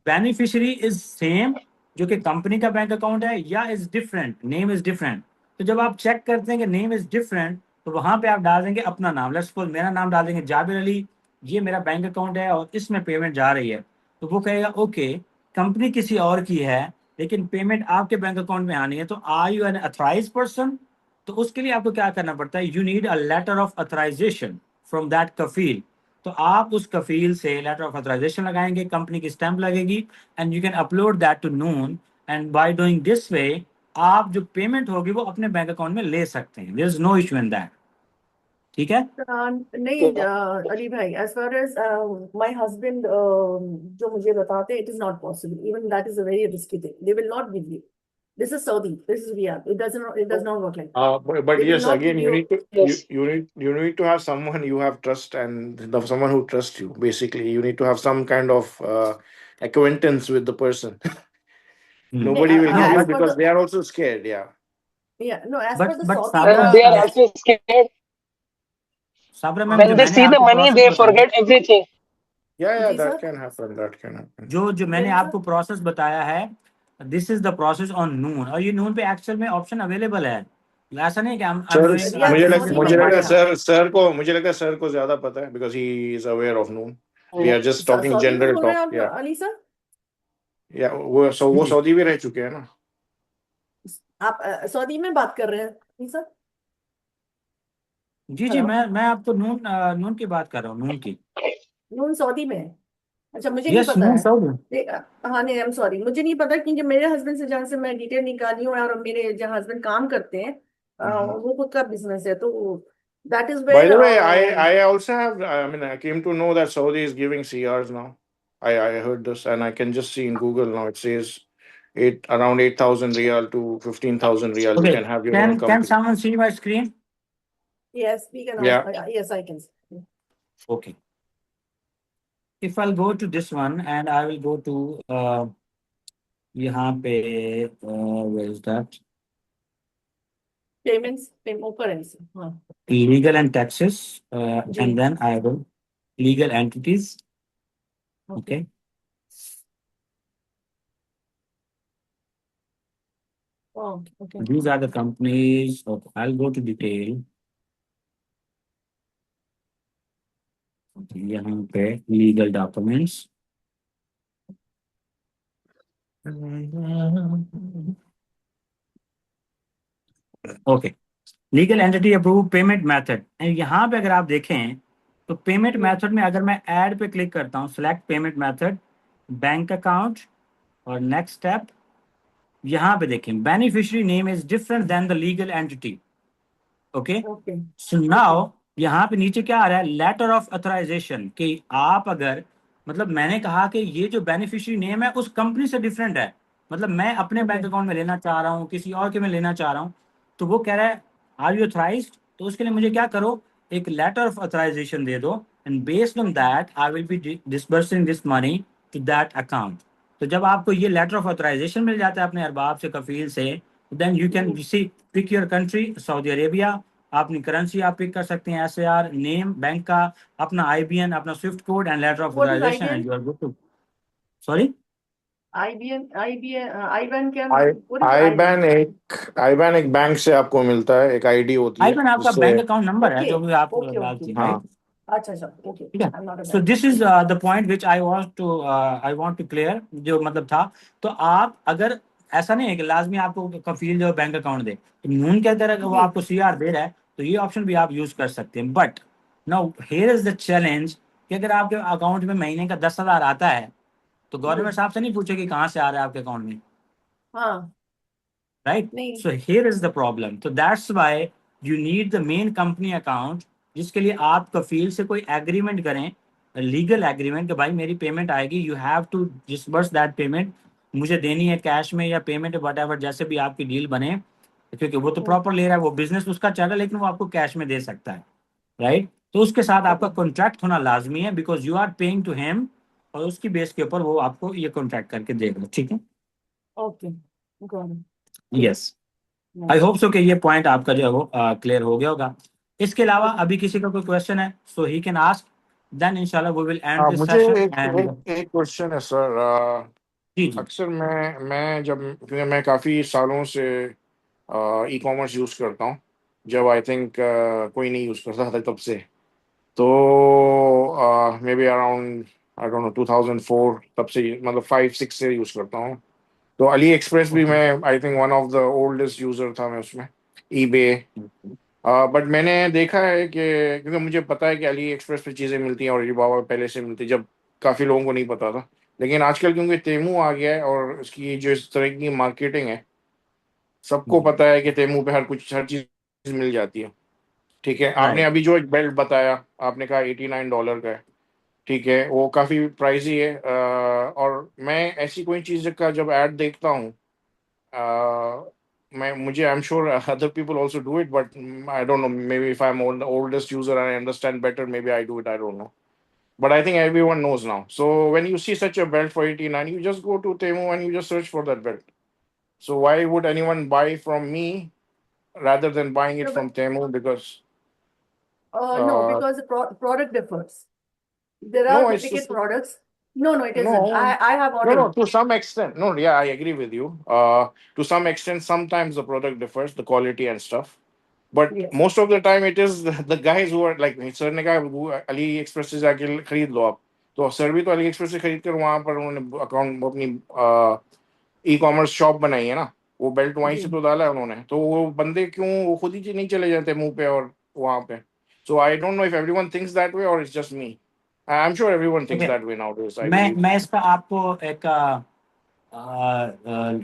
बेनिफिशियरी इज सेम जो कि कंपनी का बैंक अकाउंट है, या is different, name is different. तो जब आप चेक करते हैं कि नेम इज डिफरेंट, तो वहां पे आप डाल देंगे अपना नाम। लेट्स सपोज मेरा नाम डाल देंगे जाबिर अली, ये मेरा बैंक अकाउंट है और इसमें पेमेंट जा रही है, तो वो कहेगा ओके कंपनी किसी और की है, लेकिन पेमेंट आपके बैंक अकाउंट में आनी है, तो are you an authorised person? तो उसके लिए आपको क्या करना पड़ता है, you need a letter of authorisation from that कफील। तो आप उस कफील से लेटर ऑफ अथराइजेशन लगाएंगे, कंपनी की स्टैंप लगेगी, and you can upload that to Noon, and by doing this way आप जो पेमेंट होगी वो अपने बैंक अकाउंट में ले सकते हैं। There is no issue in that. ठीक है? नहीं अली भाई, as far as my husband जो मुझे बताते हैं, it is not possible. Even that is a very risky thing. They will not give you. This is Saudi. This is Riyadh. It does not work like that. But They will yes, not again, give you you. need to Yes. you need to have someone you have trust, and someone who trusts you. Basically, you need to have some kind of acquaintance with the person. Nobody will No, give you As per because the, they are also scared. Yeah. as per the but Saudi Sabra, And they are also scared. Sabra ma'am, When जो they मैंने see the आपको money, process they बताया, forget everything. Yeah, जी that sir, can happen. That can happen. जो मैंने नहीं sir, आपको process बताया है, this is the process on Noon. और ये नून पे एक्चुअल में ऑप्शन अवेलेबल है। ऐसा नहीं कि I am Sir, doing Riyadh Saudi में मुझे ही लगा बात कर रहे मुझे लगा सर को ज्यादा पता है because he is aware of noon. We are just हैं। talking सऊदी में general बोल रहे talk. हैं आप Yeah, अली सर? yeah. वो जी सऊदी में रह चुके हैं ना. आप सऊदी में बात कर रहे हैं अली सर? जी जी, हेलो, मैं आपको नून की बात कर रहा हूँ, नून की। नून सऊदी में है? अच्छा, मुझे नहीं यस, पता नून है। सऊदी। हाँ नहीं, आई एम सॉरी, मुझे नहीं पता, क्योंकि मेरे हस्बैंड से जहाँ से मैं डिटेल निकाली हूँ, और मेरे जहाँ हस्बैंड काम करते हैं, वो खुद का बिजनेस है, तो that is By where. the way, I also have. I mean, I came to know that Saudi is giving CRs now. I heard this, and I can just see in Google now. It says around 8,000 riyal to 15,000 riyal. You okay, can have your own can company. Someone see my screen? Yes, we can Yeah. Also, yes I can. Okay, if I go to this one and I will go to यहाँ पे, where is that, payments ऊपर है इसे, हाँ legal and taxes, जी, and then I will legal entities. Okay Okay, okay. these are the companies. Okay, I'll go to detail. Okay, यहाँ पे legal documents. Okay, legal entity approve payment method. And यहाँ पे अगर आप देखें तो payment method में अगर मैं ऐड पे क्लिक करता हूँ, select payment method, bank account, और नेक्स्ट स्टेप, यहाँ पे देखें beneficiary name is different than the legal entity. Okay, okay so now यहाँ पे नीचे क्या आ रहा है, लेटर ऑफ अथराइजेशन, कि आप अगर, मतलब मैंने कहा कि ये जो बेनिफिशियरी नेम है उस कंपनी से डिफरेंट है, मतलब मैं अपने बैंक ओके अकाउंट में लेना चाह रहा हूँ, किसी और के में लेना चाह रहा हूँ, तो वो कह रहा है आर यू अथराइज्ड? तो उसके लिए मुझे क्या करो, एक लेटर ऑफ अथराइजेशन दे दो, and based on that I will be disbursing this money to that account. तो जब आपको ये लेटर ऑफ अथराइजेशन मिल जाता है अपने अरबाब से, कफील से, then you can see pick your country, Saudi Arabia, अपनी करेंसी आप पिक कर सकते हैं, एसएआर, नेम बैंक का, अपना आईबीएन, अपना swift code, and letter of what is authorization, and IBAN? You are good to. Sorry, IBAN क्या? I what is IBAN? IBAN एक बैंक से आपको मिलता है, एक आईडी होती है आईबीएन आपका जिससे. बैंक अकाउंट नंबर है ओके जो भी आप ओके ओके, डालती हैं, हाँ. राइट? अच्छा अच्छा, ओके, ठीक है, I am not a so bank. This is the point which I want to clear, जो मतलब था। तो आप अगर, ऐसा नहीं है कि लाजमी आपको कफील जो बैंक अकाउंट दे, तो नून के तरह वो जी, आपको सीआर दे रहा है, तो ये ऑप्शन भी आप यूज कर सकते हैं। But now here is the challenge, कि अगर आपके अकाउंट में महीने का 10,000 आता है, तो जी, गवर्नमेंट साहब से नहीं पूछेगी कहाँ से आ रहा है आपके अकाउंट में, हाँ right? नहीं, So here is the problem. So that's why you need the main company account, जिसके लिए आप कफील से कोई एग्रीमेंट करें, लीगल एग्रीमेंट, कि भाई मेरी पेमेंट आएगी, you have to disburse that payment, मुझे देनी है कैश में या पेमेंट वट एवर, जैसे भी आपकी डील बने, क्योंकि वो तो प्रॉपर ले रहा है, वो बिजनेस उसका चल रहा है, लेकिन वो आपको कैश में दे सकता है, राइट? तो उसके साथ आपका कॉन्ट्रैक्ट होना लाजमी है, because you are paying to him, और उसकी बेस के ऊपर वो आपको ये कॉन्ट्रैक्ट करके देगा। ठीक है, okay, got it, yes, I hope सो कि ये पॉइंट आपका जो है वो क्लियर हो गया होगा। इसके अलावा अभी किसी का कोई क्वेश्चन है, सो ही कैन आस्क, देन इंशाल्लाह वी विल एंड दिस मुझे सेशन। एक एंड एक एक क्वेश्चन है सर. जी जी, अक्सर मैं जब, क्योंकि मैं काफ़ी सालों से ई कॉमर्स यूज़ करता हूँ, जब आई थिंक कोई नहीं यूज़ करता था तब से, तो may be around I don't no 2004, तब से मतलब 5-6 से यूज़ करता हूँ. तो अली एक्सप्रेस भी मैं आई think one of the oldest user था मैं उसमें, ईबे। बट मैंने देखा है कि, क्योंकि मुझे पता है कि अली एक्सप्रेस पे चीज़ें मिलती हैं और अलीबाबा पहले से मिलती, जब काफ़ी लोगों को नहीं पता था। लेकिन आजकल क्योंकि तेमू आ गया है और उसकी जो इस तरह की मार्केटिंग है, सबको पता है कि तेमू पे हर चीज़ मिल जाती है। ठीक है, आपने राइट अभी जो एक बेल्ट बताया, आपने कहा $89 का है। ठीक है, वो काफ़ी प्राइसी है। और मैं ऐसी कोई चीज़ का जब ऐड देखता हूँ, मैं मुझे I am sure other people also do it, but I don't know, maybe if I am oldest user I understand better, maybe I do it, I don't know, but I think everyone knows now. So when you see such a belt for 89, you just go to Temu and you just search for that belt. So why would anyone buy from me rather than buying it No, from Temu? Because no, uh, because the product differs. There are no, it's duplicate products. No, no, it isn't. no, I have no. ordered. To some extent, no. Yeah, I agree with you. To some extent, sometimes the product differs, the quality and stuff. But Yes. most of the time, it is the guys who are like sir ने कहा Ali express से जाके खरीद लो आप, तो sir भी तो Ali express से खरीद कर वहां पर उन्होंने अकाउंट अपनी ई कॉमर्स शॉप बनाई है ना, वो बेल्ट वहीं से जी तो डाला है उन्होंने, तो वो बंदे क्यों वो खुद ही नहीं चले जाते मुंह पे और वहां पे। So I don't know if everyone thinks that way और it's just me. I am sure everyone thinks okay. That way nowadays, I believe. मैं इसका आपको एक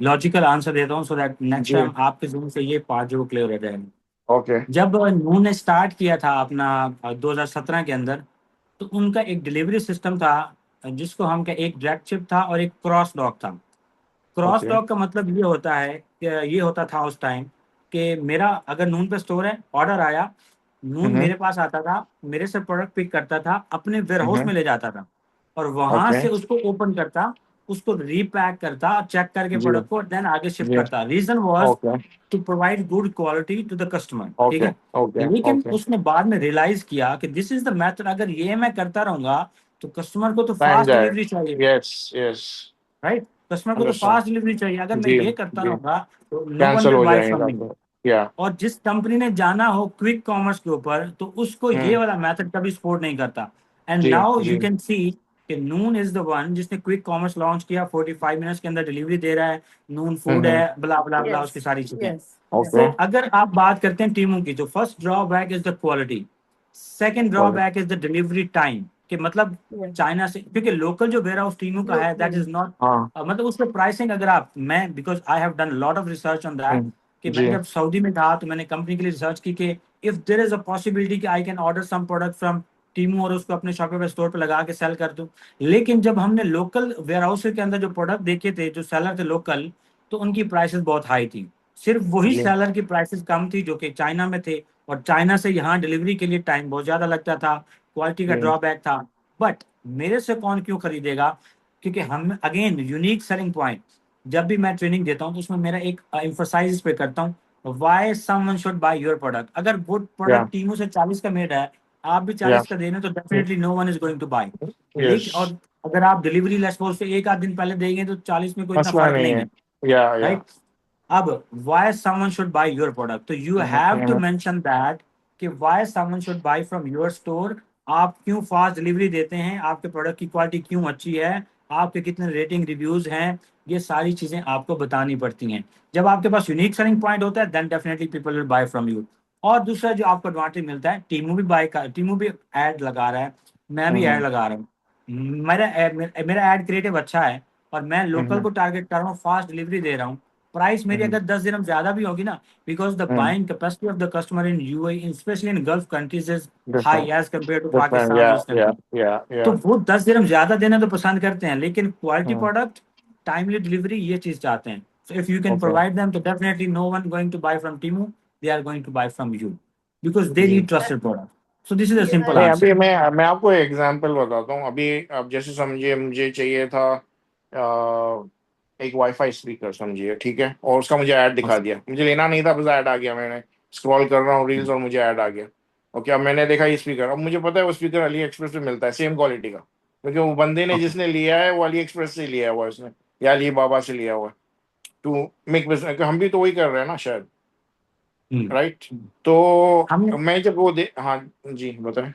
लॉजिकल आंसर देता हूँ, सो दैट नेक्स्ट जी, टाइम आपके जून से ये पार्ट जो क्लियर हो जाएगा। ओके। जब नू ने स्टार्ट किया था अपना 2017 के अंदर, तो उनका एक डिलीवरी सिस्टम था जिसको हम क्या, एक डायरेक्ट शिप था और एक क्रॉस डॉक था। Cross okay. डॉक का मतलब ये होता है कि ये होता था उस टाइम कि मेरा अगर नून पे स्टोर है, ऑर्डर आया, नून हम्म। मेरे पास आता था, मेरे से प्रोडक्ट पिक करता था, अपने वेयर हाउस हम्म। में ले जाता था और वहां ओके। से उसको ओपन करता, उसको रीपैक करता, चेक करके जी। प्रोडक्ट को देन आगे शिप जी। करता। Reason was okay. To provide good quality to the customer, ठीक ओके। है। ओके। लेकिन ओके। उसने बाद में रियलाइज किया कि दिस इज द मेथड, अगर ये मैं करता रहूंगा तो कस्टमर को तो टाइम फास्ट जाए। डिलीवरी चाहिए, यस। यस। राइट। कस्टमर को तो अंडरस्टैंड। फास्ट डिलीवरी चाहिए, अगर मैं जी। ये करता जी। रहूंगा तो नो वन कैंसिल विल हो बाय फ्रॉम जाएगा मी। तो या। और जिस कंपनी ने जाना हो क्विक कॉमर्स के ऊपर, तो उसको ये हम्म। वाला मेथड कभी सपोर्ट नहीं करता। एंड जी। नाउ जी। यू कैन सी कि नून इज द वन जिसने क्विक कॉमर्स लॉन्च किया, 45 मिनट्स के अंदर डिलीवरी दे रहा है, नून फूड हम्म। है, ब्ला ब्ला ब्ला, उसकी yes सारी चीजें। yes yes तो ओके। अगर आप बात करते हैं टीमों की, तो first drawback is the quality, second drawback is the delivery time, कि मतलब yes चाइना से, क्योंकि लोकल जो वेयर हाउस टीमों का है दैट yes इज नॉट, हाँ। मतलब उसके प्राइसिंग अगर आप, मैं because I have done lot of research on that, कि जी। मैंने जब सऊदी में था तो मैंने कंपनी के लिए रिसर्च की कि if there is a possibility कि I can order some product from Temu और उसको अपने शॉपिफाई स्टोर पे लगा के सेल कर दूं। लेकिन जब हमने लोकल वेयर हाउस के अंदर जो प्रोडक्ट देखे थे, जो सेलर थे लोकल, तो उनकी प्राइसेस बहुत हाई थी। सिर्फ वही जी। सेलर की प्राइसेस कम थी जो कि चाइना में थे, और चाइना से यहाँ डिलीवरी के लिए टाइम बहुत ज्यादा लगता था, क्वालिटी का जी। ड्रॉबैक था। बट मेरे से कौन क्यों खरीदेगा, क्योंकि हम अगेन यूनिक सेलिंग पॉइंट, जब भी मैं ट्रेनिंग देता हूँ तो उसमें मेरा एक एम्फोसाइज पे करता हूँ, why someone should by your product. अगर वो या। प्रोडक्ट टीमों से 40 का मेड है, आप भी या। 40 का दे रहे हैं, तो definitely no one is going to buy. Yes. लेकिन और अगर आप डिलीवरी लेस फोर्स से एक आध दिन पहले देंगे तो 40 में कोई इतना मसला फर्क नहीं नहीं है। है, या। राइट। अब why someone should buy your product, तो you have to mention that कि why someone should buy from your store। आप क्यों फास्ट डिलीवरी देते हैं, आपके प्रोडक्ट की क्वालिटी क्यों अच्छी है, आपके कितने रेटिंग रिव्यूज हैं, ये सारी चीजें आपको बतानी पड़ती हैं। जब आपके पास यूनिक सेलिंग पॉइंट होता है then definitely people will buy from you. और दूसरा जो आपको एडवांटेज मिलता है, टीमू भी एड लगा रहा है, मैं भी एड लगा रहा हूँ। मेरा एड क्रिएटिव अच्छा है, और मैं लोकल को टारगेट कर रहा हूँ, फास्ट डिलीवरी दे रहा हूँ। प्राइस मेरी अगर 10 दिन ज्यादा भी होगी ना, because the buying capacity of the customer in UAE, specially in Gulf countries, is high as compare to different. Pakistan या। और इस या। कंट्री। या। तो वो 10 दिन ज्यादा देना तो पसंद करते हैं, लेकिन क्वालिटी प्रोडक्ट, टाइमली डिलीवरी, ये चीज चाहते हैं। So if you can okay. Provide them, तो definitely no one going to buy from Temu, they are going to buy from you, because they जी। Need trusted product. So this is a yeah simple नहीं, answer. अभी मैं आपको example बताता हूँ। अभी आप जैसे समझिए, मुझे चाहिए था एक वाईफाई स्पीकर समझिए, ठीक है, और उसका मुझे ऐड दिखा दिया, मुझे लेना नहीं था, बस ऐड आ गया, मैंने स्क्रॉल कर रहा हूँ रील्स और मुझे ऐड आ गया। ओके, अब मैंने देखा ये स्पीकर, अब मुझे पता है वो स्पीकर अली एक्सप्रेस पे मिलता है सेम क्वालिटी का, क्योंकि वो बंदे ने जिसने लिया है वो अली एक्सप्रेस से लिया हुआ है उसने, या अली बाबा से लिया हुआ है, टू मेक बिजनेस। हम भी तो वही कर रहे हैं ना शायद, राइट। तो हम मैं जब वो दे, हाँ जी बताएं।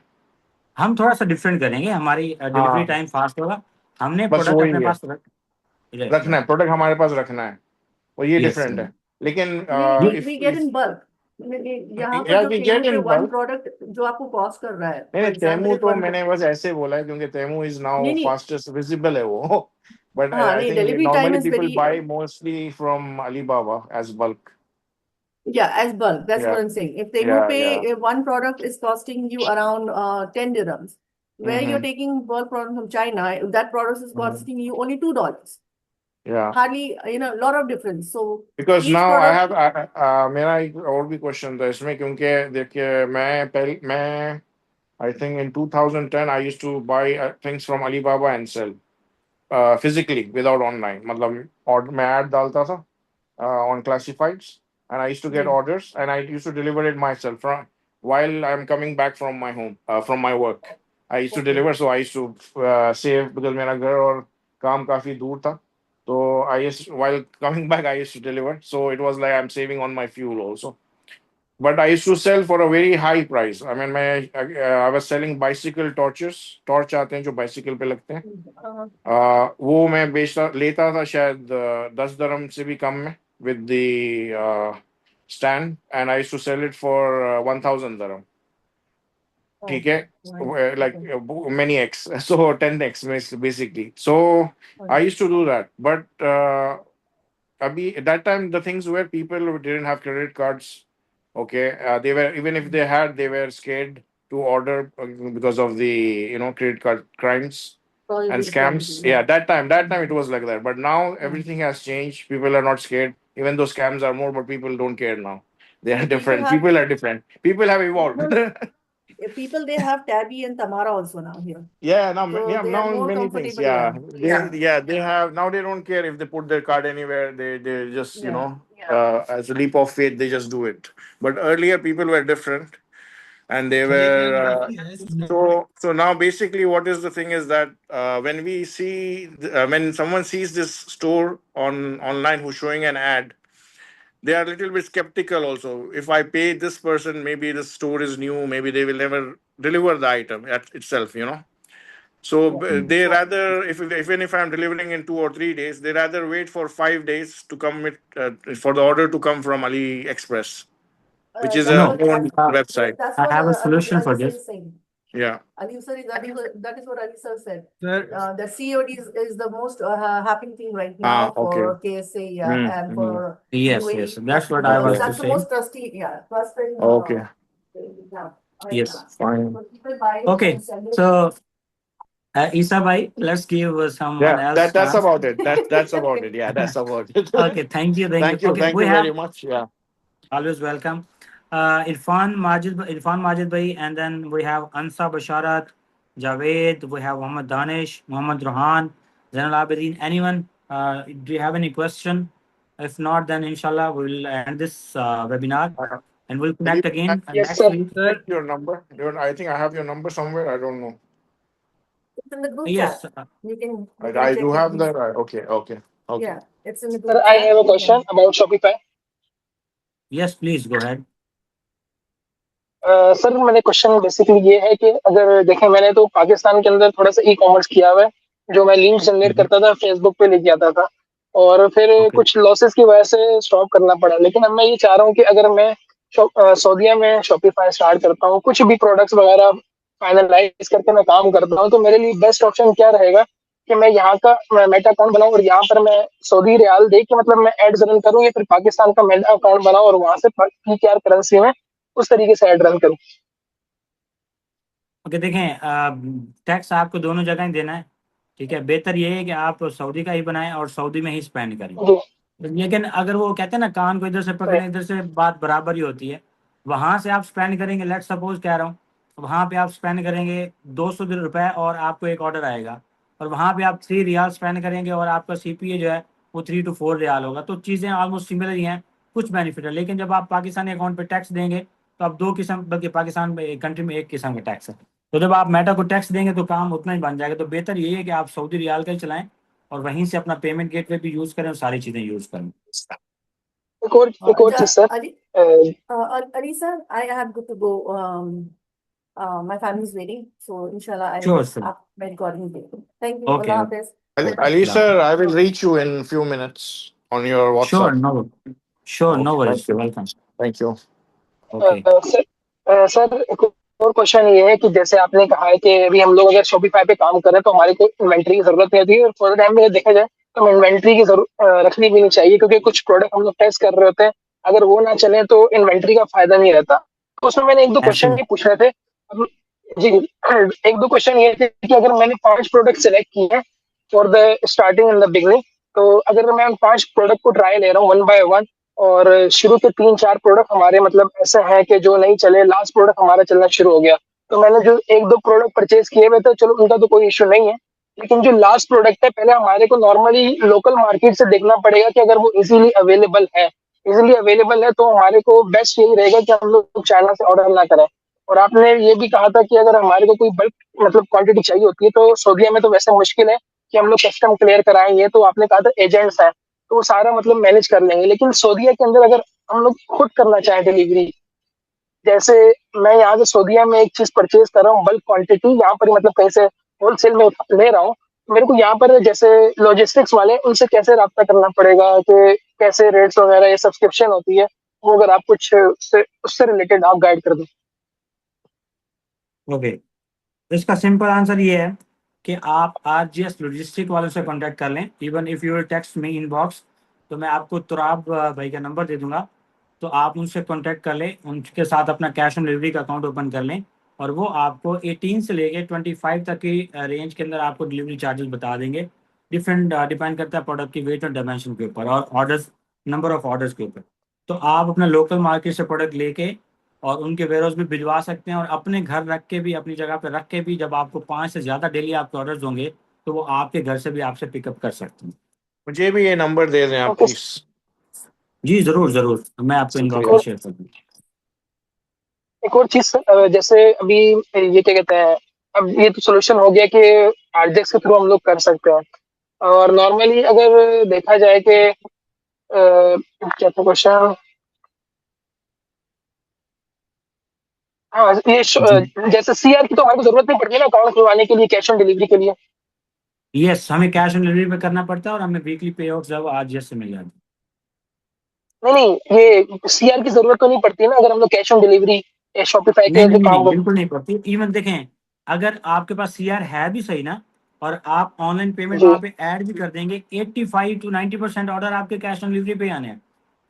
हम थोड़ा सा डिफरेंट करेंगे, हमारी डिलीवरी हाँ, टाइम फास्ट होगा। हमने बस प्रोडक्ट वही अपने है। पास रखना है, प्रोडक्ट हमारे पास रखना है, और ये Yes, डिफरेंट है। लेकिन we get in bulk. यहाँ पर yeah, जो we Temu get पे in one bulk. product जो आपको कॉस्ट कर रहा है, नहीं for नहीं, example, तेमू is तो one मैंने बस ऐसे बोला है क्योंकि तेमू इज नाउ नहीं नहीं फास्टेस्ट विजिबल है वो, बट हाँ आई नहीं think delivery time normally is people very buy mostly from Alibaba as bulk. yeah, as bulk. That's Yeah, what I'm saying. If Temu yeah, Pay, yeah. if one product is costing you around 10 dirhams, where you're Mm-hmm. taking bulk product from China, that product is Mm-hmm. costing you only $2. Yeah. Hardly, a lot of difference. So Because each now I product, have मेरा एक और भी question था इसमें, क्योंकि देखिए मैं I think in 2010 I used to buy things from Alibaba and sell physically without online. मतलब और मैं ऐड डालता था on classifieds, and I used to get ji orders, and I used to deliver it myself from while I'm coming back from my home, from my work. I used to okay. deliver, so I used to save, because मेरा घर और काम काफी दूर था. So I used, while coming back, I used to deliver. So it was like I'm saving on my fuel also. But I used to sell for a very high price. I mean, I was selling bicycle torches. Torch आते हैं जो bicycle पे लगते हैं. वो मैं बेचता लेता था शायद 10 दरम से भी कम में with the stand, and I used to sell it for 1000 dirham. ठीक है, like many x, so 10x basically. So I used to do that, but abhi, at that time the things were people who didn't have credit cards. Okay, they were, even if they had, they were scared to order because of the credit card crimes and scams. Yeah, that time it was like that. But now everything has changed. People are not scared, even though scams are more, but people don't care now. They are different. People are different. People have evolved. People they have Tabby and Tamara also now here. Yeah, now So yeah, they are now more many things. comfortable. Yeah, they have now. They don't care if they put their card anywhere. They just as a leap of faith they just do it. But earlier people were different, and they were so now basically what is the thing is that when we see when someone sees this store online who's showing an ad, they are a little bit skeptical also. If I pay this person, maybe the store is new, maybe they will never deliver the item itself. So they rather, even if I'm delivering in 2 or 3 days, they rather wait for 5 days to come for the order to come from AliExpress, which is That's a what own website. that's I what have a solution for Ali sir this. is saying. Yeah. Ali sir that is what Ali sir said. Sir, The COD is the most happening thing right now for KSA and for Yes, UAE. yes. That's what I was to That's the say. most trusty, trusted. Okay. Yes. Fine. So people buy it Okay. and sell it. So, Isa bhai, let's give someone Yeah, else that's chance. about it. That's about it. Yeah, that's about it. Okay. Thank you. Thank you. Okay. Thank We you have very much. Yeah. always welcome. Irfan Majid bhai, and then we have Ansa Basharat, Javed. We have Muhammad Danish, Muhammad Rohan, Zainal Abidin. Anyone? Do you have any question? If not, then inshallah we'll end this webinar and we'll connect again Yes, next sir. week. sir, Your number. I think I have your number somewhere. I don't know. It's in the group Yes. chat. You can I check do it, have please. that. Okay. Yeah, it's in the Sir, group I chat. have a You question can- about Shopify. Yes, please go ahead. Sir मेरे question basically ये है कि अगर देखें, मैंने तो पाकिस्तान के अंदर थोड़ा सा ई कॉमर्स किया हुआ है, जो मैं लिंक जनरेट करता था फेसबुक पे लेके आता था, और फिर Okay. कुछ लॉसेस की वजह से स्टॉप करना पड़ा. लेकिन अब मैं ये चाह रहा हूँ कि अगर मैं सऊदीया में शॉपिफाई स्टार्ट करता हूँ, कुछ भी प्रोडक्ट्स वगैरह फाइनलाइज करके मैं काम करता हूँ, तो मेरे लिए बेस्ट ऑप्शन क्या रहेगा कि मैं यहाँ का मेटा अकाउंट बनाऊँ और यहाँ पर मैं सऊदी रियाल दे के मतलब मैं एड्स रन करूँ, या फिर पाकिस्तान का मेटा अकाउंट बनाऊँ और वहां से PKR करेंसी में उस तरीके से एड रन करूँ. ओके देखें, टैक्स आपको दोनों जगह ही देना है. ठीक है, बेहतर ये है कि आप सऊदी का ही बनाएं और सऊदी में ही स्पेंड करें. जी. लेकिन अगर वो कहते हैं ना कान को इधर से पकड़े इधर से, बात बराबर ही होती है. वहां से आप स्पेंड करेंगे, लेट सपोज कह रहा हूँ, वहां पे आप स्पेंड करेंगे 200 रुपए और आपको एक ऑर्डर आएगा, और वहां पे आप 3 रियाल स्पेंड करेंगे और आपका CPA जो है वो 3 to 4 रियाल होगा. तो चीज़ें ऑलमोस्ट सिमिलर ही हैं, कुछ बेनिफिट है. लेकिन जब आप पाकिस्तानी अकाउंट पे टैक्स देंगे तो आप 2 किस्म, बल्कि पाकिस्तान में कंट्री में 1 किस्म का टैक्स है. तो जब आप मेटा को टैक्स देंगे तो काम उतना ही बन जाएगा. तो बेहतर यही है कि आप सऊदी रियाल का ही चलाएं और वहीं से अपना पेमेंट गेटवे भी यूज़ करें और सारी चीज़ें यूज़ करें. एक और चीज sir. Ali sir, I have to go. My family is waiting, so inshallah Sure, sir. मैं recording देती हूँ. Thank you. Okay. Allah Hafiz. Ali sir, I will reach you in few minutes on your Sure, WhatsApp. no, sure, no Okay, worries. thank you. Welcome. Thank you. Okay. Sir एक और question ये है कि जैसे आपने कहा है कि अभी हम लोग अगर शॉपिफाई पे काम करें तो हमारे को इन्वेंट्री की जरूरत नहीं होती है, और फॉर द टाइम में देखा जाए तो हमें इन्वेंट्री की रखनी भी नहीं चाहिए, क्योंकि कुछ प्रोडक्ट हम लोग टेस्ट कर रहे होते हैं, अगर वो ना चले तो इन्वेंट्री का फायदा नहीं रहता। तो उसमें मैंने एक दो क्वेश्चन Absolutely. ये पूछ रहे थे। जी, एक दो क्वेश्चन ये थे कि अगर मैंने 5 प्रोडक्ट सिलेक्ट किए हैं for the starting in the beginning, तो अगर मैं उन 5 प्रोडक्ट को ट्राई ले रहा हूँ वन बाय वन, और शुरू के 3-4 प्रोडक्ट हमारे मतलब ऐसे हैं कि जो नहीं चले, लास्ट प्रोडक्ट हमारा चलना शुरू हो गया, तो मैंने जो एक दो प्रोडक्ट परचेज किए हुए थे, चलो उनका तो कोई इश्यू नहीं है, लेकिन जो लास्ट प्रोडक्ट है पहले हमारे को नॉर्मली लोकल मार्केट से देखना पड़ेगा कि अगर वो इजीली अवेलेबल है तो हमारे को बेस्ट यही रहेगा कि हम लोग चाइना से ऑर्डर ना करें। और आपने ये भी कहा था कि अगर हमारे को कोई बल्क मतलब क्वांटिटी चाहिए होती है तो सऊदीया में तो वैसे मुश्किल है कि हम लोग कस्टम क्लियर कराएंगे, तो आपने कहा था एजेंट्स हैं तो वो सारा मतलब मैनेज कर लेंगे, लेकिन सऊदीया के अंदर अगर हम लोग खुद करना चाहें डिलीवरी, जैसे मैं यहाँ से सऊदीया में एक चीज परचेज कर रहा हूँ बल्क क्वांटिटी, यहाँ पर मतलब कहीं से होलसेल में ले रहा हूँ, मेरे को यहाँ पर जैसे लॉजिस्टिक्स वाले उनसे कैसे रब्ता करना पड़ेगा कि कैसे रेट्स वगैरह ये सब्सक्रिप्शन होती है, वो अगर आप कुछ उससे रिलेटेड आप गाइड कर दें। ओके, इसका सिंपल आंसर ये है कि आप RGS लॉजिस्टिक वालों से कांटेक्ट कर लें। Even if you will text me inbox, तो मैं आपको तुराब भाई का नंबर दे दूंगा, तो आप उनसे कांटेक्ट कर लें, उनके साथ अपना कैश ऑन डिलीवरी का अकाउंट ओपन कर लें, और वो आपको 18 से लेके 25 तक की रेंज के अंदर आपको डिलीवरी चार्जेस बता देंगे। डिफरेंट डिपेंड करता है प्रोडक्ट की वेट और डायमेंशन के ऊपर और ऑर्डर्स, नंबर ऑफ ऑर्डर्स के ऊपर। तो आप अपना लोकल मार्केट से प्रोडक्ट लेके और उनके वेयरहाउस भी भिजवा सकते हैं, और अपने घर रख के भी, अपनी जगह पे रख के भी, जब आपको 5 से ज़्यादा डेली आपके ऑर्डर्स होंगे तो वो आपके घर से भी आपसे पिकअप कर सकते हैं। मुझे भी ये नंबर दे दें आप ओके, प्लीज। जी ज़रूर ज़रूर, मैं आपको इनबॉक्स शुक्रिया। में शेयर कर दूँगा। एक और चीज जैसे अभी ये क्या कहते हैं, अब ये तो सोल्यूशन हो गया कि आरजेक्स के थ्रू हम लोग कर सकते हैं, और नॉर्मली अगर देखा जाए कि क्या था क्वेश्चन, हाँ ये जी जैसे सीआर की तो हमारे को जरूरत नहीं पड़ती ना अकाउंट खुलवाने के लिए, कैश ऑन डिलीवरी के लिए। यस, हमें कैश ऑन डिलीवरी पे करना पड़ता है और हमें वीकली पे आउट जब RGS से मिल जाती है। नहीं, ये सीआर की जरूरत तो नहीं पड़ती ना अगर हम लोग कैश ऑन डिलीवरी शॉपिफाई नहीं के नहीं काम नहीं, को। बिल्कुल नहीं पड़ती। इवन देखें, अगर आपके पास CR है भी सही ना, और आप ऑनलाइन पेमेंट जी वहाँ पे ऐड भी कर देंगे, 85 to 90% ऑर्डर आपके कैश ऑन डिलीवरी पे आने हैं।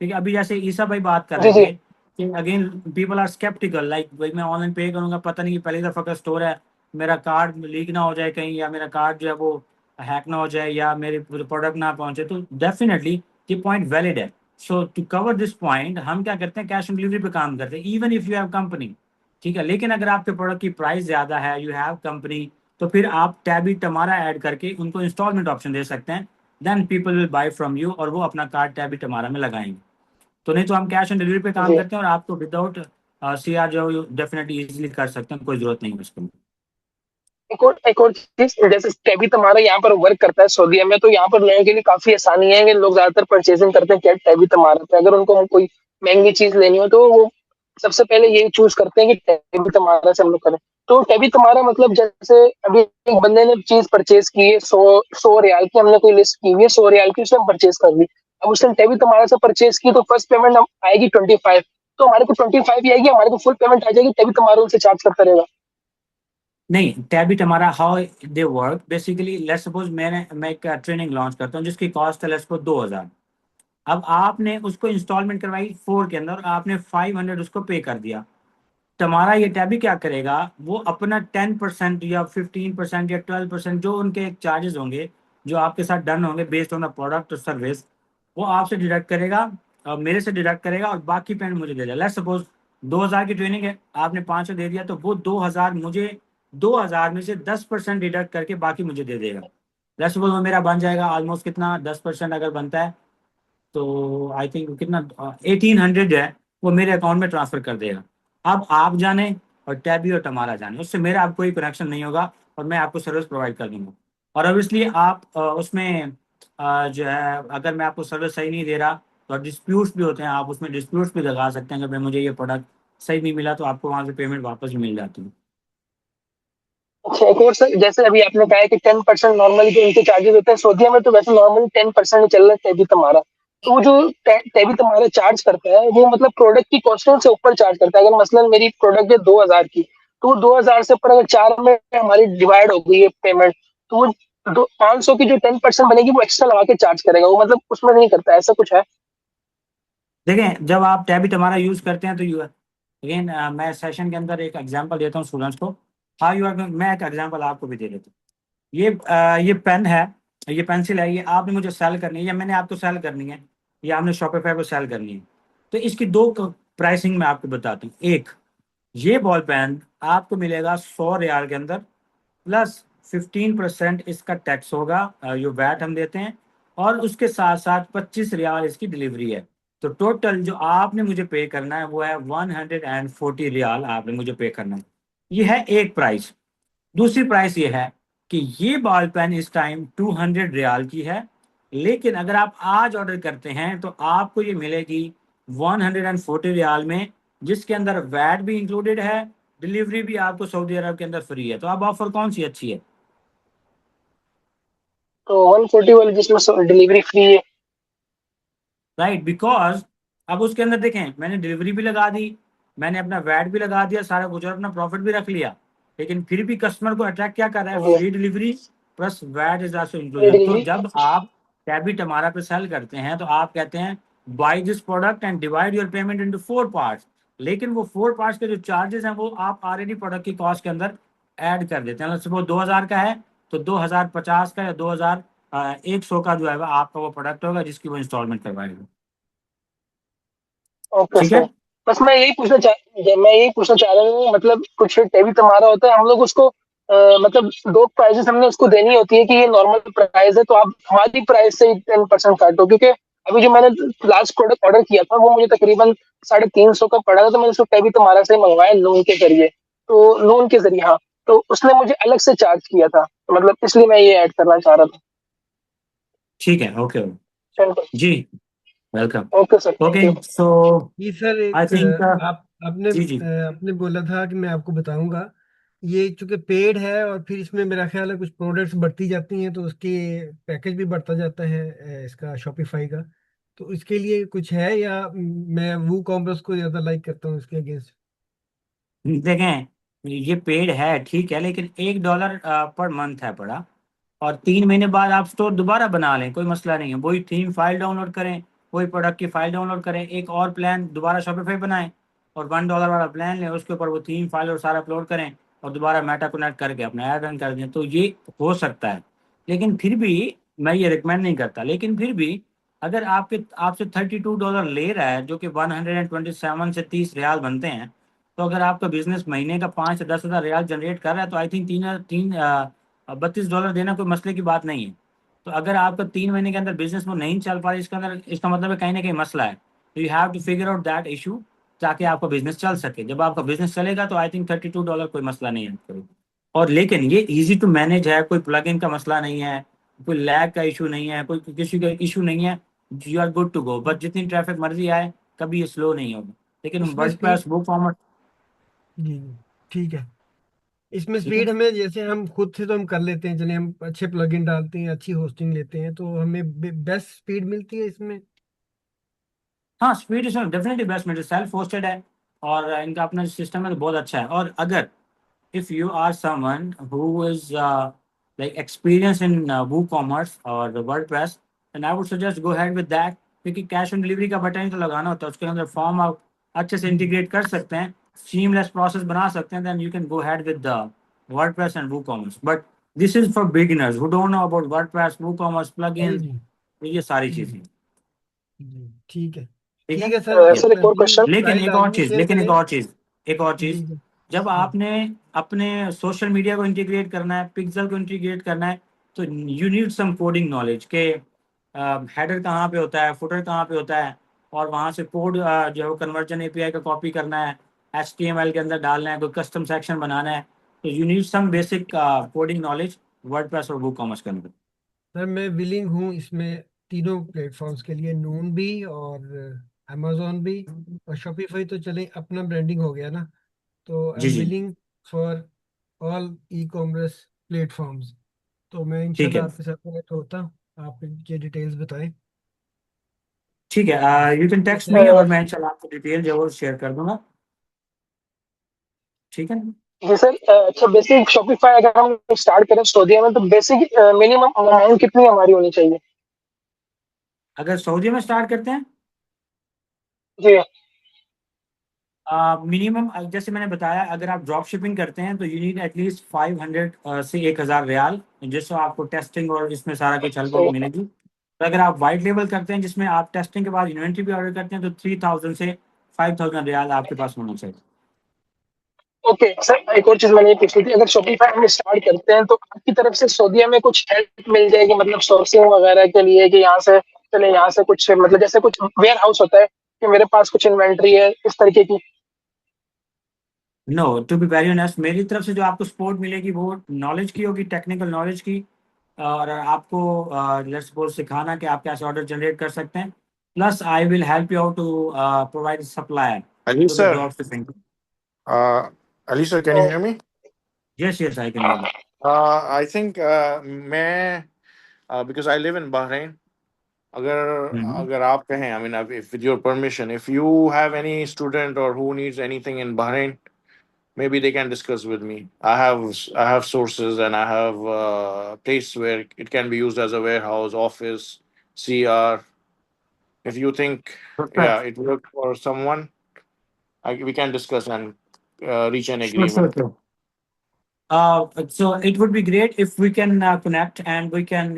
ठीक है, अभी जैसे ईसा भाई बात कर जी रहे जी थे कि again people are sceptical, like भाई मैं ऑनलाइन पे करूंगा, पता नहीं कि पहली दफा का स्टोर है, मेरा कार्ड लीक ना हो जाए कहीं, या मेरा कार्ड जो है वो हैक ना हो जाए, या मेरे प्रोडक्ट ना पहुंचे। तो डेफिनेटली ये पॉइंट वैलिड है। सो टू कवर दिस पॉइंट हम क्या करते हैं, कैश ऑन डिलीवरी पे काम करते हैं, even if you have company. ठीक है, लेकिन अगर आपके प्रोडक्ट की प्राइस ज़्यादा है, यू हैव कंपनी, तो फिर आप टैबी टमारा ऐड करके उनको इंस्टॉलमेंट ऑप्शन दे सकते हैं। Then people will buy from you, और वो अपना कार्ड टैबी टमारा में लगाएंगे। तो नहीं तो हम कैश ऑन डिलीवरी पे काम जी। करते हैं, और आपको विदाउट CR जो डेफिनेटली इजीली कर सकते हैं, कोई जरूरत नहीं है उसको। एक और चीज, जैसे कैबी तुम्हारा यहाँ पर वर्क करता है सऊदीया में, तो यहाँ पर लोगों के लिए काफी आसानी है कि लोग ज्यादातर परचेजिंग करते हैं कैबी तुम्हारा पे, अगर उनको कोई महंगी चीज लेनी हो तो वो सबसे पहले यही चूज करते हैं कि कैबी तुम्हारा से हम लोग करें। तो कैबी तुम्हारा मतलब जैसे अभी एक बंदे ने चीज परचेज की है 100 रियाल की, हमने कोई लिस्ट की हुई है 100 रियाल की, उसने परचेज कर ली, अब उसने कैबी तुम्हारा से परचेज की तो फर्स्ट पेमेंट आएगी 25, तो हमारे को 25 ही आएगी, हमारे को फुल पेमेंट आ जाएगी, कैबी तुम्हारा उनसे चार्ज करता रहेगा। नहीं, टैबिट हमारा how they work basically, let's suppose मैं एक ट्रेनिंग लॉन्च करता हूँ जिसकी कॉस्ट है लेट्स सपोज 2000। अब आपने उसको इंस्टॉलमेंट करवाई 4 के अंदर, और आपने 500 उसको पे कर दिया। तुम्हारा ये टैबी क्या करेगा, वो अपना 10% या 15% या 12% जो उनके चार्जेस होंगे, जो आपके साथ डन होंगे बेस्ड ऑन द प्रोडक्ट और सर्विस, वो आपसे डिडक्ट करेगा, और मेरे से डिडक्ट करेगा, और बाकी पेमेंट मुझे दे देगा। लेट्स सपोज 2000 की ट्रेनिंग है, आपने 500 दे दिया, तो वो 2000 मुझे 2000 में से 10% डिडक्ट करके बाकी मुझे दे देगा। लेट्स सपोज वो मेरा बन जाएगा ऑलमोस्ट कितना, 10% अगर बनता है तो आई थिंक कितना 1800 है, वो मेरे अकाउंट में ट्रांसफर कर देगा। अब आप जाने और टैबी और टमारा जाने, उससे मेरा आपको कोई कनेक्शन नहीं होगा, और मैं आपको सर्विस प्रोवाइड कर दूंगा। और ऑब्वियसली आप उसमें जो है, अगर मैं आपको सर्विस सही नहीं दे रहा तो डिस्प्यूट्स भी होते हैं, आप उसमें डिस्प्यूट्स भी लगा सकते हैं कि भाई मुझे ये प्रोडक्ट सही नहीं मिला, तो आपको वहाँ से पेमेंट वापस भी मिल जाती है। अच्छा एक और सर, जैसे अभी आपने कहा है कि 10% नॉर्मली जो इनके चार्जेस होते हैं, सऊदीया में तो वैसे नॉर्मली 10% ही चल रहा है टैबी तुम्हारा। तो वो जो टैबी तुम्हारा चार्ज करता है, वो मतलब प्रोडक्ट की कॉस्टिंग से ऊपर चार्ज करता है। अगर मसलन मेरी प्रोडक्ट है 2,000 की, तो वो 2,000 से ऊपर अगर 4 में हमारी डिवाइड हो गई है पेमेंट, तो वो 500 की जो 10% बनेगी वो एक्स्ट्रा लगा के चार्ज करेगा, वो मतलब उसमें नहीं करता, ऐसा कुछ है? देखें, जब आप टैबिट हमारा यूज करते हैं तो यू अगेन मैं सेशन के अंदर एक एग्जांपल देता हूँ स्टूडेंट्स को। हाँ यू आर, मैं एक एग्जांपल आपको भी दे देता हूँ। ये पेन है, ये पेंसिल है, ये आपने मुझे सेल करनी है या मैंने आपको सेल करनी है या आपने शॉपिफाई पर सेल करनी है। तो इसकी दो प्राइसिंग मैं आपको बताता हूँ। एक, ये बॉल पेन आपको मिलेगा 100 रियाल के अंदर, प्लस 15% इसका टैक्स होगा, जो वैट हम देते हैं, और उसके साथ साथ 25 रियाल इसकी डिलीवरी है। तो टोटल जो आपने मुझे पे करना है वो है 140 रियाल आपने मुझे पे करना है। ये है एक प्राइस। दूसरी प्राइस ये है कि ये बॉल पेन इस टाइम 200 रियाल की है, लेकिन अगर आप आज ऑर्डर करते हैं तो आपको ये मिलेगी 140 रियाल में, जिसके अंदर वैट भी इंक्लूडेड है, डिलीवरी भी आपको सऊदी अरब के अंदर फ्री है। तो अब ऑफर कौन सी अच्छी है? तो 140 वाली जिसमें डिलीवरी फ्री है? राइट, बिकॉज अब उसके अंदर देखें, मैंने डिलीवरी भी लगा दी, मैंने अपना वैट भी लगा दिया, सारा कुछ, और अपना प्रॉफिट भी रख लिया, लेकिन फिर भी कस्टमर को अट्रैक्ट क्या कर रहा है? जी, free delivery plus VAT is also free included. तो डिलीवरी। जब आप टैबिट हमारा पे सेल करते हैं तो आप कहते हैं buy this product and divide your payment into 4 parts, लेकिन वो 4 पार्ट्स के जो चार्जेस हैं वो आप ऑलरेडी प्रोडक्ट की कॉस्ट के अंदर ऐड कर देते हैं। सपोज 2,000 का है तो 2,050 का या 2,100 का जो है आपका वो प्रोडक्ट होगा जिसकी वो इंस्टॉलमेंट करवाएगा। ओके ठीक है। सर। बस मैं यही पूछना चाह रहा हूँ, मतलब कुछ टेबी तुम्हारा होता है, हम लोग उसको मतलब दो प्राइसेस हमने उसको देनी होती है कि ये नॉर्मल प्राइस है, तो आप हमारी प्राइस से 10% काटो, क्योंकि अभी जो मैंने लास्ट प्रोडक्ट ऑर्डर किया था वो मुझे तकरीबन 350 का पड़ा था, तो मैंने उसको टेबी तुम्हारा से मंगवाया लोन के जरिए। तो लोन के जरिए, हाँ, तो उसने मुझे अलग से चार्ज किया था, तो मतलब इसलिए मैं ये ऐड करना चाह रहा था। ठीक है, ओके चलो, जी, welcome. Okay sir, thank okay you. So जी सर, आई एक थिंक आपने जी जी आपने बोला था कि मैं आपको बताऊंगा। ये चूंकि पेड है और फिर इसमें मेरा ख्याल है कुछ प्रोडक्ट्स बढ़ती जाती हैं, तो उसके पैकेज भी बढ़ता जाता है इसका शॉपिफाई का। तो इसके लिए कुछ है, या मैं वो कॉमर्स को ज्यादा लाइक करता हूँ इसके अगेंस्ट? देखें, ये पेड है ठीक है, लेकिन $1 पर मंथ है पड़ा, और 3 महीने बाद आप स्टोर दोबारा बना लें, कोई मसला नहीं है। वही थीम फाइल डाउनलोड करें, वही प्रोडक्ट की फाइल डाउनलोड करें, एक और प्लान दोबारा शॉपिफाई बनाएं और $1 वाला प्लान लें, उसके ऊपर वो थीम फाइल और सारा अपलोड करें और दोबारा मेटा कनेक्ट करके अपना ऐड रन कर दें। तो ये हो सकता है, लेकिन फिर भी मैं ये रिकमेंड नहीं करता। लेकिन फिर भी अगर आपसे $32 ले रहा है, जो कि 127 से 30 रियाल बनते हैं, तो अगर आपका बिजनेस महीने का 5 से 10 हज़ार रियाल जनरेट कर रहा है तो आई थिंक तीन तीन $32 देना कोई मसले की बात नहीं है। तो अगर आपका 3 महीने के अंदर बिजनेस वो नहीं चल पा रहा, इसके अंदर इसका मतलब है कहीं ना कहीं मसला है। तो you have to figure out that issue ताकि आपका बिजनेस चल सके। जब आपका बिजनेस चलेगा तो आई थिंक $32 कोई मसला नहीं है। और लेकिन ये इजी टू मैनेज है, कोई प्लग इन का मसला नहीं है, कोई लैग का इशू नहीं है, कोई किसी का इशू नहीं है। You are good to go, but जितनी ट्रैफिक मर्जी आए कभी ये स्लो नहीं होगा। लेकिन इसमें स्पीड, वर्डप्रेस, बुक फॉर्मेट। जी जी, ठीक है। इसमें ठीक है। स्पीड हमें जैसे हम खुद से तो हम कर लेते हैं, चलिए हम अच्छे प्लगइन डालते हैं, अच्छी होस्टिंग लेते हैं, तो हमें बेस्ट स्पीड मिलती है इसमें। हाँ, स्पीड इज डेफिनेटली बेस्ट, मेरे सेल्फ होस्टेड है और इनका अपना सिस्टम है तो बहुत अच्छा है। और अगर if you are someone who is like experienced in WooCommerce और WordPress, then I would suggest go ahead with that, क्योंकि कैश ऑन डिलीवरी का बटन ही तो लगाना होता है, उसके अंदर फॉर्म आप अच्छे से जी इंटीग्रेट कर सकते हैं, सीमलेस प्रोसेस बना सकते हैं, then you can go ahead with the WordPress and WooCommerce। But this is for beginners who don't know about WordPress, WooCommerce, जी plugins, जी ये सारी जी चीजें। जी, ठीक है। ठीक है। ठीक है सर, ये, सर एक और क्वेश्चन। लेकिन फाइल एक और लाजमी चीज, शेयर लेकिन एक करें। और चीज, एक और जी चीज, जी जब जी आपने अपने सोशल मीडिया को इंटीग्रेट करना है, पिक्सल को इंटीग्रेट करना है, तो you need some coding knowledge के हेडर कहाँ पे होता है, फुटर कहाँ पे होता है, और वहाँ से कोड जो है वो कन्वर्जन एपीआई का कॉपी करना है, HTML के अंदर डालना है, कोई कस्टम सेक्शन बनाना है। तो you need some basic coding knowledge WordPress और वूकॉमर्स के अंदर। सर, मैं विलिंग हूँ इसमें तीनों प्लेटफॉर्म्स के लिए, नून भी और अमेजोन भी और शॉपिफाई। तो चले अपना ब्रांडिंग हो गया ना, तो आई जी एम जी willing for all e commerce platforms. तो मैं ठीक इंशाल्लाह है, आपके साथ कनेक्ट होता हूँ, आप ये डिटेल्स बताएं। ठीक है, यू कैन टेक्स्ट मी और मैं इंशाल्लाह आपको डिटेल जो है वो शेयर कर दूंगा। ठीक है ना? जी सर, अच्छा बेसिक शॉपिफाई अगर हम स्टार्ट करें सऊदीया में तो बेसिक मिनिमम अमाउंट कितनी हमारी होनी चाहिए? अगर सऊदी में स्टार्ट करते हैं, जी मिनिमम जैसे मैंने बताया, अगर आप ड्रॉप शिपिंग करते हैं तो यू नीड एटलीस्ट 500 से 1000 रियाल, जिससे आपको टेस्टिंग और इसमें सारा कुछ हेल्प सही। मिलेगी। तो अगर आप वाइट लेवल करते हैं जिसमें आप टेस्टिंग के बाद इन्वेंट्री भी ऑर्डर करते हैं, तो 3000 से 5000 रियाल आपके पास होना चाहिए। ओके सर, एक और चीज मैंने ये पूछी थी, अगर शॉपिफाई हम स्टार्ट करते हैं तो आपकी तरफ से सऊदीया में कुछ हेल्प मिल जाएगी, मतलब सोर्सिंग वगैरह के लिए, कि यहाँ से चले यहाँ से कुछ मतलब जैसे कुछ वेयर हाउस होता है कि मेरे पास कुछ इन्वेंट्री है इस तरीके की? No, to be very honest, मेरी तरफ से जो आपको सपोर्ट मिलेगी वो नॉलेज की होगी, टेक्निकल नॉलेज की, और आपको लेट्स सपोज सिखाना कि आप कैसे ऑर्डर जनरेट कर सकते हैं। Plus I will help you out to provide supplier Ali to the sir, drop shipping. Ali sir, can you hear me? Yes yes, I can hear you. I think मैं because I live in Bahrain. अगर अगर आप कहें, I mean, if with your permission, if you have any student or who needs anything in Bahrain, maybe they can discuss with me. I have sources and I have place where it can be used as a warehouse, office, CR. If you think, yeah, it worked for someone, we can discuss and reach an Sure, sure, agreement. sure. So it would be great if we can connect and we can,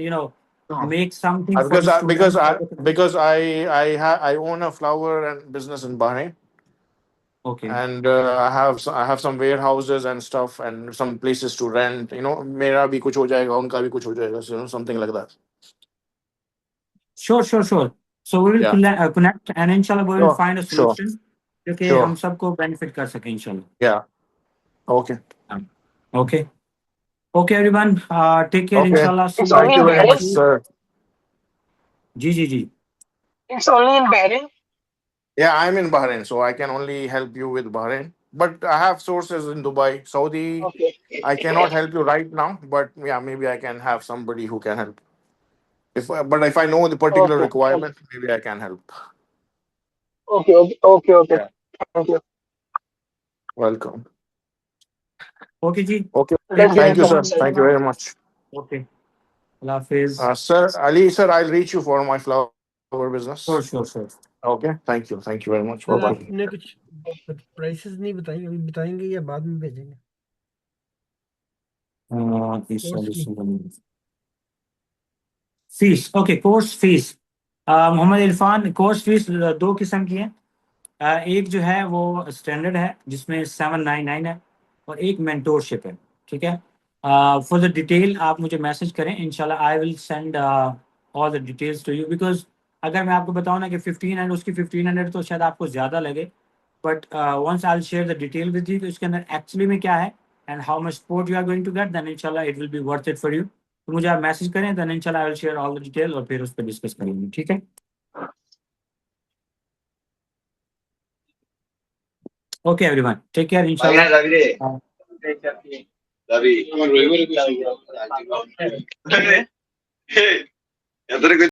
make something for Because the I because students. I because I own a flower and business in Bahrain, Okay. and I have some warehouses and stuff and some places to rent. मेरा भी कुछ हो जाएगा, उनका भी कुछ हो जाएगा, so something like that. Sure, sure, sure. So we will Yeah. connect and inshallah we will Sure. find a Sure. solution जो कि Sure. हम सबको benefit कर सकें इंशाल्लाह. Yeah. Okay. Okay. Okay, everyone. Take care. Okay. Inshallah. See It's you Thank only you in very next much, Bahrain? week. sir. जी जी जी. It's only in Bahrain? Yeah, I'm in Bahrain, so I can only help you with Bahrain. But I have sources in Dubai, Saudi. Okay. I cannot help you right now, but yeah, maybe I can have somebody who can help. But if I know the particular Okay. requirement, maybe I can help. Okay. Okay. Okay. Okay. Yeah. Thank you. Welcome. Okay जी. Okay. Take That's care Thank great you, from sir. my everyone. side. Thank you Inshallah. very much. Okay. Allah Hafiz. Sir, Ali, sir, I'll reach you for my flower business. Sure, sure, sure. Okay. Thank you. Thank you very much. Bye sir bye. आपने कुछ prices नहीं बताई, अभी बताएंगे या बाद में भेजेंगे कोर्स की? Fees, okay, course fees. Mohammad Irfan, course fees दो किस्म की है। एक जो है वो स्टैंडर्ड है जिसमें 799 है, और एक मेंटोरशिप है। ठीक है, फॉर द डिटेल आप मुझे मैसेज करें, इंशाल्लाह I will send all the details to you. Because अगर मैं आपको बताऊँ ना कि 1500 उसकी 1500 तो शायद आपको ज़्यादा लगे, but once I will share the detail with you, इसके अंदर एक्चुअली में क्या है and how much support you are going to get, then इंशाल्लाह it will be worth it for you. तो मुझे आप मैसेज करें, देन इंशाल्लाह I will share all the detail और फिर उस पर डिस्कस करेंगे। ठीक है, ओके एवरीवन, टेक केयर इंशाल्लाह। David.